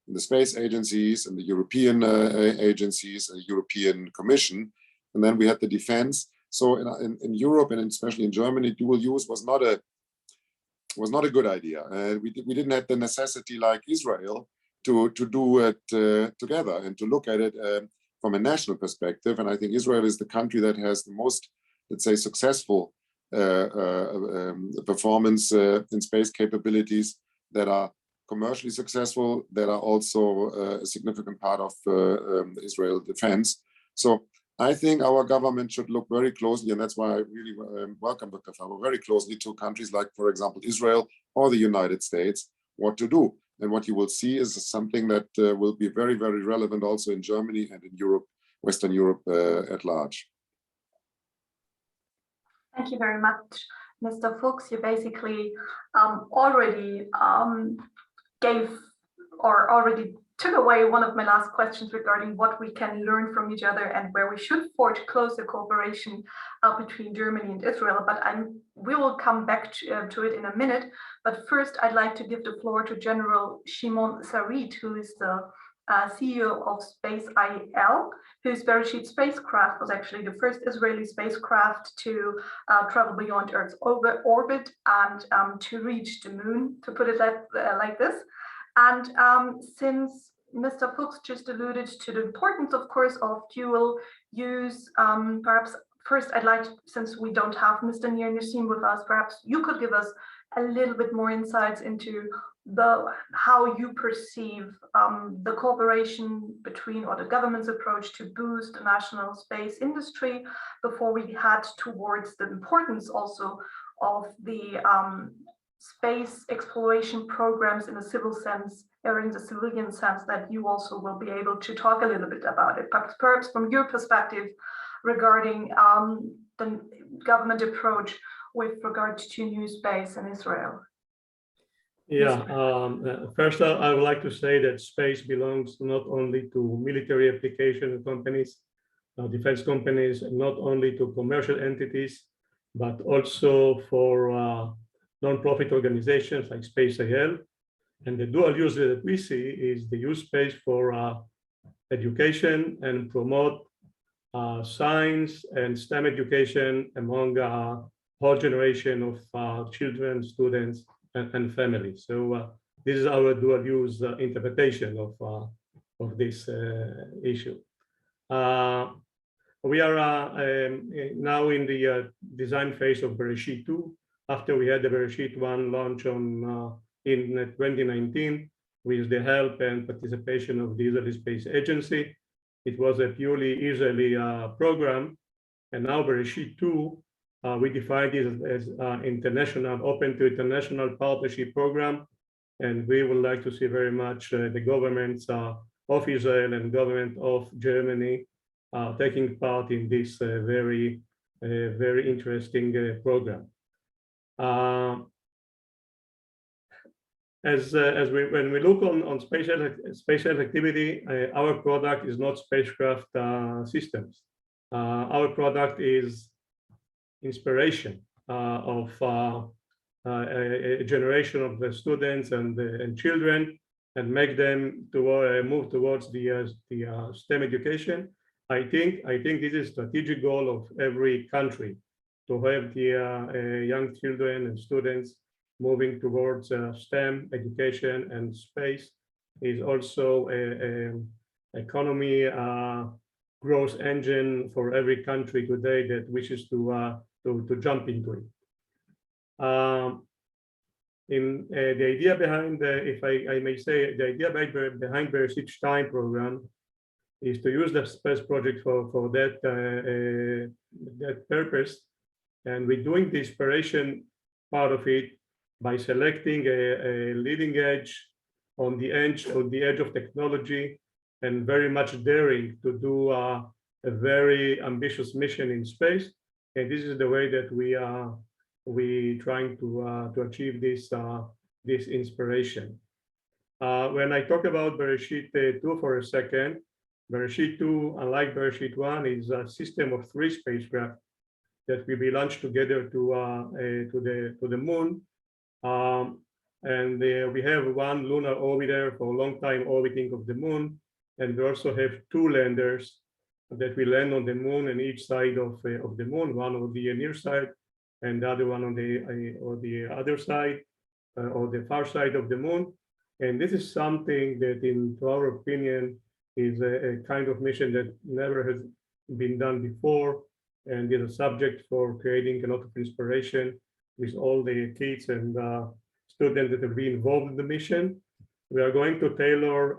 in the space agencies and the European agencies and the European Commission. And then we had the defense. So in Europe and especially in Germany, dual use was not a good idea. We didn't have the necessity like Israel to do it together and to look at it from a national perspective. And I think Israel is the country that has the most, let's say, successful performance in space capabilities that are commercially successful, that are also a significant part of Israel defense. So I think our government should look very closely, and that's why I really welcome Dr. Faber, very closely to countries like, for example, Israel or the United States, what to do. And what you will see is something that will be very, very relevant also in Germany and in Europe, Western Europe at large. Thank you very much, Mr. Fuchs. You basically already gave or already took away one of my last questions regarding what we can learn from each other and where we should forge closer cooperation between Germany and Israel. But we will come back to it in a minute. But first, I'd like to give the floor to General Shimon Sarit, who is the CEO of Space IL, whose Bereshit spacecraft was actually the first Israeli spacecraft to travel beyond Earth's orbit and to reach the moon, to put it like this. And since Mr. Fuchs just alluded to the importance, of course, of dual use, perhaps first I'd like, since we don't have Mr. Nir Nissim with us, perhaps you could give us a little bit more insights into how you perceive the cooperation between, or the government's approach to boost the national space industry before we head towards the importance also of the space exploration programs in the civil sense, or in the civilian sense, that you also will be able to talk a little bit about it. Perhaps from your perspective regarding the government approach with regard to NewSpace in Israel. Yeah, first I would like to say that space belongs not only to military application companies, defense companies, and not only to commercial entities, but also for non-profit organizations like Space IL. And the dual use that we see is the use space for education and promote science and STEM education among a whole generation of children, students, and families. So this is our dual use interpretation of this issue. We are now in the design phase of Bereshit 2. After we had the Bereshit 1 launch in 2019 with the help and participation of the Israeli Space Agency. It was a purely Israeli program, and now Bereshit 2, we defined it as international, open to international partnership program, and we would like to see very much the governments of Israel and government of Germany taking part in this very interesting program. When we look on spatial activity, our product is not spacecraft systems. Our product is inspiration of a generation of the students and children, and make them to move towards the STEM education. I think this is a strategic goal of every country, to have the young children and students moving towards STEM education, and space is also an economy growth engine for every country today that wishes to jump into it. The idea behind, if I may say, the idea behind Bereshit 2 program is to use the space project for that purpose, and we're doing the inspiration part of it by selecting a leading edge on the edge of technology, and very much daring to do a very ambitious mission in space. And this is the way that we trying to achieve this inspiration. When I talk about Bereshit 2 for a second, Bereshit 2, unlike Bereshit 1, is a system of 3 spacecraft that will be launched together to the moon. And we have one lunar orbiter for a long time orbiting of the moon. And we also have 2 landers that will land on the moon and each side of the moon, one on the near side and the other one on the other side or the far side of the moon. And this is something that, in our opinion, is a kind of mission that never has been done before, and is a subject for creating a lot of inspiration with all the kids and students that will be involved in the mission. We are going to tailor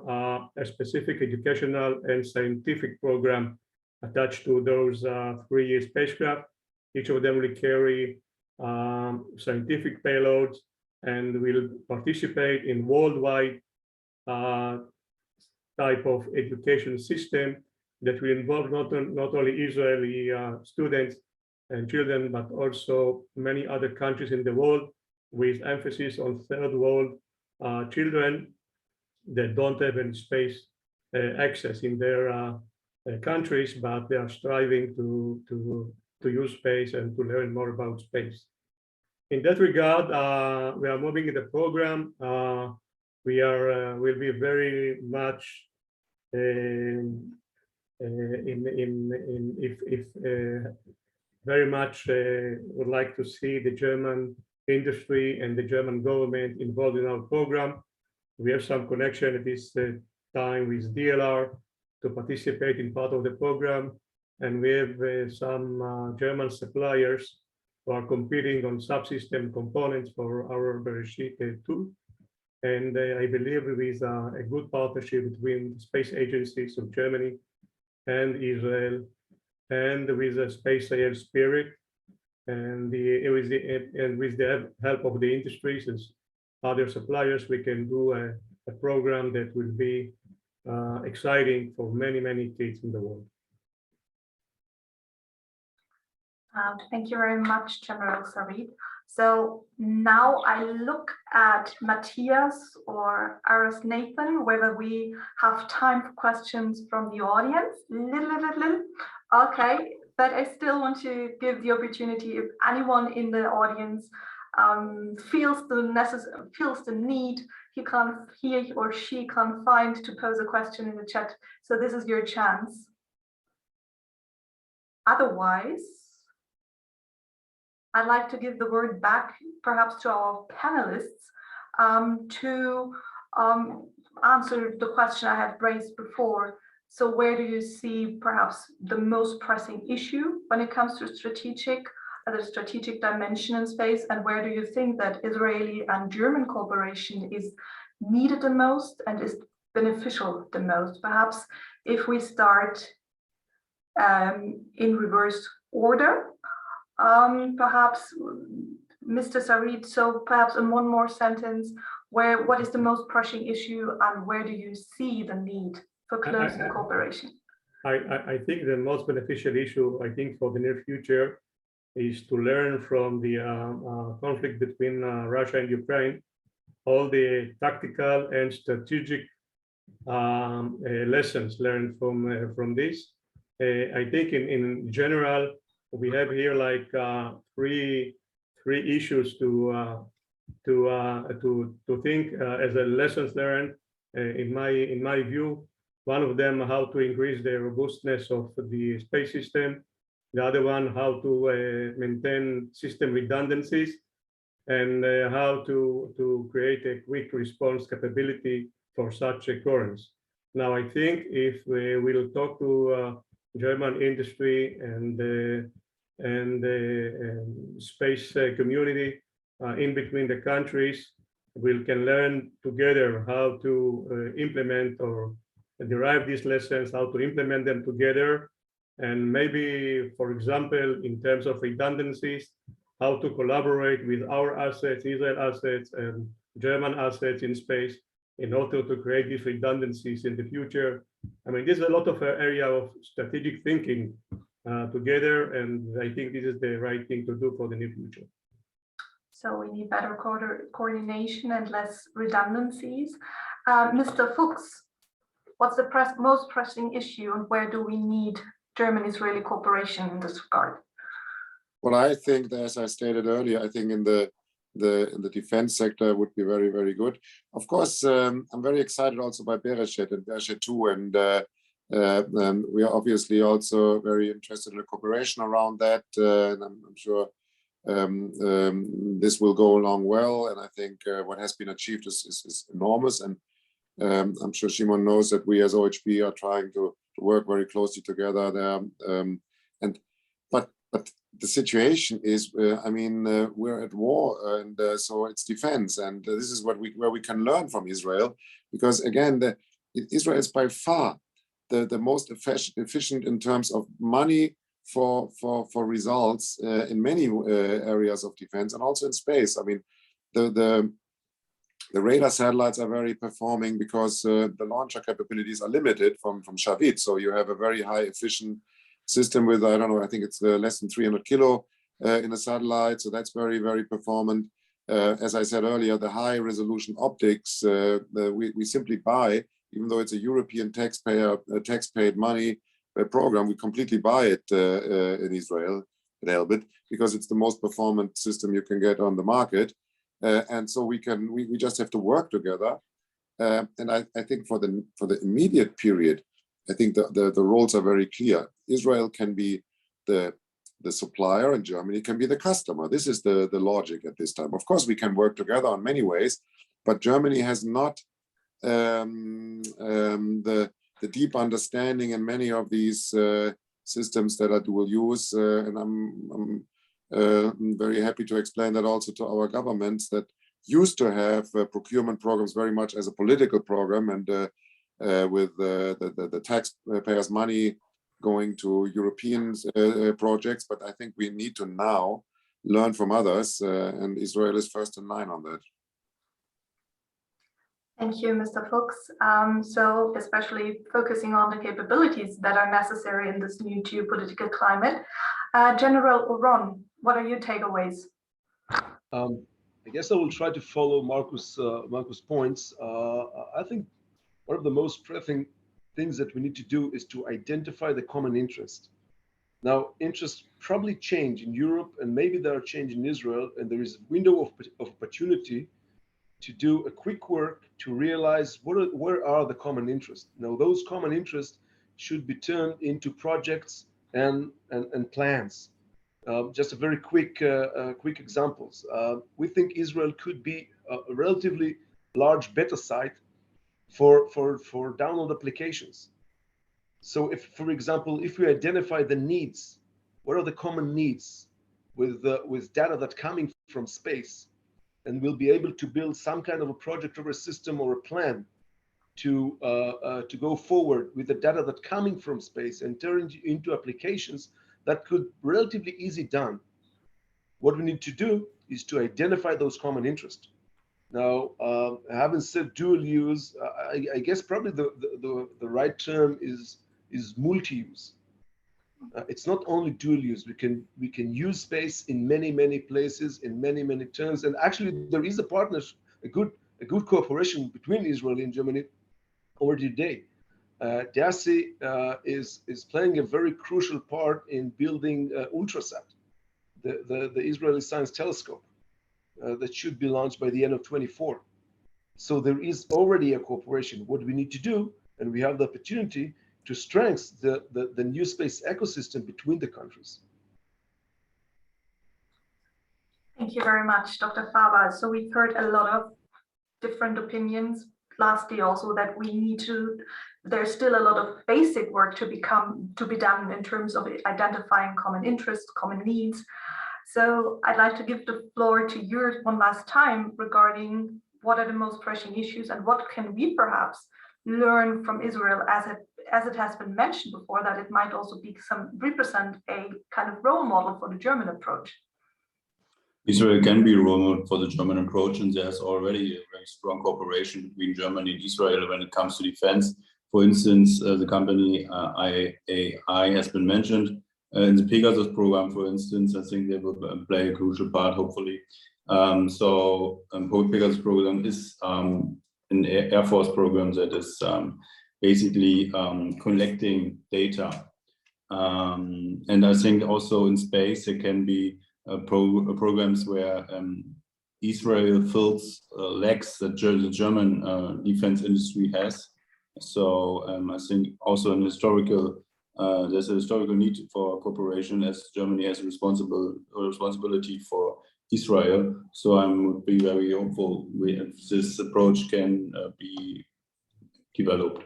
a specific educational and scientific program attached to those 3 spacecraft. Each of them will carry scientific payloads and will participate in worldwide type of education system that will involve not only Israeli students and children, but also many other countries in the world, with emphasis on third world children that don't have any space access in their countries, but they are striving to use space and to learn more about space. In that regard, we are moving in the program. We will be very much very much would like to see the German industry and the German government involved in our program. We have some connection at this time with DLR to participate in part of the program, and we have some German suppliers who are competing on subsystem components for our Bereshit 2. And I believe with a good partnership between the space agencies of Germany and Israel, and with the Space AL Spirit, and with the help of the industries and other suppliers, we can do a program that will be exciting for many, many kids in the world. Thank you very much, General Sarit. So now I look at Matthias or Aras Nathan, whether we have time for questions from the audience. Okay, but I still want to give the opportunity, if anyone in the audience feels the need, he or she can find to pose a question in the chat. So this is your chance. Otherwise, I'd like to give the word back perhaps to our panelists to answer the question I had raised before. So where do you see perhaps the most pressing issue when it comes to the strategic dimension in space, and where do you think that Israeli and German cooperation is needed the most and is beneficial the most? Perhaps if we start in reverse order, perhaps Mr. Sarit, so perhaps in one more sentence, what is the most pressing issue and where do you see the need for closer cooperation? I think the most beneficial issue, I think, for the near future is to learn from the conflict between Russia and Ukraine, all the tactical and strategic lessons learned from this. I think in general, we have here like three issues to think as a lessons learned. In my view, one of them, how to increase the robustness of the space system. The other one, how to maintain system redundancies, and how to create a quick response capability for such occurrence. Now, I think if we will talk to German industry and the space community in between the countries, we can learn together how to implement or derive these lessons, how to implement them together. And maybe, for example, in terms of redundancies, how to collaborate with our assets, Israel assets and German assets in space in order to create these redundancies in the future. I mean, there's a lot of area of strategic thinking together, and I think this is the right thing to do for the near future. So we need better coordination and less redundancies. Mr. Fuchs, what's the most pressing issue and where do we need German-Israeli cooperation in this regard? Well, I think, as I stated earlier, I think in the the defense sector would be very, very good. Of course, I'm very excited also by Bereshet and Bereshet 2, and we are obviously also very interested in a cooperation around that, and I'm sure this will go along well. And I think what has been achieved is enormous, and I'm sure Shimon knows that we as OHB are trying to work very closely together there. But the situation is, I mean, we're at war, and so it's defense, and this is where we can learn from Israel, because again, Israel is by far the most efficient in terms of money for results in many areas of defense and also in space. I mean, the radar satellites are very performing because the launcher capabilities are limited from Shavit, so you have a very high efficient system with, I don't know, I think it's less than 300 kilo in a satellite, so that's very, very performant. As I said earlier, the high resolution optics we simply buy, even though it's a European tax-paid money program, we completely buy it in Israel at Elbit because it's the most performant system you can get on the market, and so we just have to work together. And I think for the immediate period, I think the roles are very clear. Israel can be the supplier and Germany can be the customer. This is the logic at this time. Of course, we can work together on many ways, but Germany has not the deep understanding in many of these systems that are dual use. And I'm very happy to explain that also to our governments that used to have procurement programs very much as a political program, and with the taxpayers' money going to European projects. But I think we need to now learn from others, and Israel is first in line on that. Thank you, Mr. Fuchs. So especially focusing on the capabilities that are necessary in this new geopolitical climate. General Ron, what are your takeaways? I guess I will try to follow Marcus' points. I think one of the most pressing things that we need to do is to identify the common interest. Now, interests probably change in Europe, and maybe they are changing in Israel, and there is a window of opportunity to do a quick work to realize where are the common interests. Now, those common interests should be turned into projects and plans. Just a very quick examples. We think Israel could be a relatively large beta site for download applications. So if, for example, if we identify the needs, what are the common needs with data that's coming from space, and we'll be able to build some kind of a project or a system or a plan to go forward with the data that's coming from space and turn into applications that could relatively easy done. What we need to do is to identify those common interests. Now, having said dual use, I guess probably the right term is multi-use. It's not only dual use. We can use space in many places, in many terms. And actually, there is a partnership, a good cooperation between Israel and Germany already today. DASI is playing a very crucial part in building Ultrasat, the Israeli Science Telescope that should be launched by the end of 2024. So there is already a cooperation. What we need to do, and we have the opportunity to strengthen the NewSpace ecosystem between the countries. Thank you very much, Dr. Faber. So we've heard a lot of different opinions. Lastly, also that we need to, there's still a lot of basic work to be done in terms of identifying common interests, common needs. So I'd like to give the floor to you one last time regarding what are the most pressing issues and what can we perhaps learn from Israel, as it has been mentioned before, that it might also represent a kind of role model for the German approach. Israel can be a role model for the German approach, and there's already a very strong cooperation between Germany and Israel when it comes to defense. For instance, the company IAI has been mentioned in the Pegasus program, for instance. I think they will play a crucial part, hopefully. Pegasus program is an Air Force program that is basically collecting data. And I think also in space, there can be programs where Israel fills lacks that the German defense industry has. So I think also an historical there's a historical need for cooperation, as Germany has a responsibility for Israel. So I would be very hopeful if this approach can be developed.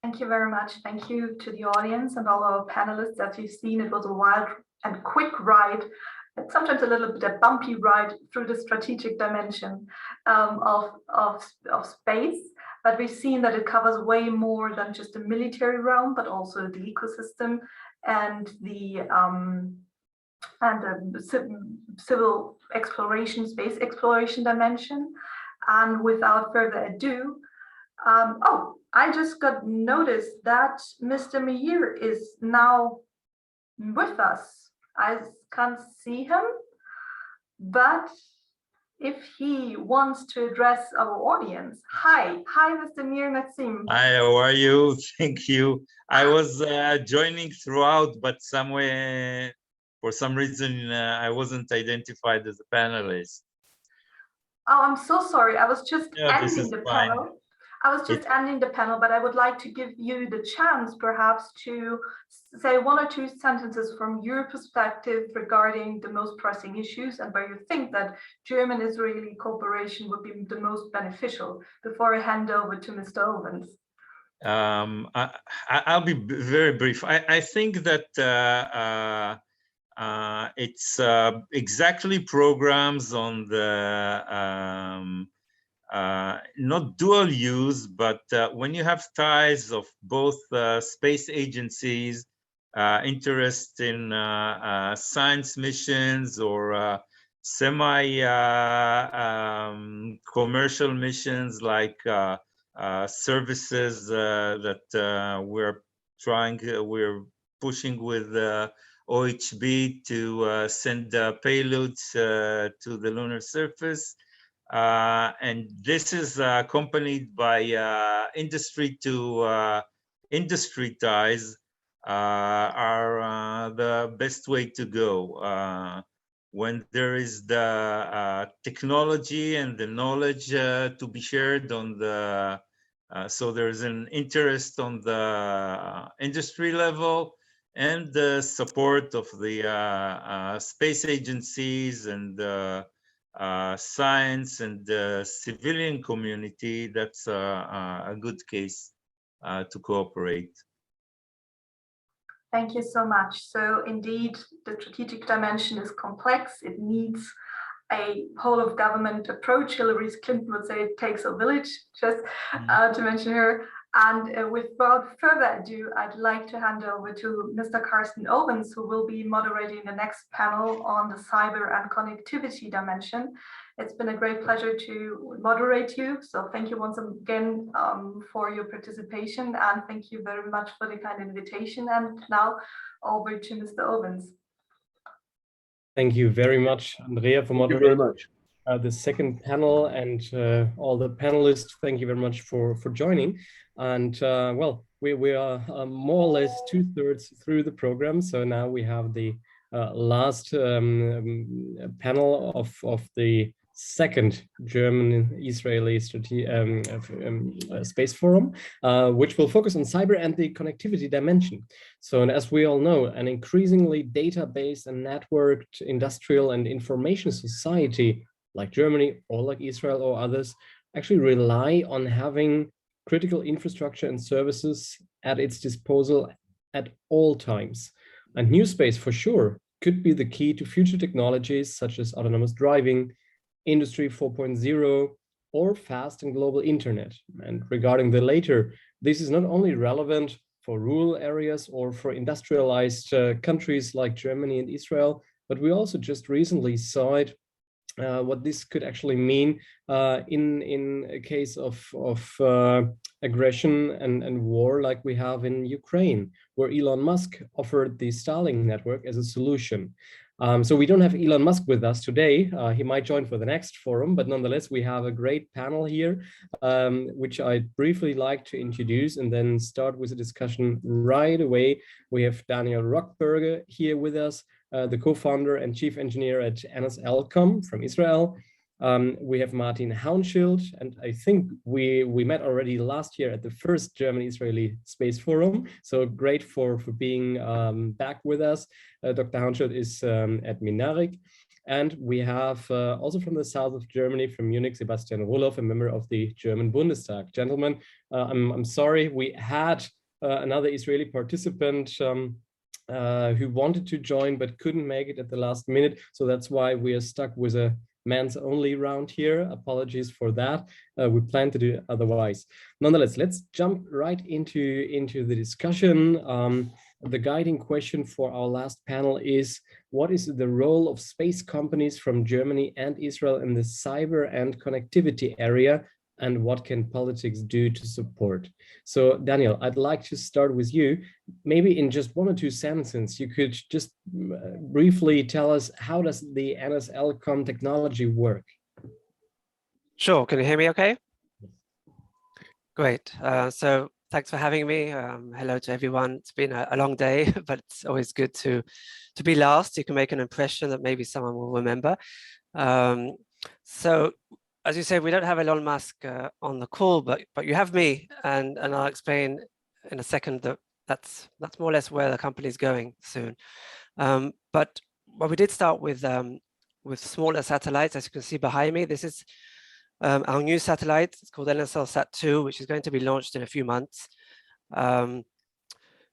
Thank you very much. Thank you to the audience and all our panelists. As you've seen, it was a wild and quick ride, and sometimes a little bit a bumpy ride through the strategic dimension of space. But we've seen that it covers way more than just the military realm, but also the ecosystem and the civil exploration, space exploration dimension. And without further ado, oh, I just got noticed that Mr. Meir is now with us. I can't see him, but if he wants to address our audience. Hi, Mr. Meir Nassim. Hi, how are you? Thank you. I was joining throughout, but somewhere, for some reason, I wasn't identified as a panelist. Oh, I'm so sorry. I was just ending the panel. Ending the panel, but I would like to give you the chance perhaps to say one or two sentences from your perspective regarding the most pressing issues and where you think that German-Israeli cooperation would be the most beneficial before I hand over to Mr. Owens. I'll be very brief. I think that it's exactly programs on the not dual use, but when you have ties of both space agencies, interest in science missions or semi-commercial missions like services that we're pushing with OHB to send payloads to the lunar surface. And this is accompanied by industry to industry ties are the best way to go. When there is the technology and the knowledge to be shared on the, so there's an interest on the industry level and the support of the space agencies and science and the civilian community, that's a good case to cooperate. Thank you so much. So indeed, the strategic dimension is complex. It needs a whole of government approach. Hillary Clinton would say it takes a village, just to mention her. And without further ado, I'd like to hand over to Mr. Carsten Owens, who will be moderating the next panel on the cyber and connectivity dimension. It's been a great pleasure to moderate you. So thank you once again for your participation, and thank you very much for the kind invitation. And now over to Mr. Owens. Thank you very much, Andrea, for moderating. Thank you very much. The second panel, and all the panelists, thank you very much for joining. And well, we are more or less 2/3 through the program. So now we have the last panel of the second German-Israeli Space Forum, which will focus on cyber and the connectivity dimension. So, and as we all know, an increasingly data-based and networked industrial and information society like Germany or like Israel or others actually rely on having critical infrastructure and services at its disposal at all times. And NewSpace for sure could be the key to future technologies such as autonomous driving, Industry 4.0, or fast and global internet. And regarding the later, this is not only relevant for rural areas or for industrialized countries like Germany and Israel, but we also just recently saw it, what this could actually mean in a case of aggression and war like we have in Ukraine, where Elon Musk offered the Starlink network as a solution. So we don't have Elon Musk with us today. He might join for the next forum, but nonetheless, we have a great panel here, which I'd briefly like to introduce and then start with a discussion right away. We have Daniel Rockberger here with us, the co-founder and chief engineer at NSLcom from Israel. We have Martin Haunschild, and I think we met already last year at the first German-Israeli Space Forum. So great for being back with us. Dr. Haunschild is at Minarik. And we have also from the south of Germany, from Munich, Sebastian Roloff, a member of the German Bundestag. Gentlemen, I'm sorry, we had another Israeli participant who wanted to join but couldn't make it at the last minute. So that's why we are stuck with a men's only round here. Apologies for that. We plan to do it otherwise. Nonetheless, let's jump right into the discussion. The guiding question for our last panel is, what is the role of space companies from Germany and Israel in the cyber and connectivity area, and what can politics do to support? So Daniel, I'd like to start with you. Maybe in just 1 or 2 sentences, you could just briefly tell us, how does the NSLcom technology work? Sure, can you hear me okay? Great, so thanks for having me. Hello to everyone. It's been a long day, but it's always good to be last. You can make an impression that maybe someone will remember. So as you say, we don't have Elon Musk on the call, but you have me, and I'll explain in a second that that's more or less where the company is going soon. But we did start with smaller satellites, as you can see behind me. This is our new satellite. It's called NSLSat-2, which is going to be launched in a few months.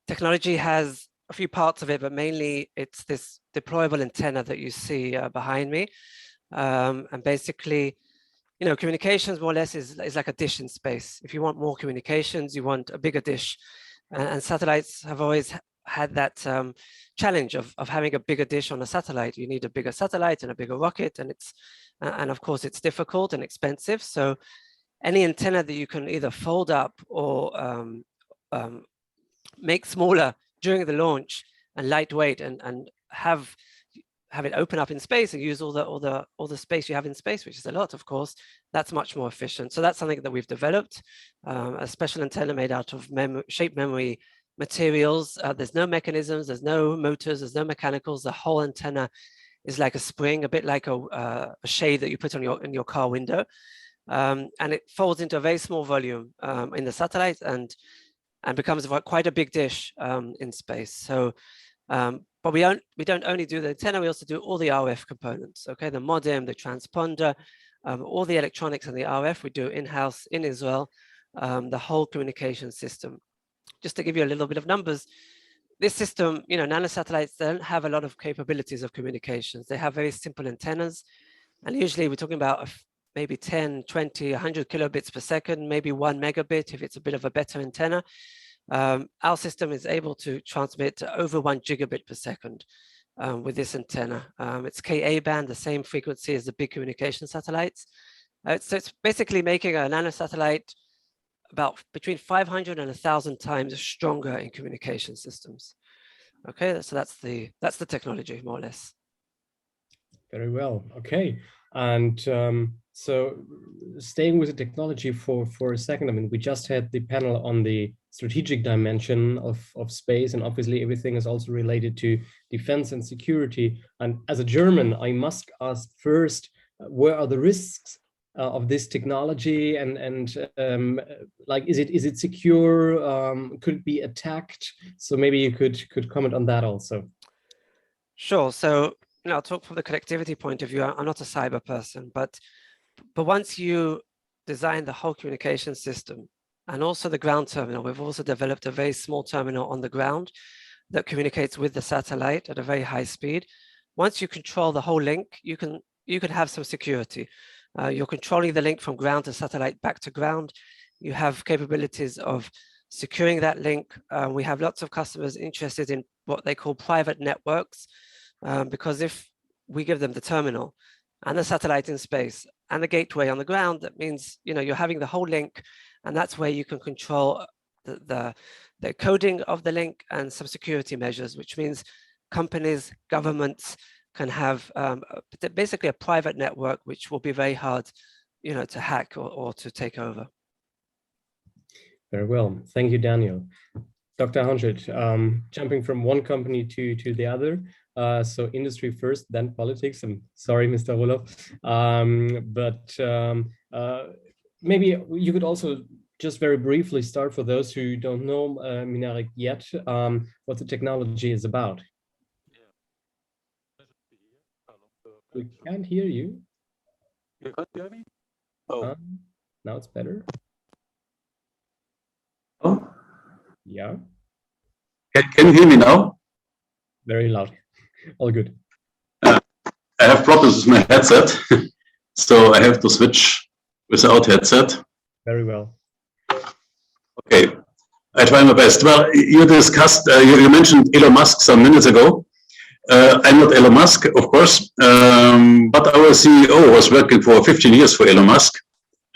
Technology has a few parts of it, but mainly it's this deployable antenna that you see behind me. And basically, you know, communications more or less is like a dish in space. If you want more communications, you want a bigger dish. And satellites have always had that challenge of having a bigger dish on a satellite. You need a bigger satellite and a bigger rocket, and of course it's difficult and expensive. So any antenna that you can either fold up or make smaller during the launch and lightweight, and have it open up in space and use all the space you have in space, which is a lot, of course, that's much more efficient. So that's something that we've developed, a special antenna made out of shape memory materials. There's no mechanisms, there's no motors, there's no mechanicals. The whole antenna is like a spring, a bit like a shade that you put on in your car window, and it folds into a very small volume in the satellite and becomes quite a big dish in space. So but we don't only do the antenna, we also do all the RF components. Okay, the modem, the transponder, all the electronics and the RF we do in-house in Israel, the whole communication system. Just to give you a little bit of numbers, this system, you know, nanosatellites, they don't have a lot of capabilities of communications. They have very simple antennas, and usually we're talking about maybe 10, 20, 100 kilobits per second, maybe 1 megabit if it's a bit of a better antenna. Our system is able to transmit over 1 gigabit per second with this antenna. It's Ka band, the same frequency as the big communication satellites. So it's basically making a nanosatellite about between 500 and 1,000 times stronger in communication systems. Okay, so that's the technology, more or less. Very well. Okay, and so staying with the technology for a second, I mean, we just had the panel on the strategic dimension of space, and obviously everything is also related to defense and security. And as a German, I must ask first, where are the risks of this technology, and like, is it secure? Could it be attacked? So maybe you could comment on that also. Sure. So I'll talk from the connectivity point of view. I'm not a cyber person, but once you design the whole communication system and also the ground terminal, we've also developed a very small terminal on the ground that communicates with the satellite at a very high speed. Once you control the whole link, you can have some security. You're controlling the link from ground to satellite back to ground. You have capabilities of securing that link. We have lots of customers interested in what they call private networks, because if we give them the terminal and the satellite in space and the gateway on the ground, that means, you know, you're having the whole link, and that's where you can control the coding of the link and some security measures, which means companies, governments can have basically a private network, which will be very hard, you know, to hack or to take over. Very well, thank you, Daniel. Dr. Haunschild, jumping from one company to the other, So industry first, then politics. I'm sorry, Mr. Roloff. Maybe you could also just very briefly start, for those who don't know Minarek yet, what the technology is about. We can't hear you. You can't hear me? Oh. Now it's better. Oh. Yeah. Can you hear me now? Very loud. All good. I have problems with my headset, so I have to switch without headset. Very well. Okay, I try my best. Well, you discussed, you mentioned Elon Musk some minutes ago. I'm not Elon Musk, of course, but our CEO was working for 15 years for Elon Musk.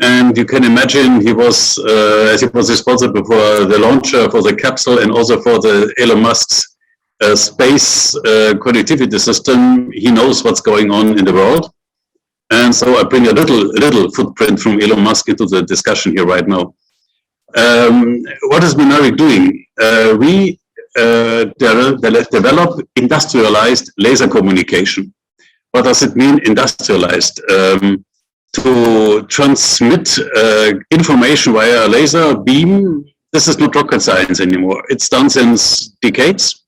And you can imagine he was, as he was responsible for the launcher, for the capsule, and also for the Elon Musk's space connectivity system. He knows what's going on in the world. And so I bring a little footprint from Elon Musk into the discussion here right now. What is Minarek doing? We develop industrialized laser communication. What does it mean, industrialized? To transmit information via a laser beam, this is not rocket science anymore. It's done since decades.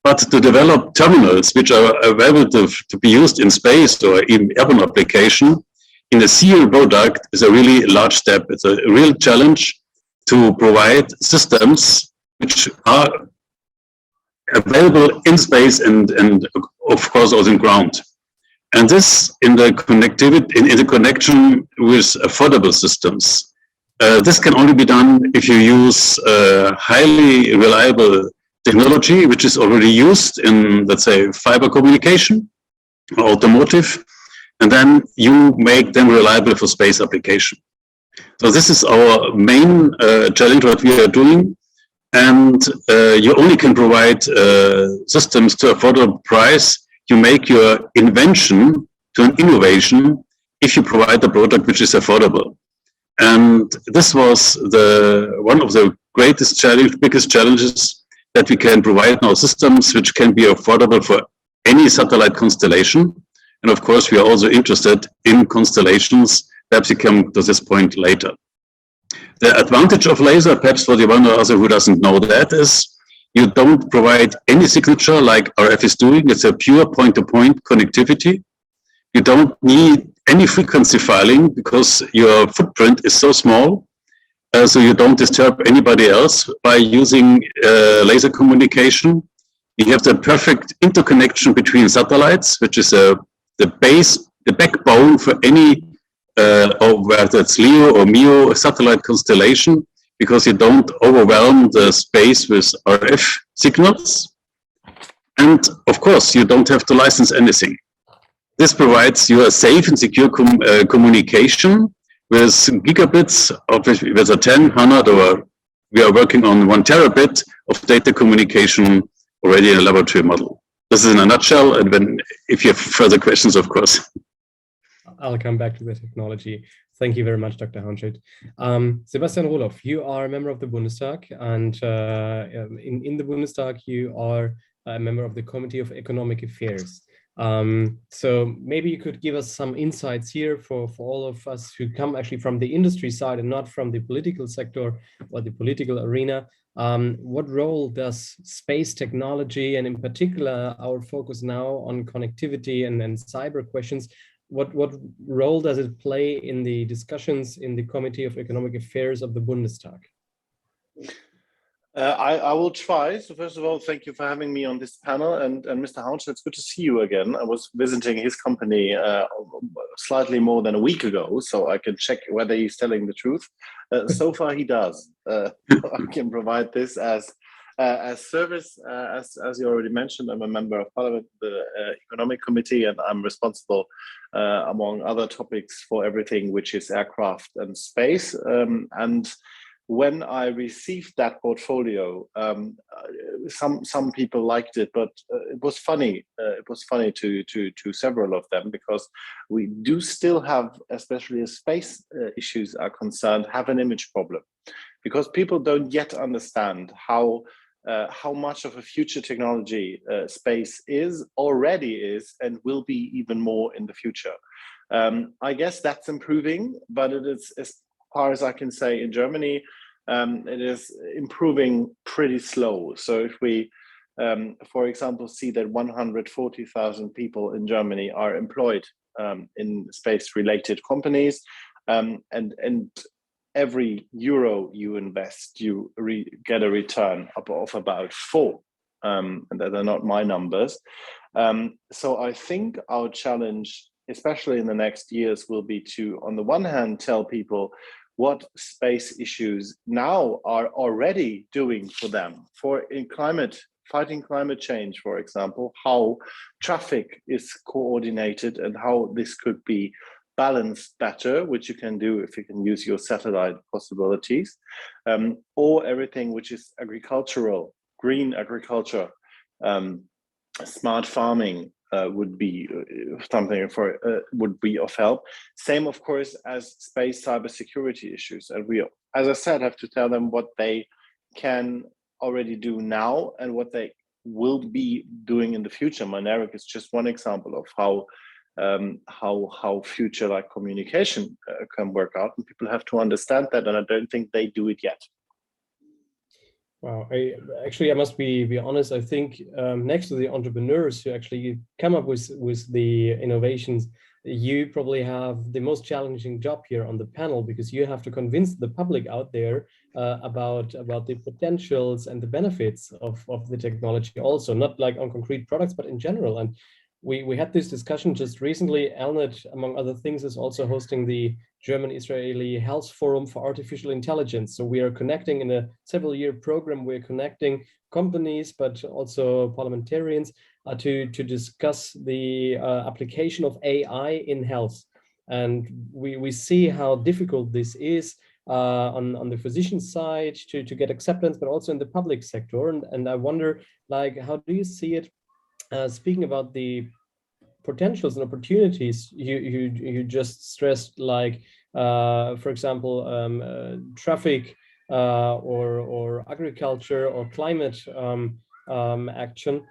But to develop terminals which are available to be used in space or even airborne application in a serial product is a really large step. It's a real challenge to provide systems which are available in space and of course also in ground. And this in the connectivity, in the connection with affordable systems. This can only be done if you use highly reliable technology, which is already used in, let's say, fiber communication, or automotive, and then you make them reliable for space application. So this is our main challenge, what we are doing. And you only can provide systems to affordable price. You make your invention to an innovation if you provide a product which is affordable. And this was one of the biggest challenges, that we can provide now systems which can be affordable for any satellite constellation. And of course, we are also interested in constellations. Perhaps we come to this point later. The advantage of laser, perhaps for the one or other who doesn't know that, is you don't provide any signature like RF is doing. It's a pure point-to-point connectivity. You don't need any frequency filing because your footprint is so small, so you don't disturb anybody else by using laser communication. You have the perfect interconnection between satellites, which is the backbone for any, whether it's LEO or MEO satellite constellation, because you don't overwhelm the space with RF signals. And of course, you don't have to license anything. This provides you a safe and secure communication with gigabits, with a 10, 100, or we are working on 1 terabit of data communication already in a laboratory model. This is in a nutshell, and then if you have further questions, of course. I'll come back to the technology. Thank you very much, Dr. Haunschild. Sebastian Roloff, you are a member of the Bundestag, and in the Bundestag, you are a member of the Committee of Economic Affairs. So maybe you could give us some insights here for all of us who come actually from the industry side and not from the political sector or the political arena. What role does space technology, and in particular our focus now on connectivity and cyber questions, what role does it play in the discussions in the Committee of Economic Affairs of the Bundestag? I will try. So first of all, thank you for having me on this panel. And Mr. Haunschild, it's good to see you again. I was visiting his company slightly more than a week ago, so I can check whether he's telling the truth. So far, he does. I can provide this as service. As you already mentioned, I'm a member of Parliament, the Economic Committee, and I'm responsible, among other topics, for everything which is aircraft and space. And when I received that portfolio, some people liked it, but it was funny. It was funny to several of them, because we do still have, especially as space issues are concerned, have an image problem, because people don't yet understand how how much of a future technology space already is, and will be even more in the future. I guess that's improving, but it is, as far as I can say, in Germany, it is improving pretty slow. So if we, for example, see that 140,000 people in Germany are employed in space-related companies, and every euro you invest, you get a return of about 4, and that are not my numbers. So I think our challenge, especially in the next years, will be to, on the one hand, tell people what space issues now are already doing for them, fighting climate change, for example, how traffic is coordinated and how this could be balanced better, which you can do if you can use your satellite possibilities, or everything which is agricultural, green agriculture, smart farming would be something would be of help. Same, of course, as space cybersecurity issues, and we, as I said, have to tell them what they can already do now and what they will be doing in the future. Mynaric is just one example of how future like communication can work out, and people have to understand that, and I don't think they do it yet. Wow, I must be honest. I think next to the entrepreneurs who actually come up with the innovations, you probably have the most challenging job here on the panel, because you have to convince the public out there about the potentials and the benefits of the technology, also not like on concrete products, but in general. And we had this discussion just recently. ELNET, among other things, is also hosting the German-Israeli Health Forum for Artificial Intelligence. So we are connecting in a several-year program. We're connecting companies, but also parliamentarians to discuss the application of AI in health. And we see how difficult this is on the physician side to get acceptance, but also in the public sector. And I wonder, like, how do you see it? Speaking about the potentials and opportunities you just stressed, like for example, traffic or agriculture or climate action.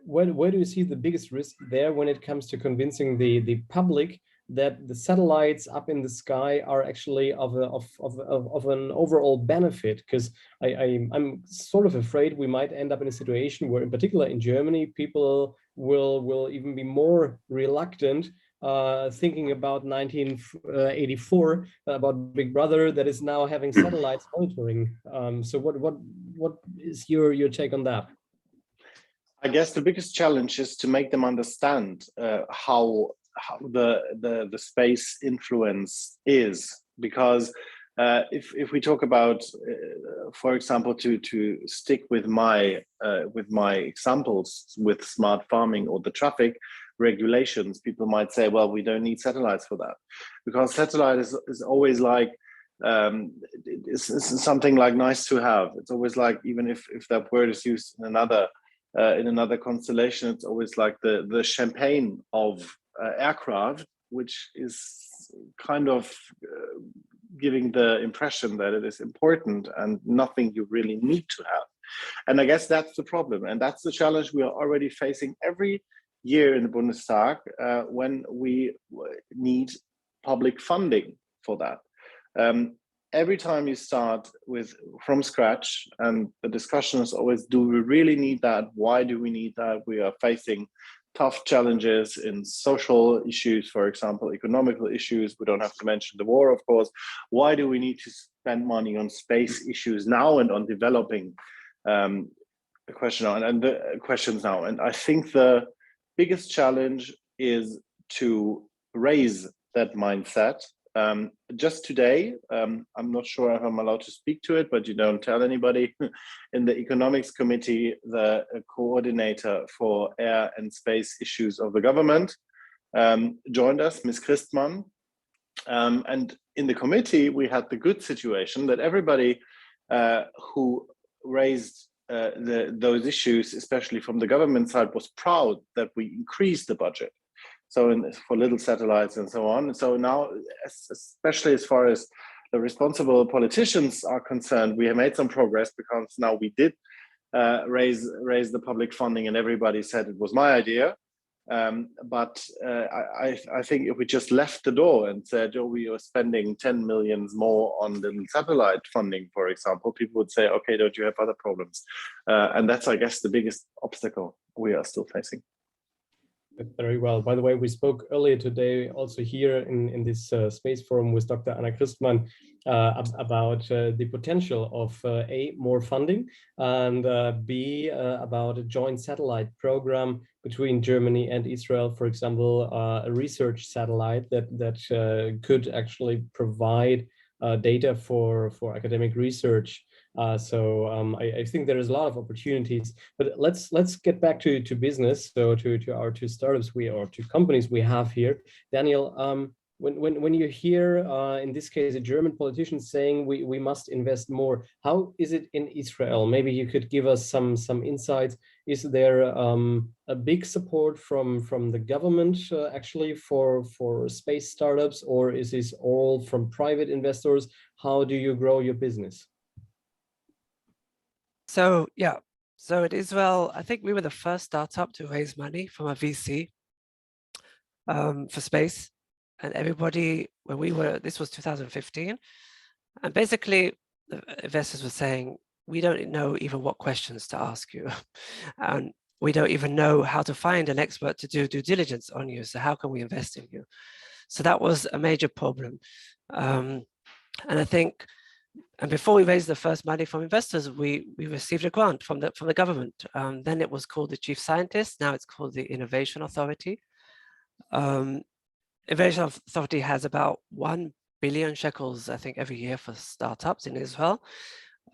Where do you see the biggest risk there when it comes to convincing the public that the satellites up in the sky are actually of an overall benefit? Because I'm sort of afraid we might end up in a situation where, in particular in Germany, people will even be more reluctant thinking about 1984, about Big Brother that is now having satellites monitoring. So what is your take on that? I guess the biggest challenge is to make them understand how the space influence is, because if we talk about, for example, to stick with my examples with smart farming or the traffic regulations, people might say, well, we don't need satellites for that, because satellite is always like it's something like nice to have. It's always like, even if that word is used in another constellation, it's always like the champagne of aircraft, which is kind of giving the impression that it is important and nothing you really need to have. And I guess that's the problem, and that's the challenge we are already facing every year in the Bundestag when we need public funding for that. Every time you start from scratch, and the discussion is always, do we really need that? Why do we need that? We are facing tough challenges in social issues, for example, economical issues. We don't have to mention the war, of course. Why do we need to spend money on space issues now and on developing the questions now? And I think the biggest challenge is to raise that mindset. Just today, I'm not sure if I'm allowed to speak to it, but you don't tell anybody. In the economics committee, the coordinator for air and space issues of the government joined us, Ms. Christmann. And in the committee, we had the good situation that everybody who raised those issues, especially from the government side, was proud that we increased the budget. So for little satellites and so on. So now, especially as far as the responsible politicians are concerned, we have made some progress because now we did raise the public funding, and everybody said it was my idea. But I think if we just left the door and said, oh, we are spending 10 million more on the satellite funding, for example, people would say, okay, don't you have other problems? And that's, I guess, the biggest obstacle we are still facing. Very well. By the way, we spoke earlier today also here in this space forum with Dr. Anna Christmann about the potential of A, more funding, and B, about a joint satellite program between Germany and Israel, for example, a research satellite that could actually provide data for academic research. I think there is a lot of opportunities, but let's get back to business. So to our two startups or two companies we have here. Daniel, when you hear in this case a German politician saying we must invest more, how is it in Israel? Maybe you could give us some insights. Is there a big support from the government actually for space startups, or is this all from private investors? How do you grow your business? So yeah, so in Israel, I think we were the first startup to raise money from a VC for space. And everybody, this was 2015, and basically the investors were saying, we don't know even what questions to ask you. And we don't even know how to find an expert to do due diligence on you. So how can we invest in you? So that was a major problem. And I think, and before we raised the first money from investors, we received a grant from the government. Then it was called the Chief Scientist. Now it's called the Innovation Authority. Innovation Authority has about 1 billion shekels, I think, every year for startups in Israel.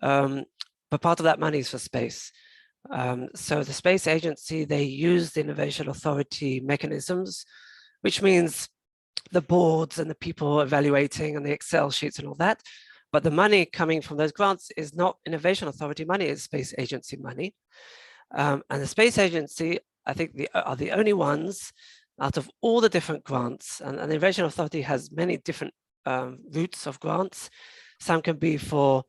But part of that money is for space. So the space agency, they use the Innovation Authority mechanisms, which means the boards and the people evaluating and the Excel sheets and all that. But the money coming from those grants is not Innovation Authority money, it's space agency money. And the space agency, I think, are the only ones out of all the different grants, and the Innovation Authority has many different routes of grants. Some can be for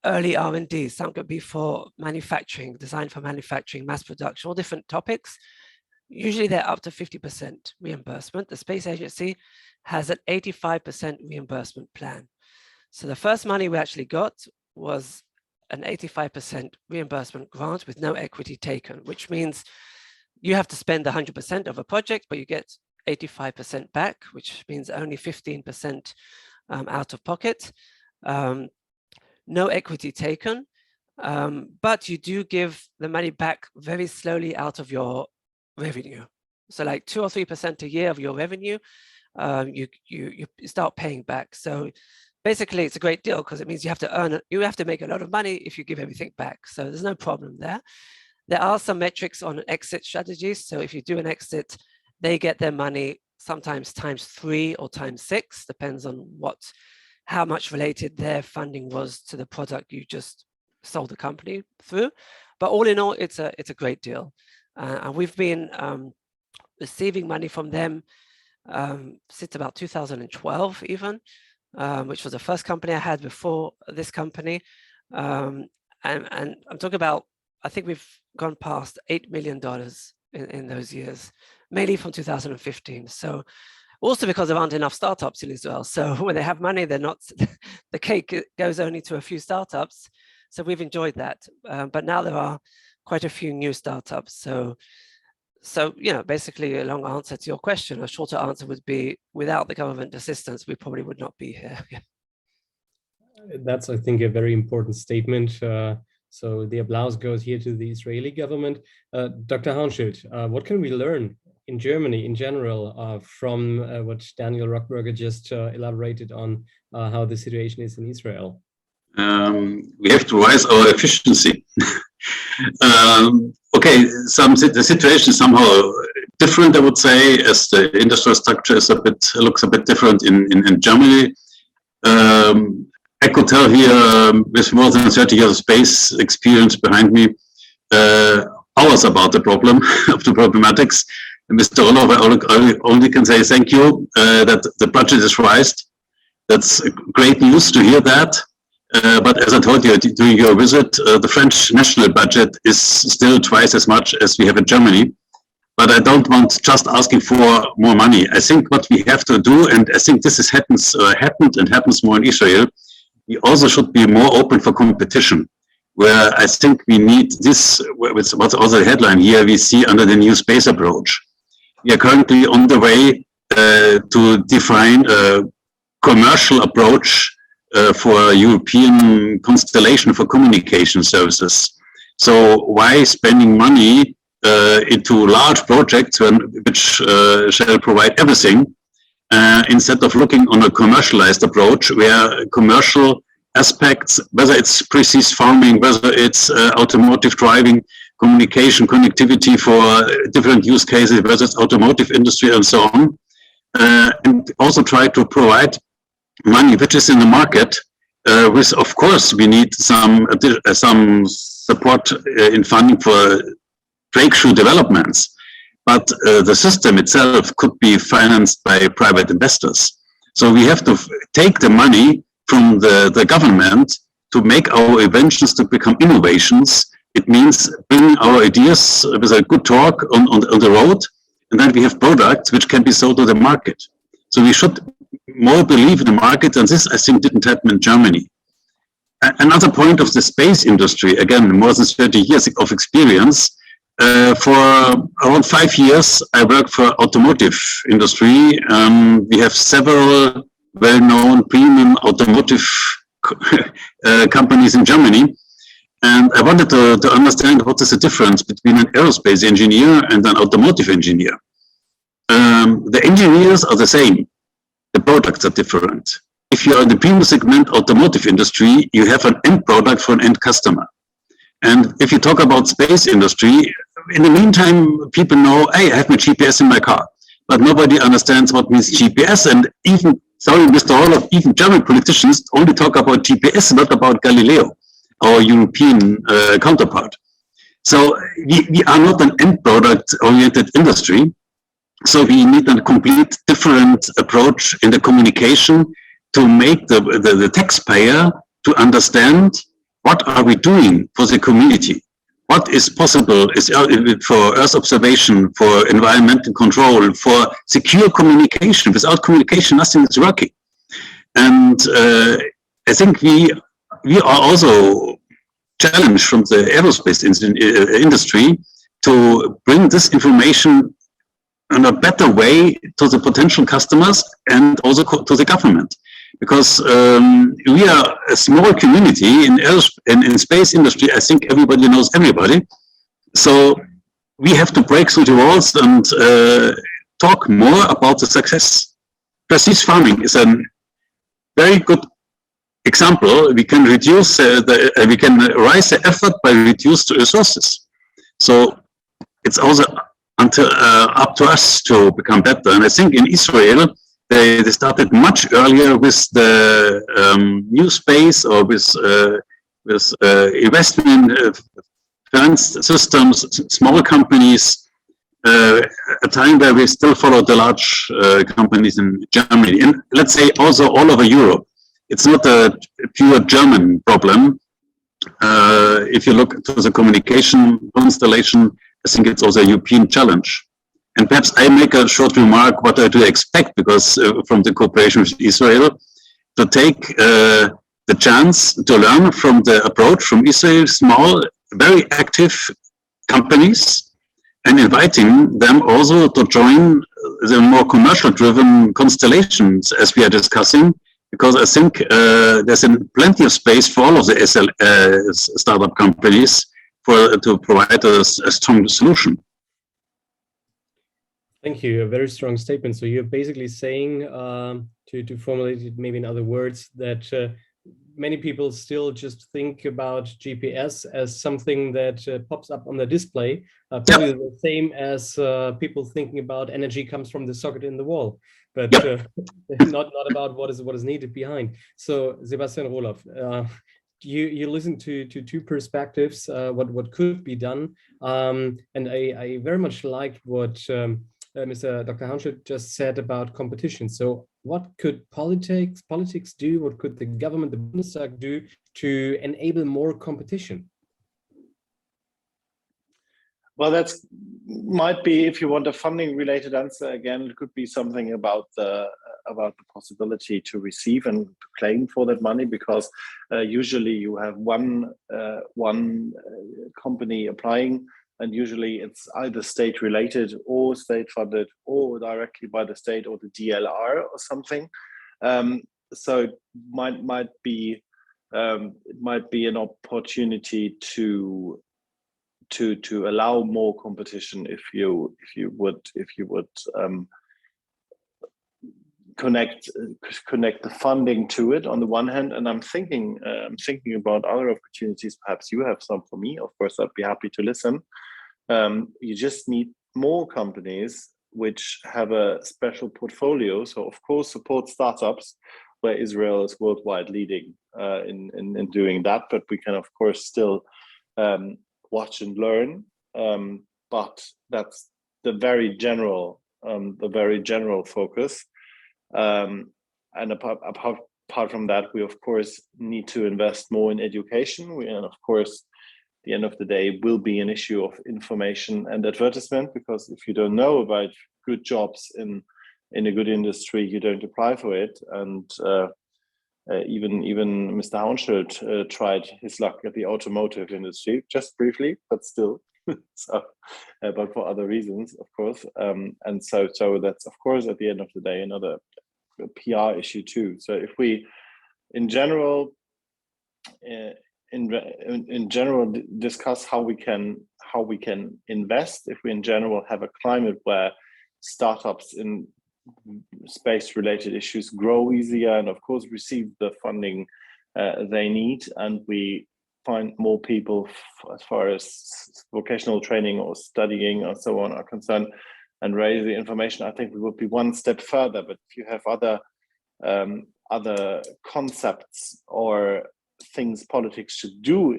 early R&D, some could be for manufacturing, design for manufacturing, mass production, all different topics. Usually they're up to 50% reimbursement. The space agency has an 85% reimbursement plan. So the first money we actually got was an 85% reimbursement grant with no equity taken, which means you have to spend 100% of a project, but you get 85% back, which means only 15% out of pocket. No equity taken, but you do give the money back very slowly out of your revenue. So like 2 or 3% a year of your revenue, you start paying back. So basically it's a great deal because it means you have to earn it. You have to make a lot of money if you give everything back. So there's no problem there. There are some metrics on exit strategies. So if you do an exit, they get their money sometimes ×3 or ×6, depends on how much related their funding was to the product you just sold the company through. But all in all, it's a great deal. And we've been receiving money from them since about 2012 even, which was the first company I had before this company. And I'm talking about, I think we've gone past $8 million in those years, mainly from 2015. So also because there aren't enough startups in Israel. So when they have money, they're not, the cake goes only to a few startups. So we've enjoyed that. But now there are quite a few new startups. So you know, basically a long answer to your question, a shorter answer would be without the government assistance, we probably would not be here. That's, I think, a very important statement. So the applause goes here to the Israeli government. Dr. Haunschild, what can we learn in Germany in general from what Daniel Rockberger just elaborated on how the situation is in Israel? We have to raise our efficiency. Okay, the situation is somehow different, I would say, as the industrial structure is looks a bit different in Germany. I could tell here, with more than 30 years of space experience behind me, hours about the problem of the problematics. And Mr. Orlov, I only can say thank you that the budget is raised. That's great news to hear that. But as I told you during your visit, the French national budget is still twice as much as we have in Germany. But I don't want just asking for more money. I think what we have to do, and I think this is happened and happens more in Israel, we also should be more open for competition, where I think we need this, what's also the headline here, we see under the NewSpace approach. We are currently on the way to define a commercial approach for European constellation for communication services. So why spending money into large projects which shall provide everything instead of looking on a commercialized approach where commercial aspects, whether it's precise farming, whether it's automotive driving, communication, connectivity for different use cases, whether it's automotive industry and so on, and also try to provide money which is in the market, with, of course, we need some support in funding for breakthrough developments, but the system itself could be financed by private investors. So we have to take the money from the government to make our inventions to become innovations. It means bringing our ideas with a good talk on the road, and then we have products which can be sold to the market. So we should more believe in the market, and this, I think, didn't happen in Germany. Another point of the space industry, again, more than 30 years of experience. For around 5 years, I worked for automotive industry. We have several well-known premium automotive companies in Germany. And I wanted to understand what is the difference between an aerospace engineer and an automotive engineer. The engineers are the same. The products are different. If you are in the premium segment automotive industry, you have an end product for an end customer. And if you talk about space industry, in the meantime, people know, hey, I have my GPS in my car, but nobody understands what means GPS. And even, sorry, Mr. Orloff, even German politicians only talk about GPS, not about Galileo, our European counterpart. So we are not an end product oriented industry. So we need a complete different approach in the communication to make the taxpayer to understand what are we doing for the community? What is possible is for Earth observation, for environmental control, for secure communication. Without communication, nothing is working. And I think we are also challenged from the aerospace industry to bring this information in a better way to the potential customers and also to the government. Because we are a small community in space industry. I think everybody knows everybody. So we have to break through the walls and talk more about the success. Precise farming is a very good example. We can reduce we can raise the effort by reduced resources. So it's also up to us to become better. And I think in Israel, they started much earlier with the NewSpace or with investment finance systems, small companies, a time where we still follow the large companies in Germany. And let's say also all over Europe. It's not a pure German problem. If you look to the communication constellation, I think it's also a European challenge. And perhaps I make a short remark what I do expect, because from the cooperation with Israel, to take the chance to learn from the approach from Israel, small, very active companies, and inviting them also to join the more commercial-driven constellations as we are discussing, because I think there's plenty of space for all of the startup companies to provide a strong solution. Thank you. A very strong statement. So you're basically saying, to formulate it maybe in other words, that many people still just think about GPS as something that pops up on the display, probably the same as people thinking about energy comes from the socket in the wall, but not about what is needed behind. So Sebastian Roloff, you listen to two perspectives, what could be done, and I very much liked what Mr. Dr. Haunschel just said about competition. So what could politics do? What could the government, the Bundestag, do to enable more competition? Well, that's might be, if you want a funding related answer, again, it could be something about the possibility to receive and claim for that money, because usually you have one company applying, and usually it's either state related or state funded or directly by the state or the DLR or something. So it might be an opportunity to allow more competition if you would connect the funding to it on the one hand. And I'm thinking about other opportunities. Perhaps you have some for me. Of course, I'd be happy to listen. You just need more companies which have a special portfolio. So of course, support startups, where Israel is worldwide leading in doing that. But we can of course still watch and learn, but that's the very general focus. And apart from that, we of course need to invest more in education. And of course, at the end of the day, will be an issue of information and advertisement, because if you don't know about good jobs in a good industry, you don't apply for it. And even Mr. Haunschild tried his luck at the automotive industry, just briefly, but still. So, but for other reasons, of course. And so that's, of course, at the end of the day, another PR issue too. So if we, in general, discuss how we can invest, if we in general have a climate where startups in space-related issues grow easier and of course receive the funding they need, and we find more people as far as vocational training or studying or so on are concerned, and raise the information, I think we would be one step further. But if you have other concepts or things politics should do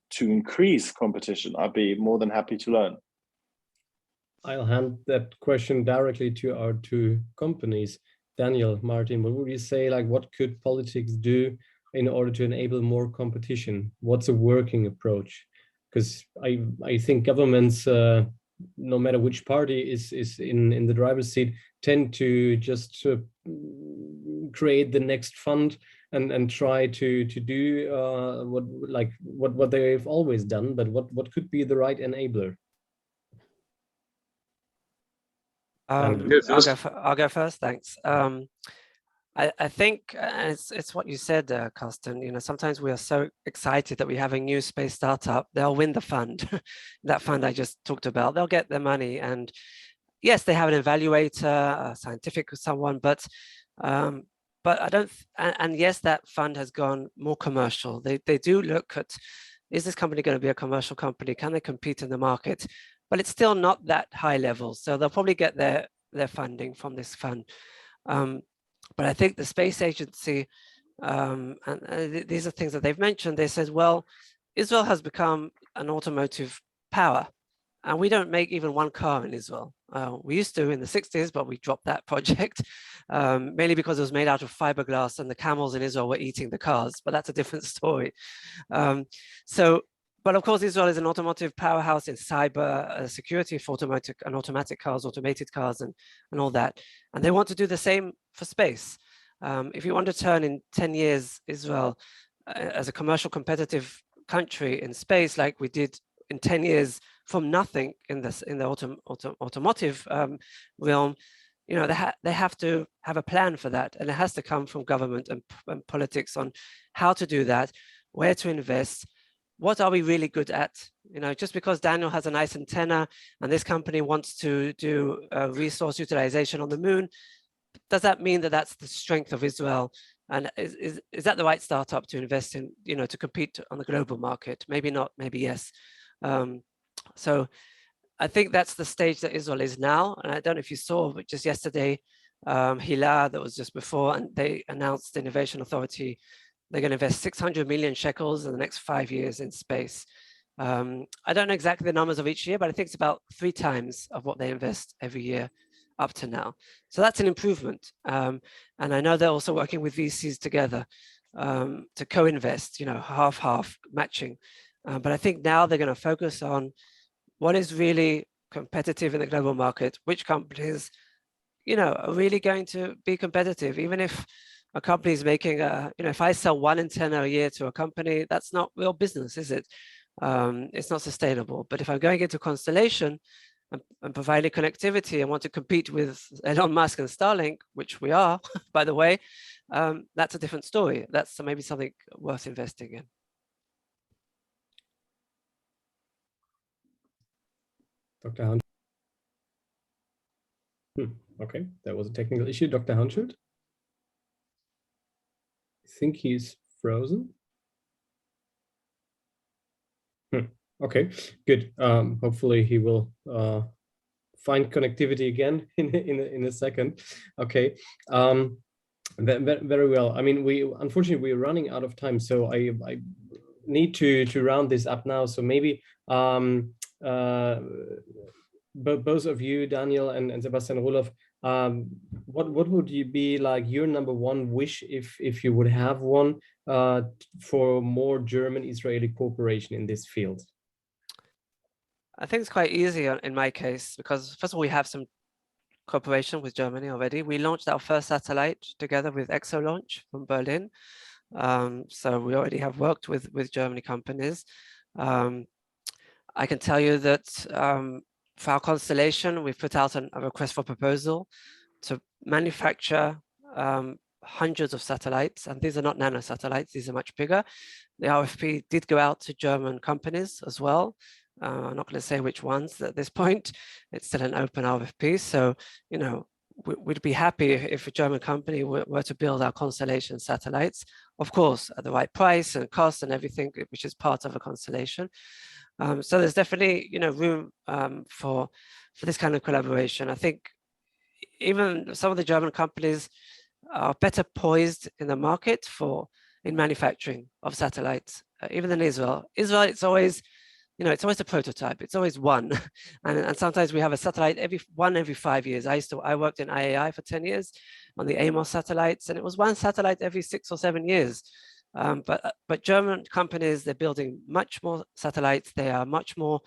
to increase competition, I'd be more than happy to learn. I'll hand that question directly to our two companies. Daniel, Martin, what would you say, like, what could politics do in order to enable more competition? What's a working approach? Because I think governments, no matter which party is in the driver's seat, tend to just create the next fund and try to do what they've always done. But what could be the right enabler? I'll go first. Thanks. I think it's what you said, Carsten. You know, sometimes we are so excited that we have a new space startup. They'll win the fund, that fund I just talked about. They'll get their money, and yes, they have an evaluator, a scientific someone, but I don't. And yes, that fund has gone more commercial. They do look at, is this company going to be a commercial company? Can they compete in the market? But it's still not that high level. So they'll probably get their funding from this fund. But I think the space agency, and these are things that they've mentioned. They said, well, Israel has become an automotive power, and we don't make even one car in Israel. We used to in the 60s, but we dropped that project, mainly because it was made out of fiberglass and the camels in Israel were eating the cars, but that's a different story. But of course, Israel is an automotive powerhouse in cyber security for automatic cars, automated cars, and all that. And they want to do the same for space. If you want to turn in 10 years Israel as a commercial competitive country in space, like we did in 10 years from nothing in the automotive realm, you know, they have to have a plan for that, and it has to come from government and politics on how to do that, where to invest. What are we really good at? You know, just because Daniel has a nice antenna and this company wants to do resource utilization on the moon, does that mean that that's the strength of Israel? And is that the right startup to invest in, you know, to compete on the global market? Maybe not, maybe yes. So I think that's the stage that Israel is now. And I don't know if you saw, but just yesterday, Hila, that was just before, and they announced the Innovation Authority. They're going to invest 600 million shekels in the next 5 years in space. I don't know exactly the numbers of each year, but I think it's about 3 times of what they invest every year. up to now. So that's an improvement. And I know they're also working with VCs together to co-invest, half-half matching. But I think now they're going to focus on what is really competitive in the global market, which companies, are really going to be competitive, even if a company is making if I sell 1 in 10 a year to a company, that's not real business, is it? It's not sustainable. But if I'm going into constellation and providing connectivity and want to compete with Elon Musk and Starlink, which we are, by the way, that's a different story. That's maybe something worth investing in. Dr. Hanschild. Okay, that was a technical issue. Dr. Hanschild? I think he's frozen. Okay, good. Hopefully he will find connectivity again in a second. Okay, very well. I mean, unfortunately we're running out of time, so I need to round this up now. So maybe both of you, Daniel and Sebastian Roloff, what would you be like your number one wish if you would have one for more German-Israeli cooperation in this field? I think it's quite easy in my case, because first of all, we have some cooperation with Germany already. We launched our first satellite together with ExoLaunch from Berlin. So we already have worked with Germany companies. I can tell you that for our constellation, we've put out a request for proposal to manufacture hundreds of satellites, and these are not nano satellites, these are much bigger. The RFP did go out to German companies as well. I'm not going to say which ones at this point. It's still an open RFP. So, we'd be happy if a German company were to build our constellation satellites, of course, at the right price and cost and everything, which is part of a constellation. So there's definitely, room for this kind of collaboration. I think even some of the German companies are better poised in the market in manufacturing of satellites, even than Israel. Israel, it's always a prototype. It's always one, and sometimes we have a satellite every 5 years. I worked in IAI for 10 years on the Amos satellites, and it was one satellite every 6 or 7 years. But German companies, they're building much more satellites. They are much more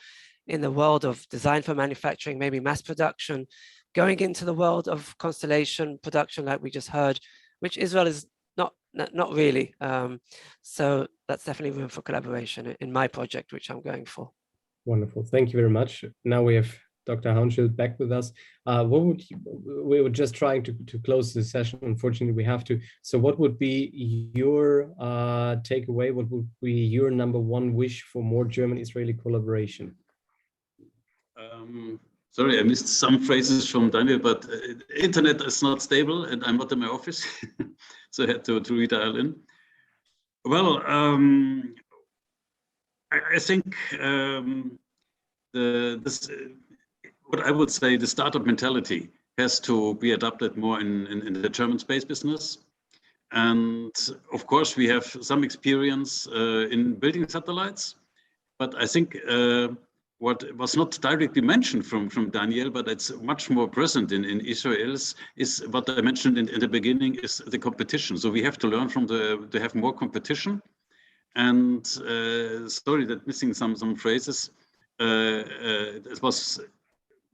in the world of design for manufacturing, maybe mass production, going into the world of constellation production, like we just heard, which Israel is not really. So that's definitely room for collaboration in my project, which I'm going for. Wonderful. Thank you very much. Now we have Dr. Hanschild back with us. We were just trying to close the session. Unfortunately, we have to. So what would be your takeaway? What would be your number one wish for more German-Israeli collaboration? Sorry, I missed some phrases from Daniel, but internet is not stable and I'm not in my office. So I had to redial in. Well, I think what I would say, the startup mentality has to be adopted more in the German space business. And of course, we have some experience in building satellites, but I think what was not directly mentioned from Daniel, but it's much more present in Israel is what I mentioned in the beginning, is the competition. So we have to learn to have more competition. And sorry that missing some phrases. It was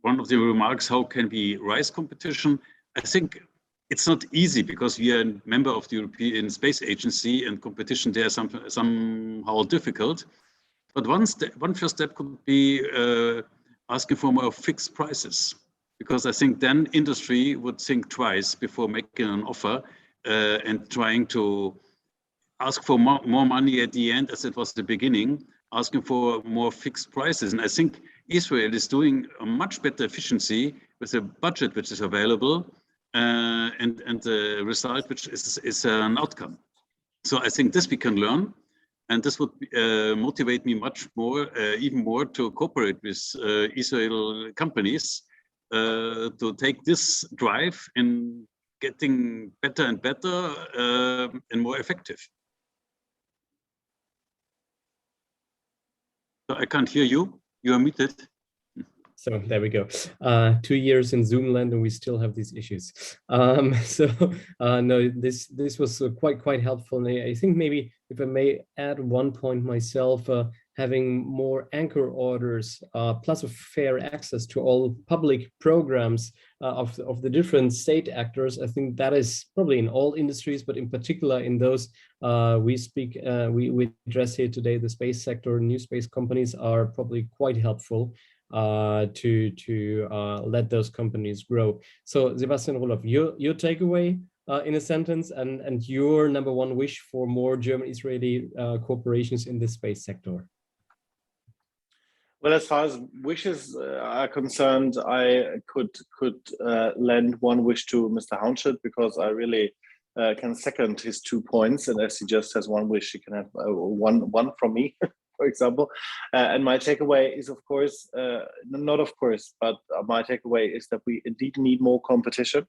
one of the remarks, how can we rise competition? I think it's not easy because we are a member of the European Space Agency and competition there is somehow difficult. But one first step could be asking for more fixed prices, because I think then industry would think twice before making an offer and trying to ask for more money at the end, as it was the beginning, asking for more fixed prices. And I think Israel is doing a much better efficiency with the budget which is available and the result which is an outcome. So I think this we can learn. And this would motivate me much more, even more, to cooperate with Israel companies to take this drive in getting better and better and more effective. So I can't hear you. You are muted. So there we go. 2 years in Zoom land and we still have these issues. No, this was quite helpful. And I think maybe if I may add one point myself, having more anchor orders plus a fair access to all public programs of the different state actors. I think that is probably in all industries, but in particular in those we address here today, the space sector, new space companies are probably quite helpful to let those companies grow. So Sebastian Roloff, your takeaway in a sentence and your number one wish for more German-Israeli corporations in this space sector. Well, as far as wishes are concerned, I could lend one wish to Mr. Haunschild, because I really can second his 2 points. And as he just has one wish, he can have one from me, for example. And my takeaway is, of course, not of course, but my takeaway is that we indeed need more competition.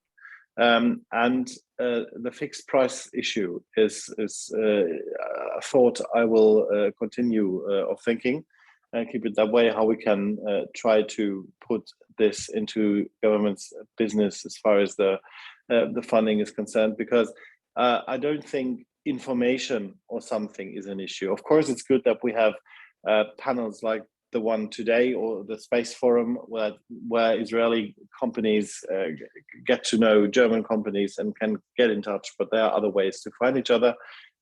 And the fixed price issue is a thought I will continue of thinking. And keep it that way, how we can try to put this into government's business as far as the funding is concerned, because I don't think information or something is an issue. Of course, it's good that we have panels like the one today or the Space Forum where Israeli companies get to know German companies and can get in touch, but there are other ways to find each other.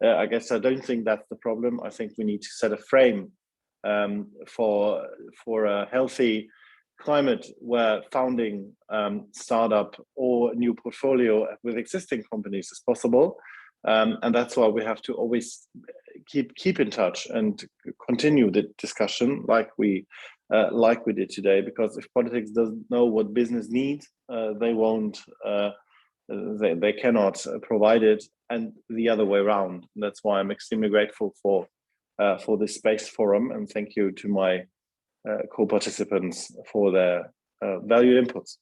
I guess I don't think that's the problem. I think we need to set a frame for a healthy climate where founding startup or new portfolio with existing companies is possible, and that's why we have to always keep in touch and continue the discussion like we did today. Because if politics doesn't know what business needs, they won't. They cannot provide it, and the other way around. And that's why I'm extremely grateful for this Space Forum, and thank you to my co-participants for their valued inputs.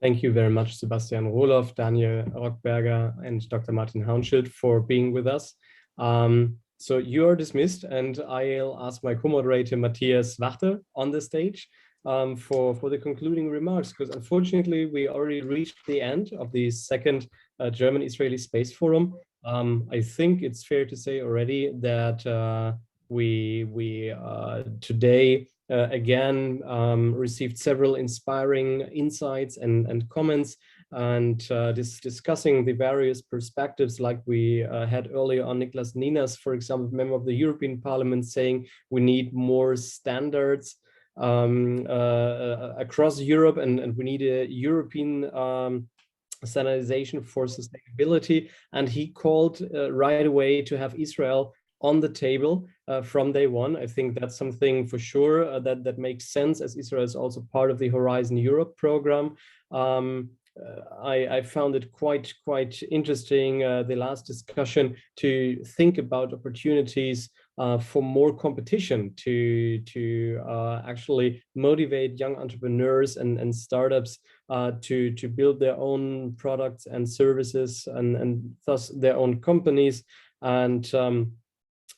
Thank you very much, Sebastian Roloff, Daniel Rockberger, and Dr. Martin Haunschild for being with us. So you are dismissed, and I'll ask my co-moderator, Matthias Wachter, on the stage for the concluding remarks, because unfortunately we already reached the end of the second German-Israeli Space Forum. I think it's fair to say already that we today again received several inspiring insights and comments, and discussing the various perspectives, like we had earlier on Niklas Ninas, for example, member of the European Parliament, saying we need more standards across Europe, and we need a European standardization for sustainability. And he called right away to have Israel on the table from day one. I think that's something for sure that makes sense, as Israel is also part of the Horizon Europe program. I found it quite interesting, the last discussion, to think about opportunities for more competition to actually motivate young entrepreneurs and startups to build their own products and services, and thus their own companies. And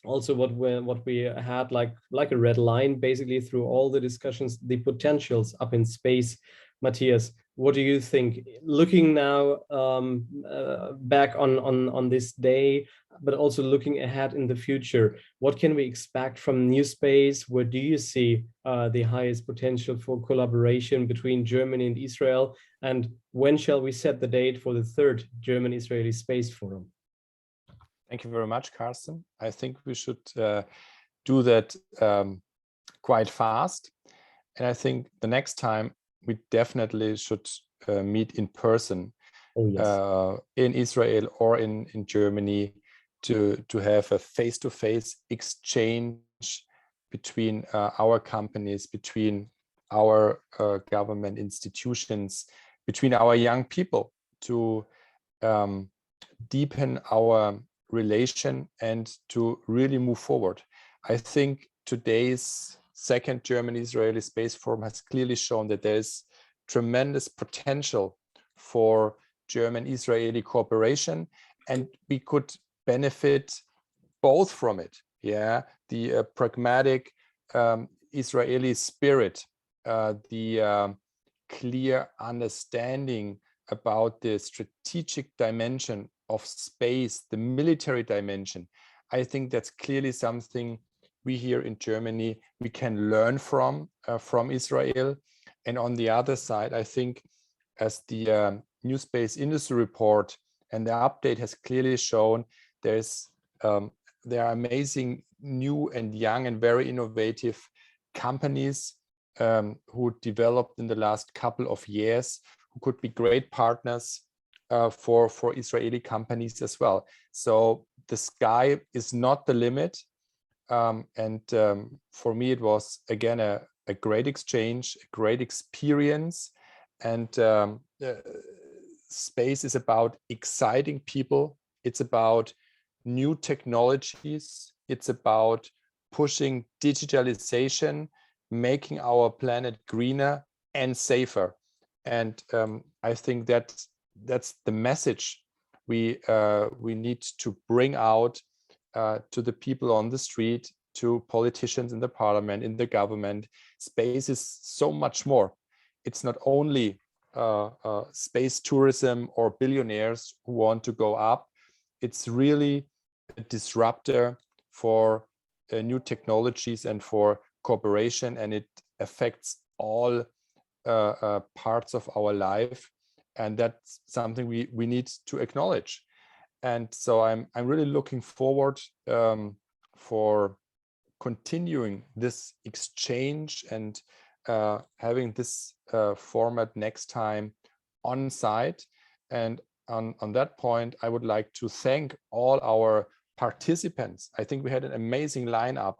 also what we had like a red line basically through all the discussions, the potentials up in space. Matthias, what do you think, looking now back on this day, but also looking ahead in the future? What can we expect from NewSpace? Where do you see the highest potential for collaboration between Germany and Israel? And when shall we set the date for the third German-Israeli Space Forum? Thank you very much, Carsten. I think we should do that quite fast. And I think the next time we definitely should meet in person. Oh, yes. In Israel or in Germany, to have a face-to-face exchange between our companies, between our government institutions, between our young people, to deepen our relation and to really move forward. I think today's second German-Israeli Space Forum has clearly shown that there is tremendous potential for German-Israeli cooperation, and we could benefit both from it. Yeah, the pragmatic Israeli spirit the clear understanding about the strategic dimension of space, the military dimension. I think that's clearly something we here in Germany, we can learn from Israel. And on the other side, I think as the NewSpace industry report and the update has clearly shown, there are amazing new and young and very innovative companies who developed in the last couple of years, who could be great partners for Israeli companies as well. So the sky is not the limit. For me, it was, again, a great exchange, a great experience. And space is about exciting people. It's about new technologies. It's about pushing digitalization, making our planet greener and safer. And I think that's the message we need to bring out to the people on the street, to politicians in the parliament, in the government. Space is so much more. It's not only space tourism or billionaires who want to go up. It's really a disruptor for new technologies and for cooperation, and it affects all parts of our life. And that's something we need to acknowledge. And so I'm really looking forward for continuing this exchange and having this format next time on site. And on that point, I would like to thank all our participants. I think we had an amazing lineup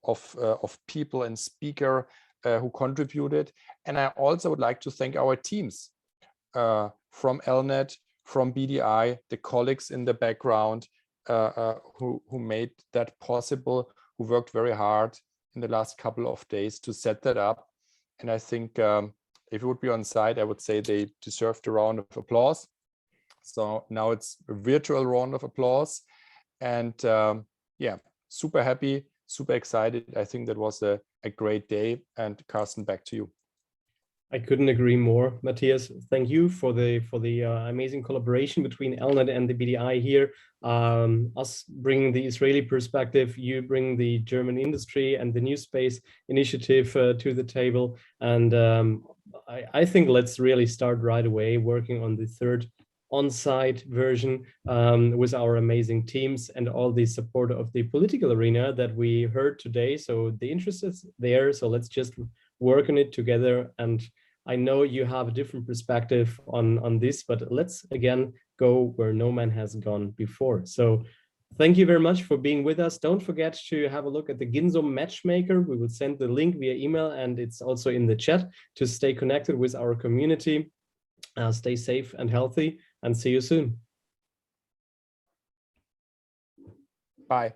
of people and speaker who contributed. And I also would like to thank our teams from ELNET, from BDI, the colleagues in the background who made that possible, who worked very hard in the last couple of days to set that up. And I think if it would be on site, I would say they deserved a round of applause. So now it's a virtual round of applause. And yeah, super happy, super excited. I think that was a great day. And Carsten, back to you. I couldn't agree more, Matthias. Thank you for the amazing collaboration between ELNET and the BDI here. Us bringing the Israeli perspective, you bring the German industry and the NewSpace Initiative to the table. And I think let's really start right away working on the third on-site version with our amazing teams and all the support of the political arena that we heard today. So the interest is there. So let's just work on it together. And I know you have a different perspective on this, but let's again go where no man has gone before. So thank you very much for being with us. Don't forget to have a look at the GINSUM matchmaker. We will send the link via email, and it's also in the chat to stay connected with our community. Stay safe and healthy, and see you soon. Bye.